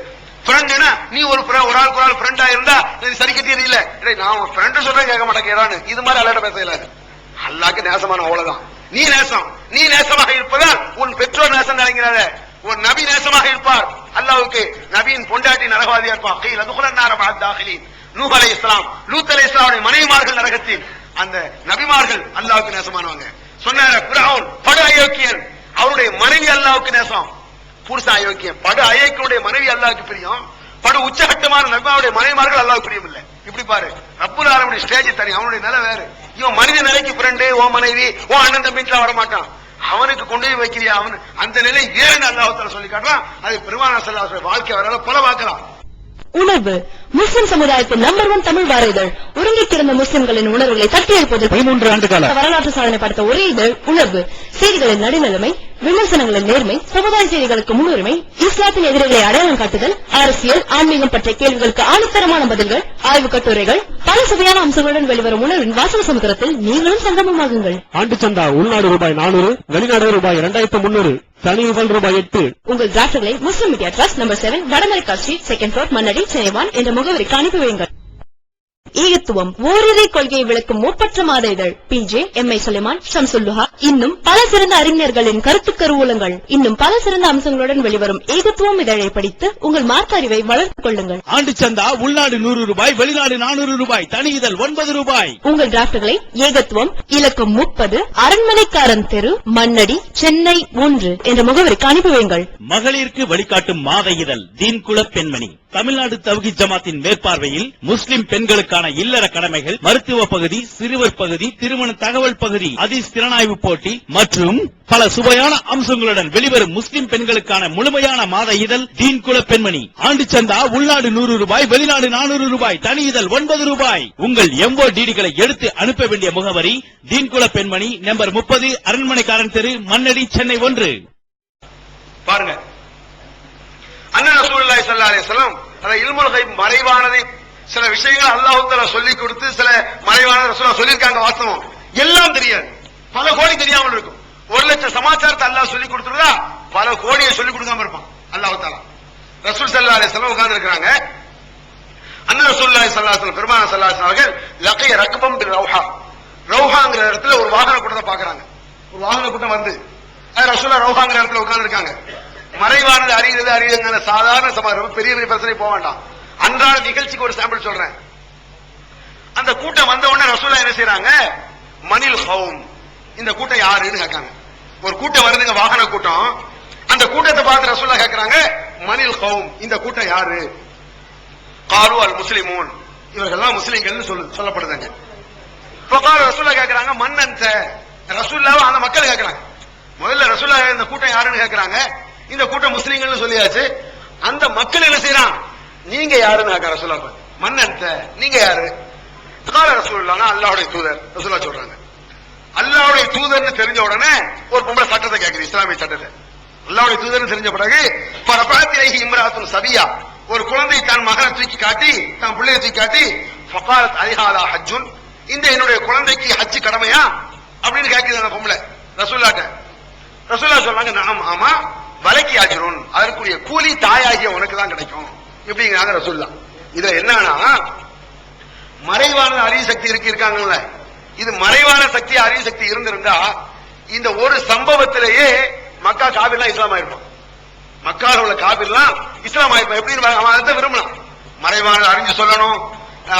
ஃப்ரெண்ட்னா நீ ஒரு ஆளுக்கு ஒரு ஆள் ஃப்ரெண்டா இருந்தா சரி கட்டியது இல்ல, நான் ஒரு ஃப்ரெண்ட் சொல்றேன் கேட்க மாட்டேங்கிறான்னு இது மாதிரி அல்லாட்ட பேச இயலாது. அல்லாஹ்க்கு நேசமான அவ்வளவுதான். நீ நேசமாக இருப்பதால் உன் பெற்றோர் நேசம் நினைக்கிறார. ஒரு நபி நேசமாக இருப்பார் அல்லாஹ்வுக்கு. நபியின் பொண்டாட்டி நரகவாதியா இருப்பார். கீழ துகுலன் நார மஅத்தாஹிலீன். நூஹ் அலைஹிஸ்ஸலாம், லூத் அலைஹிஸ்ஸலாமுடைய மனைவிமார்கள் நரகத்தில். அந்த நபிமார்கள் அல்லாஹ்வுக்கு நேசமானவங்க. சொன்னார ஃபிரௌன் படு அயோக்கியன், அவருடைய மனைவி அல்லாஹ்வுக்கு நேசம். புருஷன் அயோக்கியன், படு அயோக்கியனுடைய மனைவி அல்லாஹ்வுக்கு பிரியம். படு உச்சகட்டமான நபிமாருடைய மனைவிமார்கள் அல்லாஹ்வுக்கு பிரியம் இல்லை. இப்படி பாரு, ரப்புல் ஆலமீனுடைய ஸ்டேஜ் தனி, அவனுடைய நிலை வேறு. இவன் மனித நிலைக்கு ஃப்ரெண்டு, ஓ மனைவி, ஓ அண்ணன் தம்பிட்டு வர மாட்டான். அவனுக்கு கொண்டு போய் வைக்கிறியா, அவன் அந்த நிலை வேறு அல்லாஹ் தஆலா சொல்லி காட்டுறான். அது பெருமானார் ஸல்லல்லாஹு அலைஹி வஸல்லம் வாழ்க்கை வரலாறு பல பார்க்கலாம். உணர்வு முஸ்லிம் சமுதாயத்தின் நம்பர் 1 தமிழ் வார இதழ். உறங்கி கிடந்த முஸ்லிம்களின் உணர்வுகளை தட்டி எழுப்பது 13 ஆண்டு கால வரலாற்று சாதனை படைத்த ஒரே இதழ் உணர்வு. செய்திகளின் நடுநிலைமை, விமர்சனங்களின் நேர்மை, சமுதாய செய்திகளுக்கு முன்னுரிமை, இஸ்லாத்தின் எதிரிகளை அடையாளம் காட்டுதல், அரசியல், ஆன்மீகம் பற்றிய கேள்விகளுக்கு ஆணித்தரமான பதில்கள், ஆய்வு கட்டுரைகள், பல சுவையான அம்சங்களுடன் வெளிவரும் உணர்வின் வாசக சமுத்திரத்தில் நீங்களும் சங்கமமாகுங்கள். ஆண்டு சந்தா உள்நாடு ரூபாய் 400, வெளிநாடு ரூபாய் 2300, தனி முதல் ரூபாய் 8. உங்கள் டிராஃப்ட்களை Muslim media trust number 7 Vadamaraikka street, 2nd floor, Mannady, Chennai 1 என்ற முகவரிக்கு அனுப்பி வையுங்கள். ஈகத்துவம் ஓரிரை கொள்கையை விளக்கும் முற்பற்ற மாத இதழ். PJ, MI சுலைமான், ஷம்சுல்லுஹா, இன்னும் பல சிறந்த அறிஞர்களின் கருத்து கருவூலங்கள், இன்னும் பல சிறந்த அம்சங்களுடன் வெளிவரும் ஏகத்துவம் இதழை படித்து உங்கள் மார்க்க அறிவை வளர்த்துக் கொள்ளுங்கள். ஆண்டு சந்தா உள்நாடு 100 ரூபாய், வெளிநாடு 400 ரூபாய், தனி இதழ் 9 ரூபாய். உங்கள் டிராஃப்ட்களை ஏகத்துவம் இலக்கம் 30 அரண்மனைக்காரன் தெரு, மண்ணடி, சென்னை 1 என்ற முகவரிக்கு அனுப்பி வையுங்கள். மகளிருக்கு வழிகாட்டும் மாத இதழ் தீன்குல பெண்மணி. தமிழ்நாடு தவ்ஹீத் ஜமாத்தின் மேற்பார்வையில் முஸ்லிம் பெண்களுக்கான இல்லற கடமைகள், மருத்துவ பகுதி, சிறுவர் பகுதி, திருமண தகவல் பகுதி, ஹதீஸ் திறனாய்வு போட்டி மற்றும் பல சுவையான அம்சங்களுடன் வெளிவரும் முஸ்லிம் பெண்களுக்கான முழுமையான மாத இதழ் தீன்குல பெண்மணி. ஆண்டு சந்தா உள்நாடு 100 ரூபாய், வெளிநாடு 400 ரூபாய், தனி இதழ் 9 ரூபாய். உங்கள் MODDகளை எடுத்து அனுப்ப வேண்டிய முகவரி தீன்குல பெண்மணி, நம்பர் 30, அரண்மனைக்காரன் தெரு, மண்ணடி, சென்னை 1. பாருங்க, அண்ணன் ரசூலுல்லாஹி ஸல்லல்லாஹு அலைஹி வஸல்லம் அந்த இல்முல் கைப் மறைவானதை சில விஷயங்கள் அல்லாஹ் தஆலா சொல்லி கொடுத்து சில மறைவான ரசூலுல்லாஹ் சொல்லிருக்காங்க. வாஸ்தவம் எல்லாம் தெரியாது, பல கோடி தெரியாமல் இருக்கும். 1 லட்சம் சமாச்சாரத்தை அல்லாஹ் சொல்லி கொடுத்துருந்தா பல கோடியை சொல்லி கொடுக்காம இருப்பான் அல்லாஹ் தஆலா. ரசூல் ஸல்லல்லாஹு அலைஹி வஸல்லம் உட்கார்ந்து இருக்காங்க. அண்ணன் ரசூலுல்லாஹி ஸல்லல்லாஹு அலைஹி வஸல்லம் பெருமானார் ஸல்லல்லாஹு அலைஹி வஸல்லம் அவர்கள் லகிய ரக்பம் பில் ரௌஹா, ரௌஹாங்கிற இடத்துல ஒரு வாகன கூட்டத்தை பாக்குறாங்க. ஒரு வாகன கூட்டம் வந்து ரசூலுல்லாஹ் ரௌஹாங்கிற இடத்துல உட்கார்ந்து இருக்காங்க. மறைவானது அறியுதுங்கிற சாதாரண சமாதானம், பெரிய பெரிய பிரச்சனை போக வேண்டாம். அன்றாட நிகழ்ச்சிக்கு ஒரு சாம்பிள் சொல்றேன். அந்த கூட்டம் வந்த உடனே ரசூலுல்லாஹ் என்ன செய்யறாங்க, மனில் கௌம், இந்த கூட்டம் யாருன்னு கேட்காங்க. ஒரு கூட்டம் வருதுங்க, வாகன கூட்டம். அந்த கூட்டத்தை பார்த்து ரசூலுல்லாஹ் கேட்கறாங்க, மனில் கௌம், இந்த கூட்டம் யாரு? காலு அல் முஸ்லிமூன், இவர்கள்லாம் முஸ்லிம்கள்னு சொல்லப்படுதுங்க. ரசூலுல்லாஹ் கேட்கறாங்க, மன் அன்த, ரசூலுல்லாஹ் அந்த மக்கள் கேட்கறாங்க. முதல்ல ரசூலுல்லாஹ் இந்த கூட்டம் யாருன்னு கேட்கறாங்க. இந்த கூட்டம் முஸ்லிம்கள் சொல்லியாச்சு. அந்த மக்கள் என்ன செய்யறான், நீங்க யாருன்னு கேட்க ரசூலுல்லாஹ். மன் அன்த, நீங்க யாரு? கால ரசூலுல்லாஹ், அல்லாஹ்வுடைய தூதர். ரசூலுல்லாஹ் சொல்றாங்க, அல்லாஹ்வுடைய தூதர்னு தெரிஞ்ச உடனே ஒரு பொம்பளை சட்டத்தை கேட்குது, இஸ்லாமிய சட்டத்தை. அல்லாஹ்வுடைய தூதர்னு தெரிஞ்ச பிறகு பரபாத்திரைஹி இம்ராத்துன் சபியா, ஒரு குழந்தை தன் மகனை தூக்கி காட்டி, தன் பிள்ளையை தூக்கி காட்டி, ஃபகாலத் அலிஹாலா ஹஜ்ஜுன், இந்த என்னுடைய குழந்தைக்கு ஹஜ் கடமையா அப்படின்னு கேட்குது அந்த பொம்பளை ரசூலுல்லாஹ்ட்ட. ரசூலுல்லாஹ் சொல்றாங்க, நாம், ஆமா, வலைக்கு ஆஜிரும், அதற்குரிய கூலி தாயாகிய உனக்கு தான் கிடைக்கும் இப்படிங்கிறாங்க ரசூலுல்லாஹ். இதுல என்னன்னா, மறைவான அறிவு சக்தி இருக்காங்கல்ல, இது மறைவான சக்தி அறிவு சக்தி இருந்திருந்தா இந்த ஒரு சம்பவத்திலேயே மக்கா காபிர்லாம் இஸ்லாம் ஆயிருப்பான். மக்கால உள்ள காபிர்லாம் இஸ்லாம் ஆயிருப்பான். எப்படின்னு அவன் அதை விரும்பலாம். மறைவான அறிஞ்சு சொல்லணும்,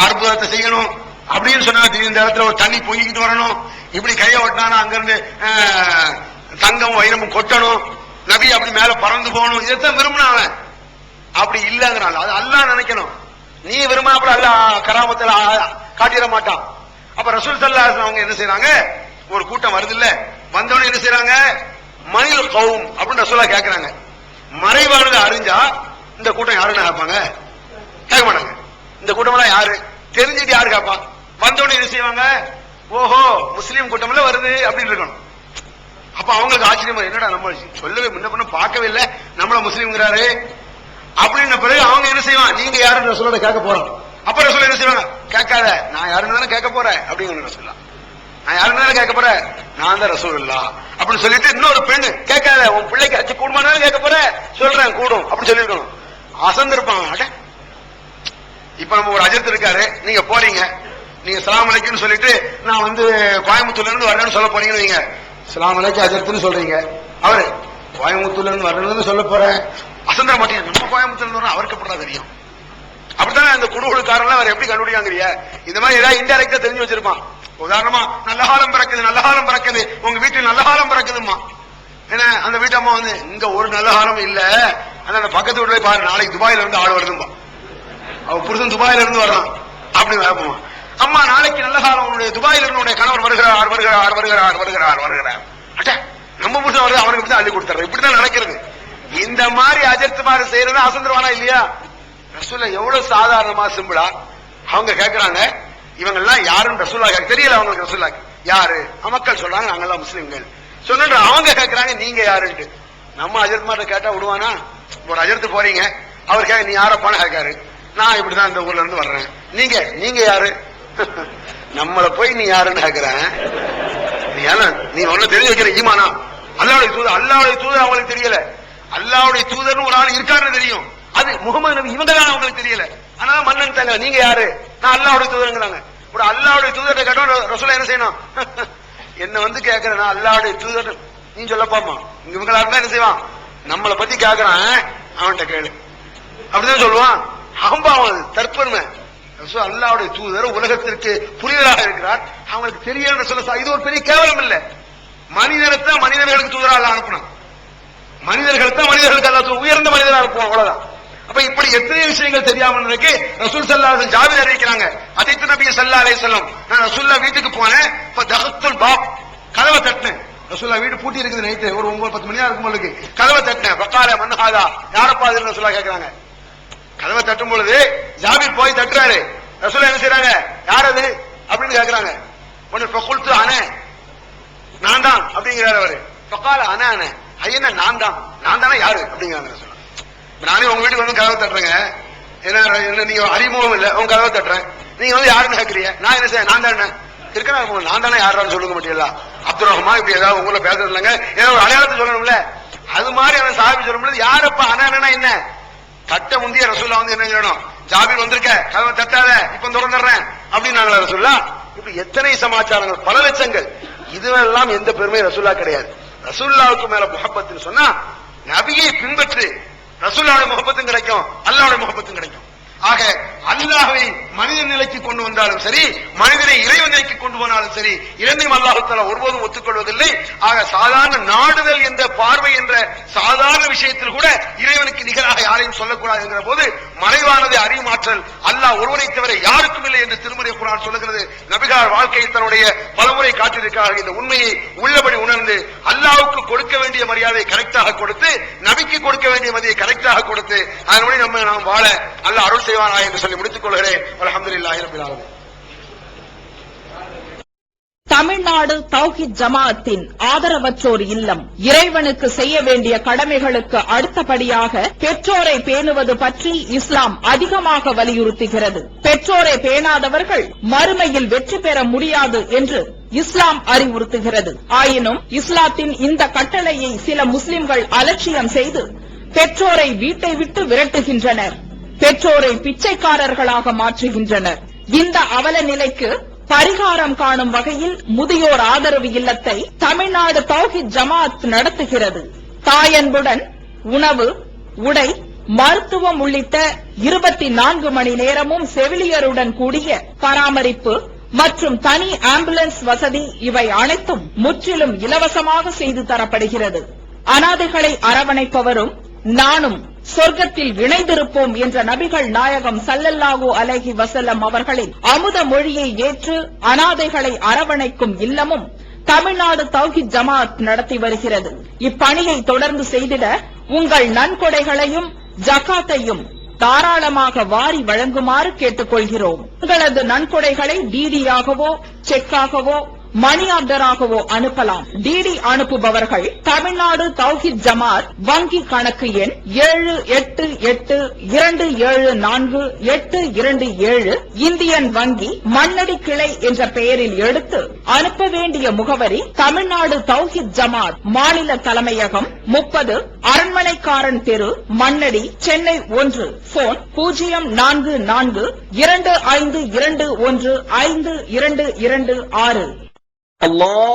அற்புதத்தை செய்யணும் அப்படின்னு சொன்னா இந்த இடத்துல ஒரு தண்ணி பொங்கிக்கிட்டு வரணும், இப்படி கையை ஒட்டினானா அங்கிருந்து தங்கம் வைரமும் கொட்டணும், நபி அப்படி மேல பறந்து போகணும், இதைத்தான் விரும்பினான் அவன். அப்படி இல்லங்கிறான். அது அல்லாஹ் நினைக்கணும். நீ விரும்பினா அப்புறம் அல்லாஹ் கராமத்துல காட்டிட மாட்டான். அப்ப ரசூல் ஸல்லல்லாஹு அலைஹி வஸல்லம் அவங்க என்ன செய்யறாங்க, ஒரு கூட்டம் வருது இல்ல, வந்தவனே என்ன செய்யறாங்க, மனில் கௌம் அப்படின்னு ரசூலுல்லாஹ் கேட்கறாங்க. மறைவானது அறிஞ்சா இந்த கூட்டம் யாருன்னு கேட்பாங்க? கேட்க மாட்டாங்க. இந்த கூட்டம் எல்லாம் யாரு தெரிஞ்சுட்டு யாரு கேட்பான்? வந்தவனே என்ன செய்வாங்க, ஓஹோ முஸ்லீம் கூட்டம்ல வருது அப்படின்னு இருக்கணும். அப்ப அவங்களுக்கு ஆச்சரியமா, என்னடா நம்ம சொல்லவே முன்ன பண்ண பார்க்கவே இல்லை, நம்மள முஸ்லீம்ங்கிறாரு அப்படின்ன பிறகு அவங்க என்ன செய்வான், நீங்க யாருன்னு ரசூலுல்லாஹ் கேட்க போறோம். அப்ப ரசூலுல்லாஹ் என்ன செய்வாங்க, கேட்காத, நான் யாருன்னு தானே கேட்க போறேன் அப்படின்னு ரசூலுல்லாஹ். நான் யாருன்னு தானே கேட்க போறேன், நான் தான் ரசூலுல்லாஹ் அப்படின்னு சொல்லிட்டு இன்னொரு பெண்ணு, கேட்காத, உன் பிள்ளைக்கு அச்சு கூடுமானாலும் கேட்க போற, சொல்றேன் கூடும் அப்படின்னு சொல்லிருக்கணும். அசந்திருப்பாங்க. அட இப்ப நம்ம ஒரு அஜர்த் இருக்காரு, நீங்க போறீங்க, நீங்க ஸலாம் அலைக்கும்னு சொல்லிட்டு நான் வந்து கோயம்புத்தூர்ல இருந்து வரேன்னு சொல்ல போறீங்கன்னு வைங்க. ஸலாம் அலைக்கும் அஜர்த்னு சொல்றீங்க, அவரு கோயம்புத்தூர்ல இருந்து வரணும்னு சொல்ல போறேன். அசந்திர மாட்டீங்க, நம்ம கோயம்புத்தூர்ல இருந்து அவருக்கு எப்படிதான் தெரியும்? அப்படித்தானே அந்த குடுகுடுக்காரன் அவர் எப்படி கண்டுபிடிக்காங்கிறிய? இந்த மாதிரி ஏதாவது இன்டைரக்டா தெரிஞ்சு வச்சிருப்பான். உதாரணமா, நல்ல காலம் பிறக்குது, நல்ல காலம் பிறக்குது, உங்க வீட்டுல நல்ல காலம் பிறக்குதுமா, என்ன அந்த வீட்டு அம்மா வந்து இங்க ஒரு நல்ல காலம் இல்ல, அந்த பக்கத்து வீட்டுல பாரு நாளைக்கு துபாயில இருந்து ஆள் வருதுமா, அவ புருஷன் துபாயில இருந்து வரலாம் அப்படி வேப்பமா. அம்மா நாளைக்கு நல்ல காலம், உன்னுடைய துபாயில் இருந்த கணவர் வருகிறார் வருகிறார் வருகிறார் வருகிறார் வருகிறார். அட நம்ம புருஷன் வருது, அவனுக்கு இப்படி அள்ளி கொடுத்துறது. இப்படிதான் நடக்கிறது. இந்த மாதிரி அஜர்த்துமாறு செய்யறது அசந்துருவானா இல்லையா? ரசூல்லா எவ்வளவு சாதாரணமா சிம்பிளா அவங்க கேட்கிறாங்க, இவங்க எல்லாம் யாருன்னு ரசூல்லா தெரியல அவங்களுக்கு. ரசூல்லா யாரு? மக்கள் சொல்றாங்க நாங்கெல்லாம் முஸ்லிம்கள். சொன்ன அவங்க கேட்கிறாங்க நீங்க யாருன்ட்டு. நம்ம அஜர்த்துமாட்ட கேட்டா விடுவானா? ஒரு அஜர்த்து போறீங்க, அவர் கேட்க நீ யாரப்பான கேட்காரு. நான் இப்படிதான் இந்த ஊர்ல இருந்து வர்றேன், நீங்க யாரு? நம்மள போய் நீ யாருன்னு கேட்கிறேன். நீ ஒண்ணு தெரிஞ்சு வைக்கிற ஈமானா? அல்லாஹ்வுடைய தூதர், அல்லாஹ்வுடைய தூதர் அவங்களுக்கு தெரியல. அல்லாஹ்வுடைய தூதர்னு ஒரு ஆள் இருக்காருன்னு தெரியும், அது முகமது நபி இவங்க தான் அவங்களுக்கு தெரியல. ஆனா மன்னன் தாங்க நீங்க யாரு? நான் அல்லாஹ்வுடைய தூதருங்கிறாங்க. ஒரு அல்லாஹ்வுடைய தூதர்கிட்ட கேட்டோம் ரசூலா என்ன செய்யணும்? என்ன வந்து கேட்கிறேன் நான் அல்லாஹ்வுடைய தூதர் நீ சொல்லப்பாமா. இவங்களா இருந்தா என்ன செய்வான்? நம்மளை பத்தி கேட்கறான், அவன்கிட்ட கேளு அப்படிதான் சொல்லுவான். அவன் தற்பெருமை. அல்லாஹ்வுடைய தூதர் உலகத்திற்கு புரிதலாக இருக்கிறார், அவங்களுக்கு தெரியல சொல்ல. இது ஒரு பெரிய கேவலம் இல்ல. மனிதனைத்தான் மனிதர்களுக்கு தூதரா அல்ல அனுப்பணும். மனிதர்களுக்கு அல்ல உயர்ந்த மனிதரா இருப்போம், அவ்வளவுதான். அப்ப இப்படி எத்தனை விஷயங்கள் தெரியாமல் இருக்கு. ரசூல் ஸல்லல்லாஹு அலைஹி வஸல்லம் ஜாபிர் அறிவிக்கிறாங்க, அதீத் நபி ஸல்லல்லாஹு அலைஹி வஸல்லம் நான் ரசூலுல்லாஹ் வீட்டுக்கு போனேன், தஹத்துல் பாப் கதவை தட்டினேன். ரசூலுல்லாஹ் வீடு பூட்டி இருக்குது, நைட்டு ஒரு 9-10 மணியா இருக்கும் போது கதவை தட்டினேன். பக்கால மன்ஹாதா யாரப்பா அதுன்னு ரசூலுல்லாஹ் கேட்கறாங்க. கதவை தட்டும் பொழுது ஜாபிர் போய் தட்டுறாரு. ரசூலுல்லாஹ் என்ன செய்றாங்க, யார் அது அப்படின்னு கேட்கறாங்க. ஒன்னு ஃபகுல்து அன, நான் தான் அப்படிங்கிறாரு அவரு. பக்கால அன அன ஐயனா நான் தானே யாரு அப்படிங்கிறாங்க ரசூலுல்லாஹ். நானே உங்க வீட்டுக்கு வந்து கதவை தட்டுறேங்க, என்ன நீங்க அறிமுகம் இல்ல, உங்க கதவை தட்டுறேன், நீங்க வந்து யாருன்னு கேட்கறீங்க. நான் என்ன செய்ய, நான் தானே இருக்கிறேன், நான் தானே யாரான்னு சொல்லுங்க மாட்டீங்களா? அப்துல் ரஹ்மான் இப்படி ஏதாவது உங்களை பேசுறது இல்லைங்க, ஏதாவது ஒரு அடையாளத்தை சொல்லணும்ல. அது மாதிரி அவன் சாஹிபி சொல்லும்போது யாரப்பா அண்ணா என்ன தட்ட முந்தைய ரசூல்லா வந்து என்ன சொல்லணும், ஜாபீர் வந்திருக்க கதவை தட்டாத இப்ப திறந்துடுறேன் அப்படின்னு ரசூல்லா. இப்படி எத்தனை சமாச்சாரங்கள், பல லட்சங்கள். இதுவெல்லாம் எந்த பெருமை ரசூல்லா கிடையாது. ரசூல்லாவுக்கு மேல முஹப்பத்துன்னு சொன்னா நபியை பின்பற்று, ரசூலுல்லாஹ்வுடைய முஹப்பத்தும் கிடைக்கும், அல்லாஹ்வுடைய முஹப்பத்தும் கிடைக்கும். ஆக அல்லாஹ்வை மனித நிலைக்கு கொண்டு வந்தாலும் சரி, மனிதனை இறைவன் நிலைக்கு கொண்டு போனாலும் சரி, இரண்டையும் அல்லாஹ் தஆலா ஒருபோதும் ஒத்துக்கொள்வதில்லை. ஆக சாதாரண நாடுதல் என்ற பார்வை என்ற சாதாரண விஷயத்தில் கூட இறைவனுக்கு நிகராக யாரையும் சொல்லக்கூடாது என்கிற போது மறைவானது அறிவுமாற்றல் அல்லாஹ் ஒருவரை தவிர யாருக்கும் இல்லை என்று திருமறை குர்ஆன் சொல்லுகிறது. நபிகார் வாழ்க்கையில் தன்னுடைய பலமுறை காட்டியிருக்கிறார்கள். இந்த உண்மையை உள்ளபடி உணர்ந்து அல்லாஹ்வுக்கு கொடுக்க வேண்டிய மரியாதை கரெக்டாக கொடுத்து, நபிக்கு கொடுக்க வேண்டிய மரியாதை கரெக்டாக கொடுத்து, அதன்படி நாம் வாழ அல்லாஹ் அருள் செய்வானா என்று சொல்லி முடித்துக் கொள்கிறேன். அல்ஹம்துலில்லாஹி ரப்பில் ஆலமீன். தமிழ்நாடு தௌஹீத் ஜமாஅத்தின் ஆதரவற்றோர் இல்லம் இறைவனுக்கு செய்ய வேண்டிய கடமைகளுக்கு அடுத்தபடியாக பெற்றோரை பேணுவது பற்றி இஸ்லாம் அதிகமாக வலியுறுத்துகிறது. பெற்றோரை பேணாதவர்கள் மறுமையில் வெற்றி பெற முடியாது என்று இஸ்லாம் அறிவுறுத்துகிறது. ஆயினும் இஸ்லாத்தின் இந்த கட்டளையை சில முஸ்லிம்கள் அலட்சியம் செய்து பெற்றோரை வீட்டை விட்டு விரட்டுகின்றனர், பெற்றோரை பிச்சைக்காரர்களாக மாற்றுகின்றனர். இந்த அவல நிலைக்கு பரிகாரம் காணும் வகையில் முதியோர் ஆதரவு இல்லத்தை தமிழ்நாடு தௌஹீத் ஜமாஅத் நடத்துகிறது. தாயன்புடன் உணவு, உடை, மருத்துவம் உள்ளிட்ட 24 மணி நேரமும் செவிலியருடன் கூடிய பராமரிப்பு மற்றும் தனி ஆம்புலன்ஸ் வசதி இவை அனைத்தும் முற்றிலும் இலவசமாக செய்து தரப்படுகிறது. அனாதைகளை அரவணைப்பவரும் நானும் சொர்க்கத்தில் இணைந்திருப்போம் என்ற நபிகள் நாயகம் ஸல்லல்லாஹு அலைஹி வஸல்லம் அவர்களின் அமுத மொழியை ஏற்று அனாதைகளை அரவணைக்கும் இல்லமும் தமிழ்நாடு தௌஹீத் ஜமாஅத் நடத்தி வருகிறது. இப்பணியை தொடர்ந்து செய்திட உங்கள் நன்கொடைகளையும் ஜகாத்தையும் தாராளமாக வாரி வழங்குமாறு கேட்டுக் கொள்கிறோம். உங்களது நன்கொடைகளை டிடியாகவோ செக்காகவோ மணி ஆர்டராகவோ அனுப்பலாம். டிடி அனுப்புபவர்கள் தமிழ்நாடு தௌஹீத் ஜமாஅத் வங்கி கணக்கு எண் 7882748827 இந்தியன் வங்கி மண்ணடி கிளை என்ற பெயரில் எடுத்து அனுப்ப வேண்டிய முகவரி தமிழ்நாடு தௌஹீத் ஜமாஅத் மாநில தலைமையகம் 30 அரண்மனைக்காரன் தெரு, மண்ணடி, சென்னை 1. போன் 044252152226. Allah